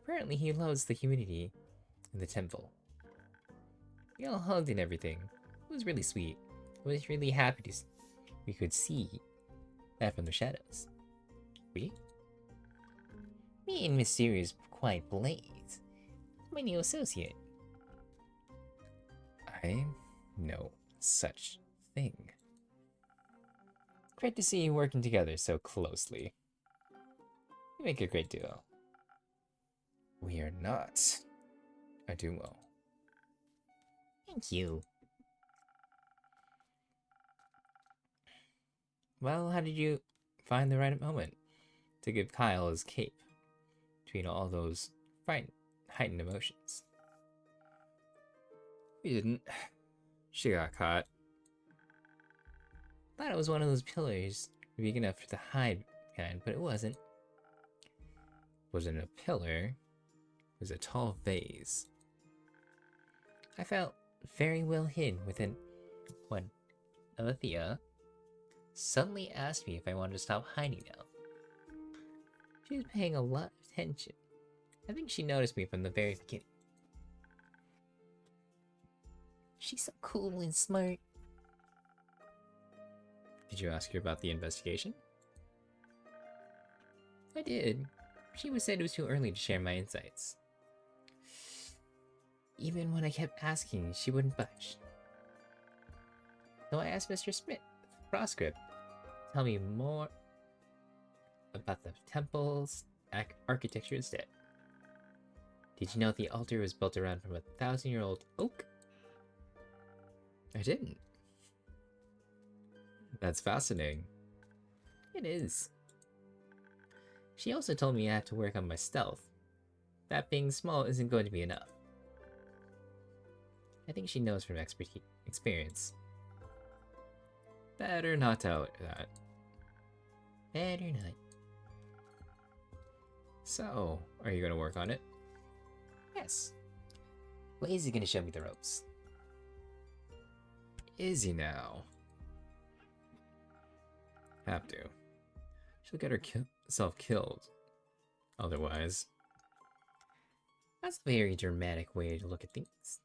Apparently, he loves the humidity in the temple. We all hugged and everything. It was really sweet. I was really happy we could see that from the shadows. We? Me and Mysterious Quiet Blaze. My new associate. I know such thing. Great to see you working together so closely. You make a great duo. We are not a duo. Thank you. Well, how did you find the right moment to give Kyle his cape between all those heightened emotions? We didn't. She got caught. Thought it was one of those pillars big enough to hide behind, but it wasn't. Wasn't a pillar. It was a tall vase. I felt very well hidden within when Alethea suddenly asked me if I wanted to stop hiding now. She was paying a lot of attention. I think she noticed me from the very beginning. She's so cool and smart. Did you ask her about the investigation? I did. She said it was too early to share my insights. Even when I kept asking, she wouldn't budge. So I asked Mr. Smith, Proscript, tell me more about the temple's architecture instead. Did you know the altar was built around from a 1,000-year-old oak? I didn't. That's fascinating. It is. She also told me I have to work on my stealth. That being small isn't going to be enough. I think she knows from experience. Better not tell her that. Better not. So, are you gonna work on it? Yes. Blaze is gonna show me the ropes. Is he now? Have to. She'll get herself killed. Otherwise. That's a very dramatic way to look at things.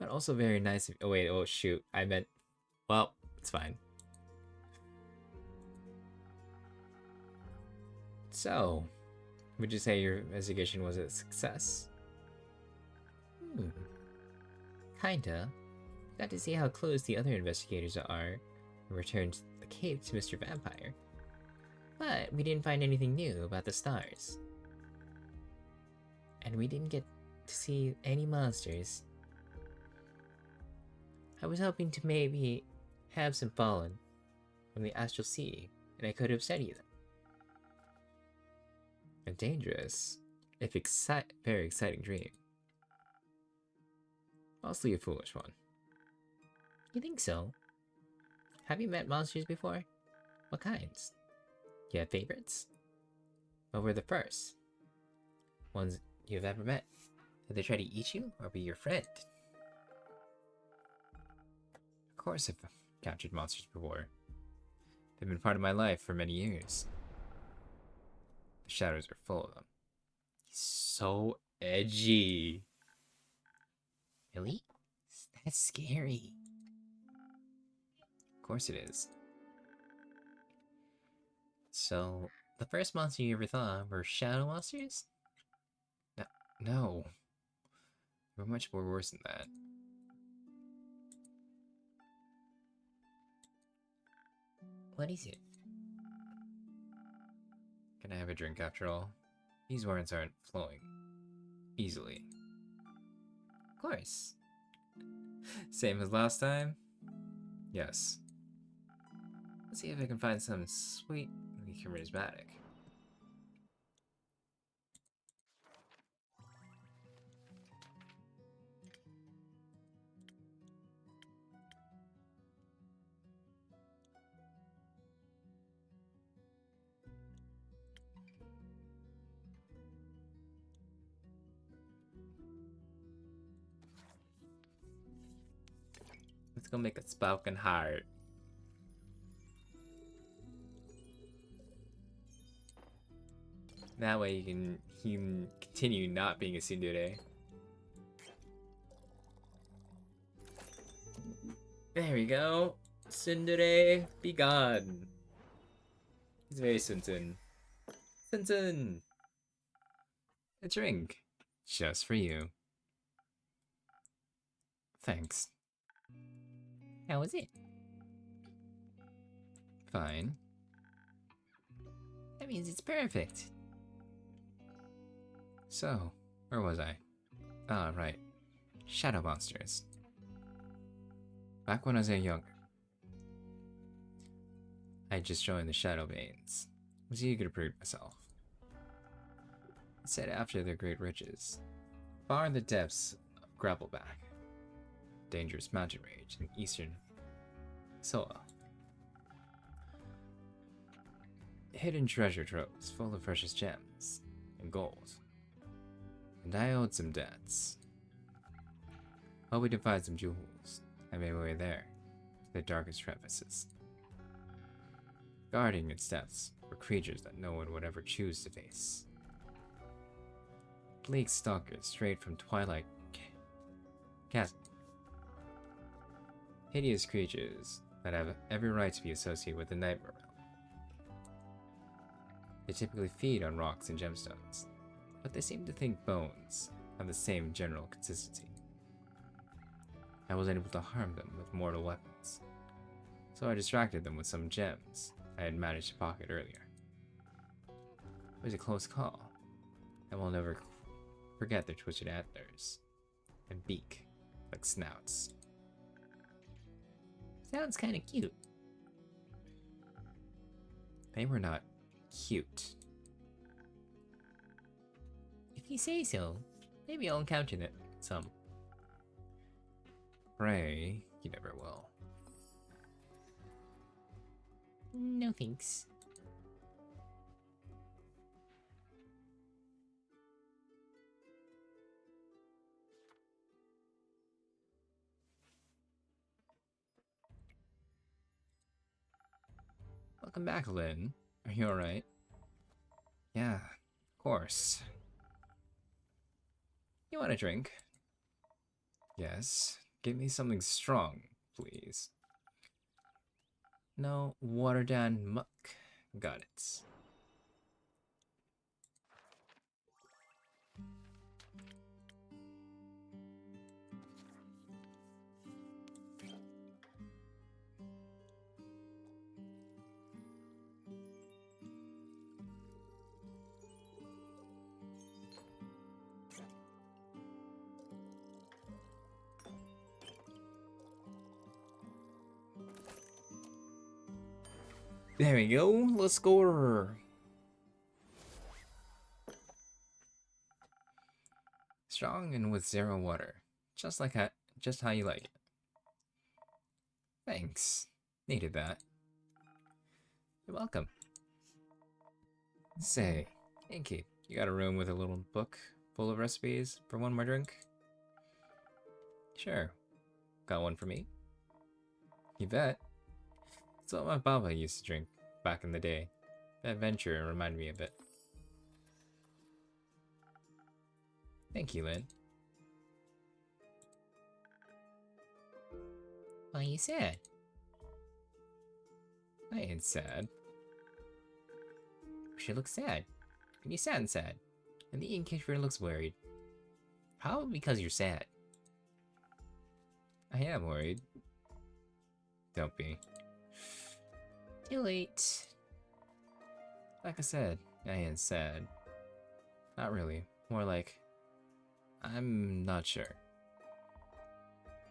But also very nice. Oh wait, oh shoot. I meant... Well, it's fine. So, would you say your investigation was a success? Kinda. Got to see how close the other investigators are and returned the cape to Mr. Vampire. But we didn't find anything new about the stars. And we didn't get to see any monsters. I was hoping to maybe have some fallen from the astral sea, and I could have studied them. A dangerous, if very exciting dream. Mostly a foolish one. You think so? Have you met monsters before? What kinds? Do you have favorites? What were the first ones you've ever met? Did they try to eat you or be your friend? Of course I've encountered monsters before. They've been part of my life for many years. The shadows are full of them. He's so edgy. Really? That's scary. Of course it is. So, the first monster you ever thought were shadow monsters? No. They were much more worse than that. What is it? Can I have a drink after all? These words aren't flowing easily. Of course. Same as last time? Yes. Let's see if I can find some sweetly charismatic. Let's go make a spoken heart. That way you can continue not being a tsundere. There we go. Tsundere, be gone. He's very Sunsun. Sunsun! A drink. Just for you. Thanks. How was it? Fine. That means it's perfect. So, where was I? Ah, right. Shadow monsters. Back when I was younger, I just joined the Shadow Veins. Was eager to prove myself. It said after their great riches, far in the depths of Gravelback, dangerous mountain range in eastern Soa, hidden treasure troves full of precious gems and gold. And I owed some debts. Hoping to find some jewels, I made my way there, to the darkest crevices. Guarding its depths were creatures that no one would ever choose to face. Bleak stalkers straight from Twilight Chasm. Hideous creatures that have every right to be associated with the Nightmare Realm. They typically feed on rocks and gemstones, but they seem to think bones have the same general consistency. I was able to harm them with mortal weapons, so I distracted them with some gems I had managed to pocket earlier. It was a close call, and we'll never forget their twisted antlers and beak like snouts. Sounds kinda cute. They were not cute. If you say so, maybe I'll encounter some. Pray you never will. No thanks. Welcome back, Lynn. Are you alright? Yeah, of course. You want a drink? Yes. Give me something strong, please. No watered down muck. Got it. There we go. Let's score. Strong and with zero water. Just how you like it. Thanks. Needed that. You're welcome. Say, Inky, you got a room with a little book full of recipes for one more drink? Sure. Got one for me? You bet. It's what my Baba used to drink back in the day. That venture reminded me of it. Thank you, Lynn. Why are you sad? I ain't sad. She looks sad. And you sound sad. And the innkeeper looks worried. Probably because you're sad. I am worried. Don't be. Too late. Like I said, I ain't sad. Not really. More like, I'm not sure.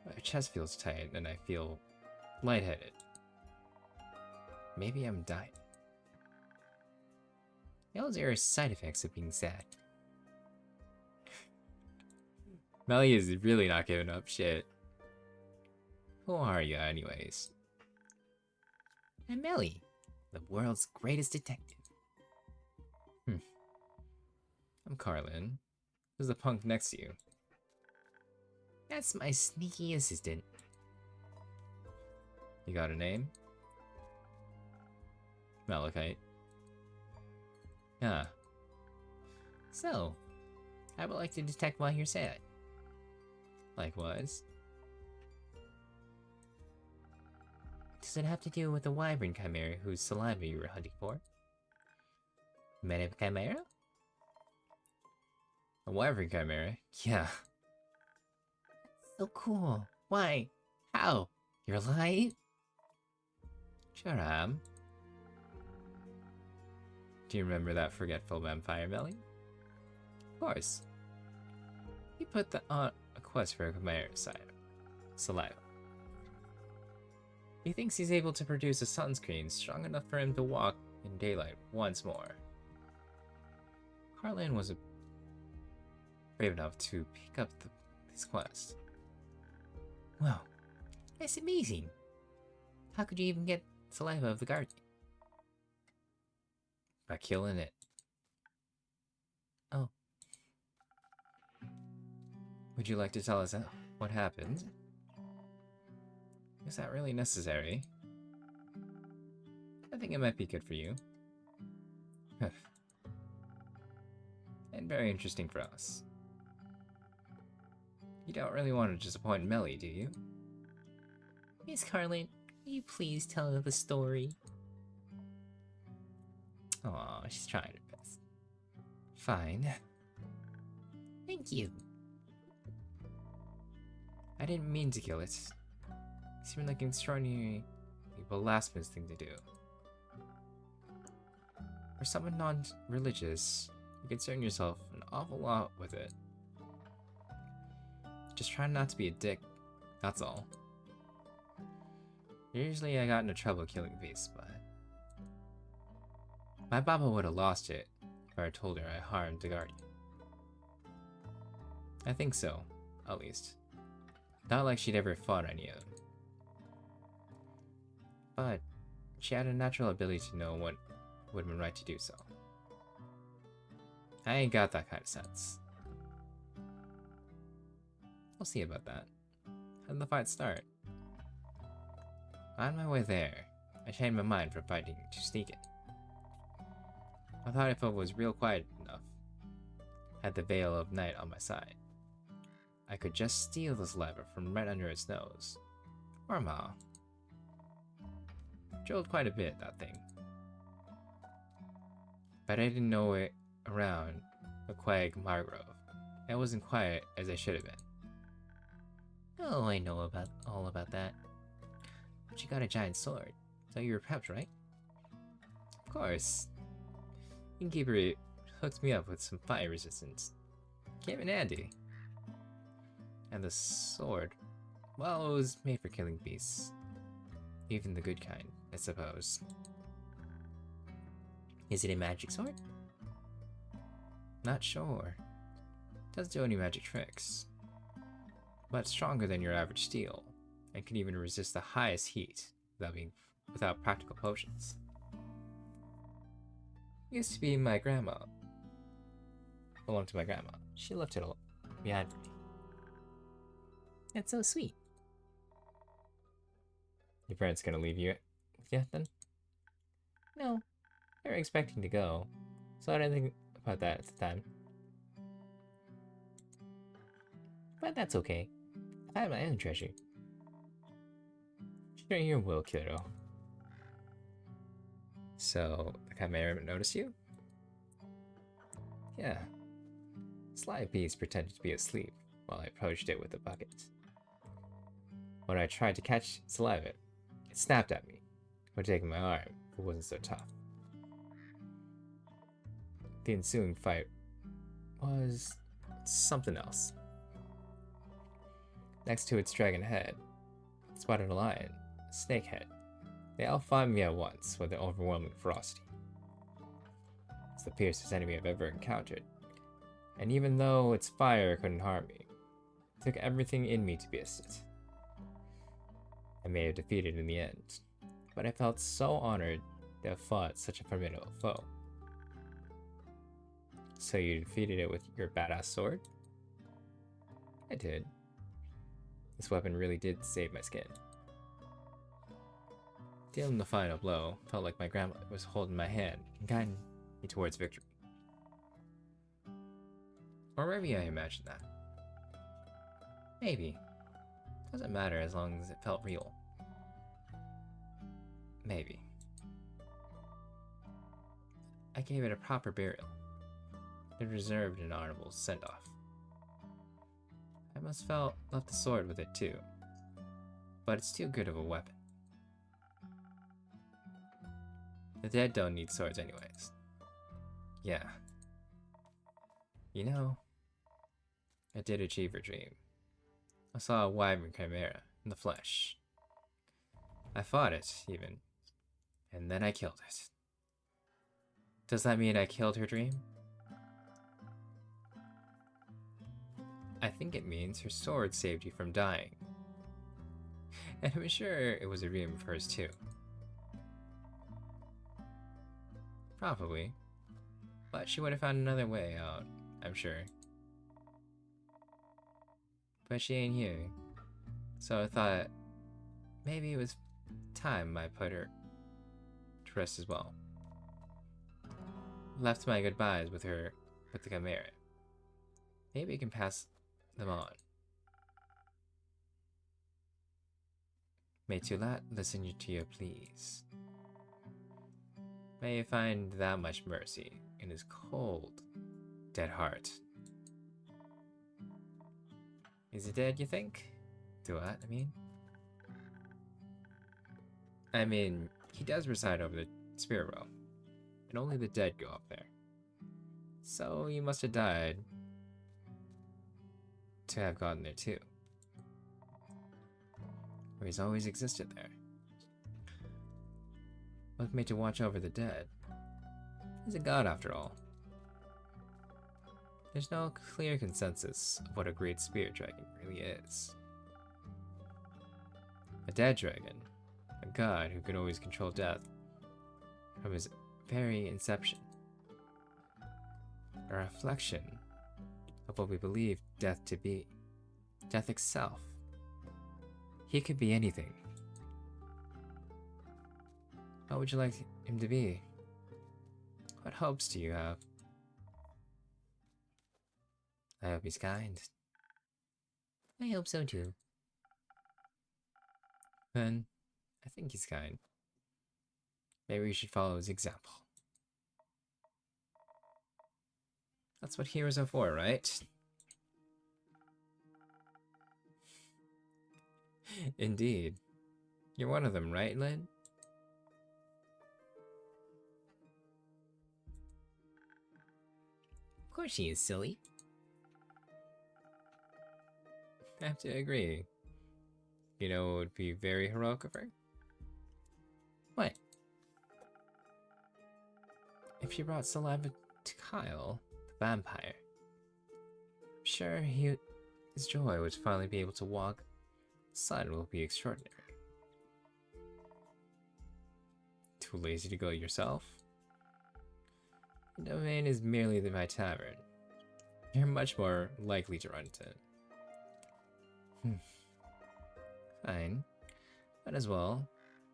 My chest feels tight and I feel lightheaded. Maybe I'm dying. Those are side effects of being sad. Melly is really not giving up shit. Who are you, anyways? I'm Melly, the world's greatest detective. I'm Carlin. Who's the punk next to you? That's my sneaky assistant. You got a name? Malachite. Yeah. So, I would like to detect while you're sad. Likewise. Does it have to do with the wyvern chimera whose saliva you were hunting for? Men chimera? A wyvern chimera? Yeah. So cool. Why? How? You're alive? Sure am. Do you remember that forgetful vampire, Melly? Of course. He put on a quest for a chimera saliva. He thinks he's able to produce a sunscreen strong enough for him to walk in daylight once more. Carlin was brave enough to pick up this quest. Wow, that's amazing. How could you even get saliva of the garden? By killing it. Oh. Would you like to tell us what happened? Is that really necessary? I think it might be good for you. And very interesting for us. You don't really want to disappoint Melly, do you? Miss Carlin, will you please tell her the story? Aw, she's trying her best. Fine. Thank you. I didn't mean to kill it. It seemed like an extraordinary, blasphemous thing to do. For someone non-religious, you concern yourself an awful lot with it. Just try not to be a dick, that's all. Usually I got into trouble killing beasts, but... my Baba would have lost it if I told her I harmed the guardian. I think so, at least. Not like she'd ever fought any of them. But she had a natural ability to know what would have been right to do so. I ain't got that kind of sense. We'll see about that. How did the fight start? On my way there, I changed my mind from fighting to sneaking. I thought if I was real quiet enough, had the veil of night on my side, I could just steal this lever from right under its nose. Or Ma. Drilled quite a bit, that thing. But I didn't know it around the Quag Margrove. I wasn't quiet as I should have been. Oh, I know all about that. But you got a giant sword, so you were prepped, right? Of course. Innkeeper hooked me up with some fire resistance. Came in handy. And the sword, well, it was made for killing beasts. Even the good kind, I suppose. Is it a magic sword? Not sure. Doesn't do any magic tricks. But it's stronger than your average steel, and can even resist the highest heat without practical potions. Used to be my grandma. Belonged to my grandma. She left it behind for me. That's so sweet. Your parents gonna leave you yet then? No, They were expecting to go, so I didn't think about that at the time. but that's okay. I have my own treasure. Sure, your will, kiddo. So, the Chimera noticed you? Yeah. Sly Beast pretended to be asleep while I approached it with a bucket. When I tried to catch saliva, it snapped at me, but taking my arm, it wasn't so tough. The ensuing fight was something else. Next to its dragon head, it spotted a lion, a snake head. They all fought me at once with an overwhelming ferocity. It's the fiercest enemy I've ever encountered, and even though its fire couldn't harm me, it took everything in me to beat it. I may have defeated in the end, but I felt so honored to have fought such a formidable foe. So you defeated it with your badass sword? I did. This weapon really did save my skin. Dealing the final blow felt like my grandmother was holding my hand and guiding me towards victory. Or maybe I imagined that. Maybe. Doesn't matter as long as it felt real. Maybe. I gave it a proper burial. It deserved an honorable send-off. I must left the sword with it too. But it's too good of a weapon. The dead don't need swords anyways. Yeah. You know, I did achieve her dream. I saw a wyvern chimera in the flesh. I fought it, even. And then I killed it. Does that mean I killed her dream? I think it means her sword saved you from dying. And I'm sure it was a dream of hers too. Probably. But she would have found another way out, I'm sure. But she ain't here. So I thought maybe it was time I put her to rest as well. Left my goodbyes with her with the Chimera. Maybe you can pass them on. May Tulat listen to you, please. May you find that much mercy in his cold, dead heart. Is he dead, you think? Tulat, I mean, he does reside over the spirit realm, and only the dead go up there. So he must have died to have gotten there too. Or he's always existed there. But made to watch over the dead. He's a god after all. There's no clear consensus of what a great spirit dragon really is. A dead dragon, a god who could always control death from his very inception. A reflection of what we believe death to be. Death itself. He could be anything. What would you like him to be? What hopes do you have? I hope he's kind. I hope so too. Then, I think he's kind. Maybe we should follow his example. That's what heroes are for, right? Indeed. You're one of them, right, Lynn? Of course she is, silly. I have to agree. You know what would be very heroic of her? What? if she brought saliva to Kyle, the vampire, I'm sure his joy would finally be able to walk outside will be extraordinary. Too lazy to go yourself? The domain is merely my tavern. You're much more likely to run into it. Fine. Might as well.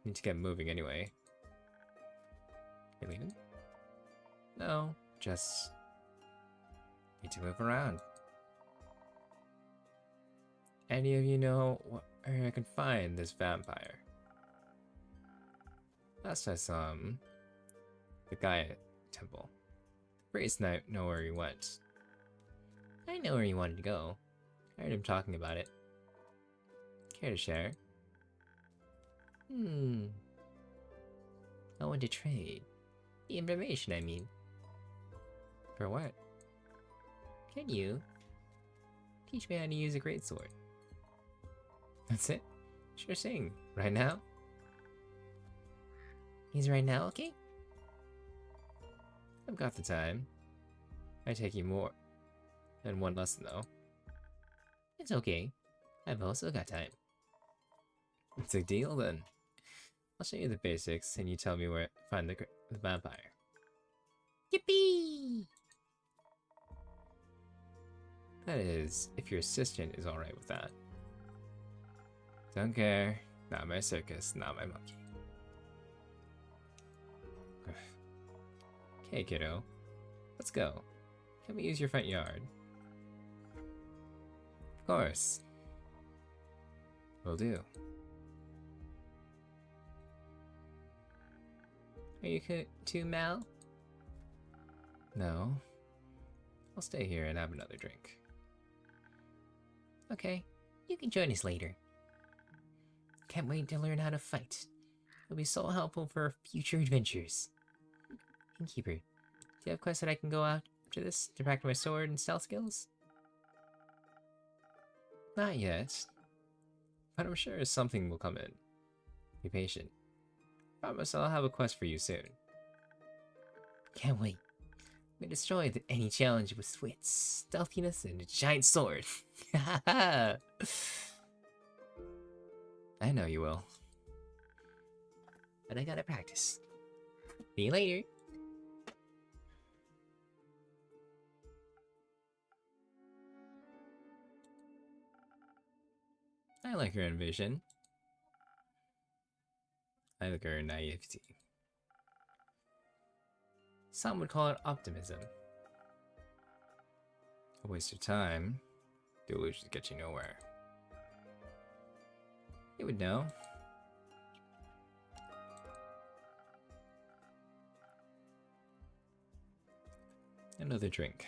Need to get moving anyway. You leaving? No, just need to move around. Any of you know where I can find this vampire? Last I saw him, the Gaia Temple. The priest know where he went. I know where he wanted to go. I heard him talking about it. Care to share? I want to trade. The information, I mean. For what? Can you teach me how to use a greatsword? That's it? Sure thing. Right now? Is right now okay? I've got the time. I take you more than one lesson though. It's okay. I've also got time. It's a deal then. I'll show you the basics and you tell me where to find the vampire. Yippee! That is, if your assistant is alright with that. Don't care. Not my circus, not my monkey. Okay, kiddo. Let's go. Can we use your front yard? Of course. Will do. Are you too, Mal? No. I'll stay here and have another drink. Okay. You can join us later. Can't wait to learn how to fight. It'll be so helpful for future adventures. Innkeeper, do you have quests that I can go after this to practice my sword and stealth skills? Not yet. But I'm sure something will come in. Be patient. Promise I'll have a quest for you soon. Can't wait. I'm gonna destroy any challenge with wits, stealthiness, and a giant sword. I know you will. But I gotta practice. See you later. I like her ambition. I like her naivety. Some would call it optimism. A waste of time. Delusions get you nowhere. You would know. Another drink.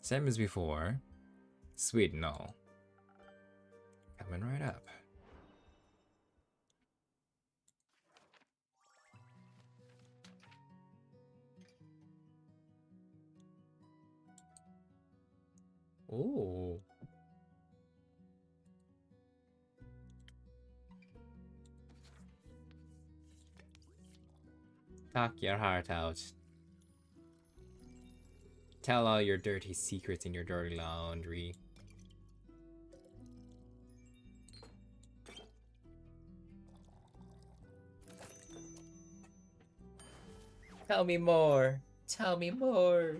Same as before. Sweet and all. Coming right up. Ooh. Talk your heart out. Tell all your dirty secrets in your dirty laundry. Tell me more. Tell me more.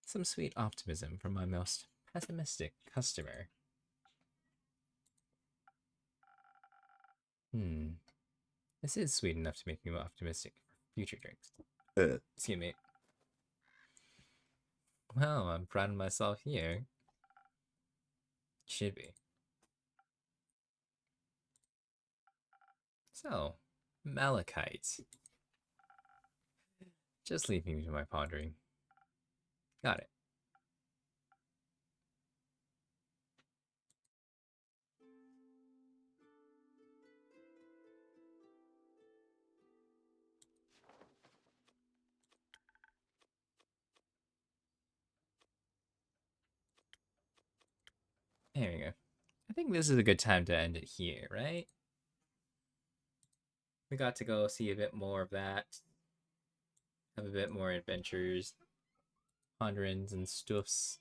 Some sweet optimism from my most pessimistic customer. This is sweet enough to make me optimistic for future drinks. Excuse me. Well, I'm proud of myself here. Should be. So, Malachite. Just leave me to my pondering. Got it. There we go. I think this is a good time to end it here, right? We got to go see a bit more of that. Have a bit more adventures, ponderings, and stuffs.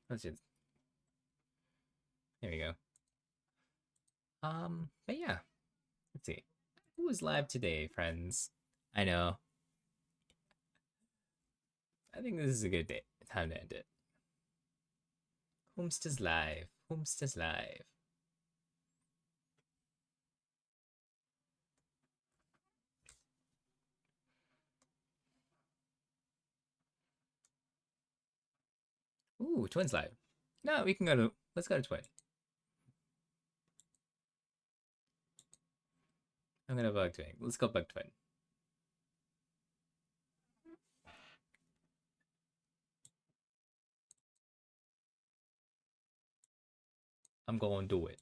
Let's just. There we go. But yeah. Let's see. Who was live today, friends? I know. I think this is a good day. Time to end it. Homestays live. Homestays live. Ooh, Twins live. No, we can go to. Let's go to Twin. I'm gonna bug Twin. Let's go bug Twin. I'm going to do it.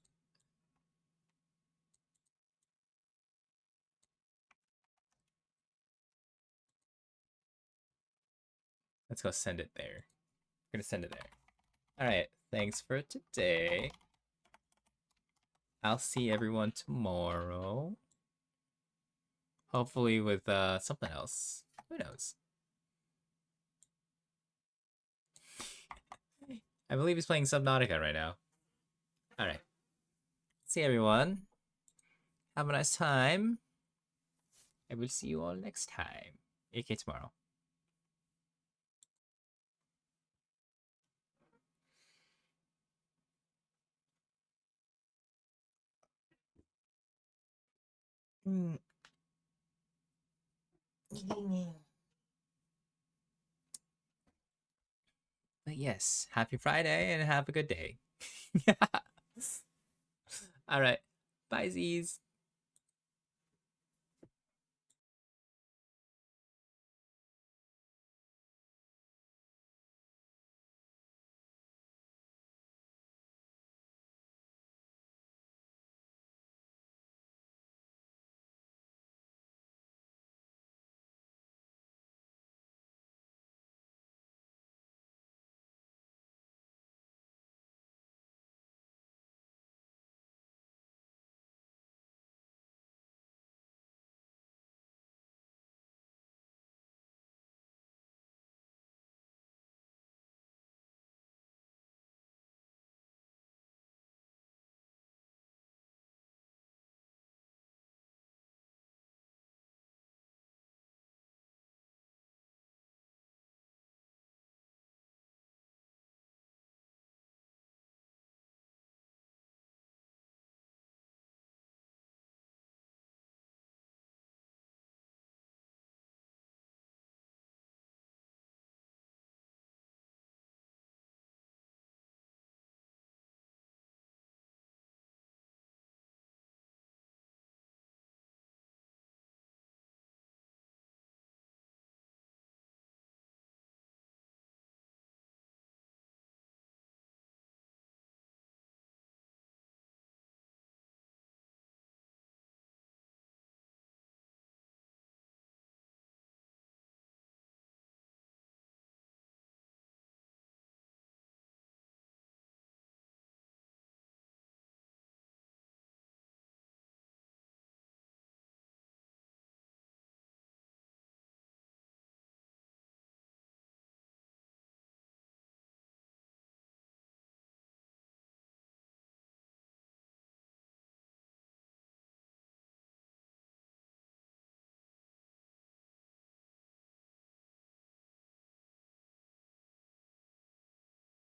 Let's go send it there. We're gonna send it there. Alright, thanks for today. I'll see everyone tomorrow. Hopefully with something else. Who knows? I believe he's playing Subnautica right now. Alright. See everyone. Have a nice time. I will see you all next time. AK tomorrow. But yes, happy Friday and have a good day. All right. Bye, Z's.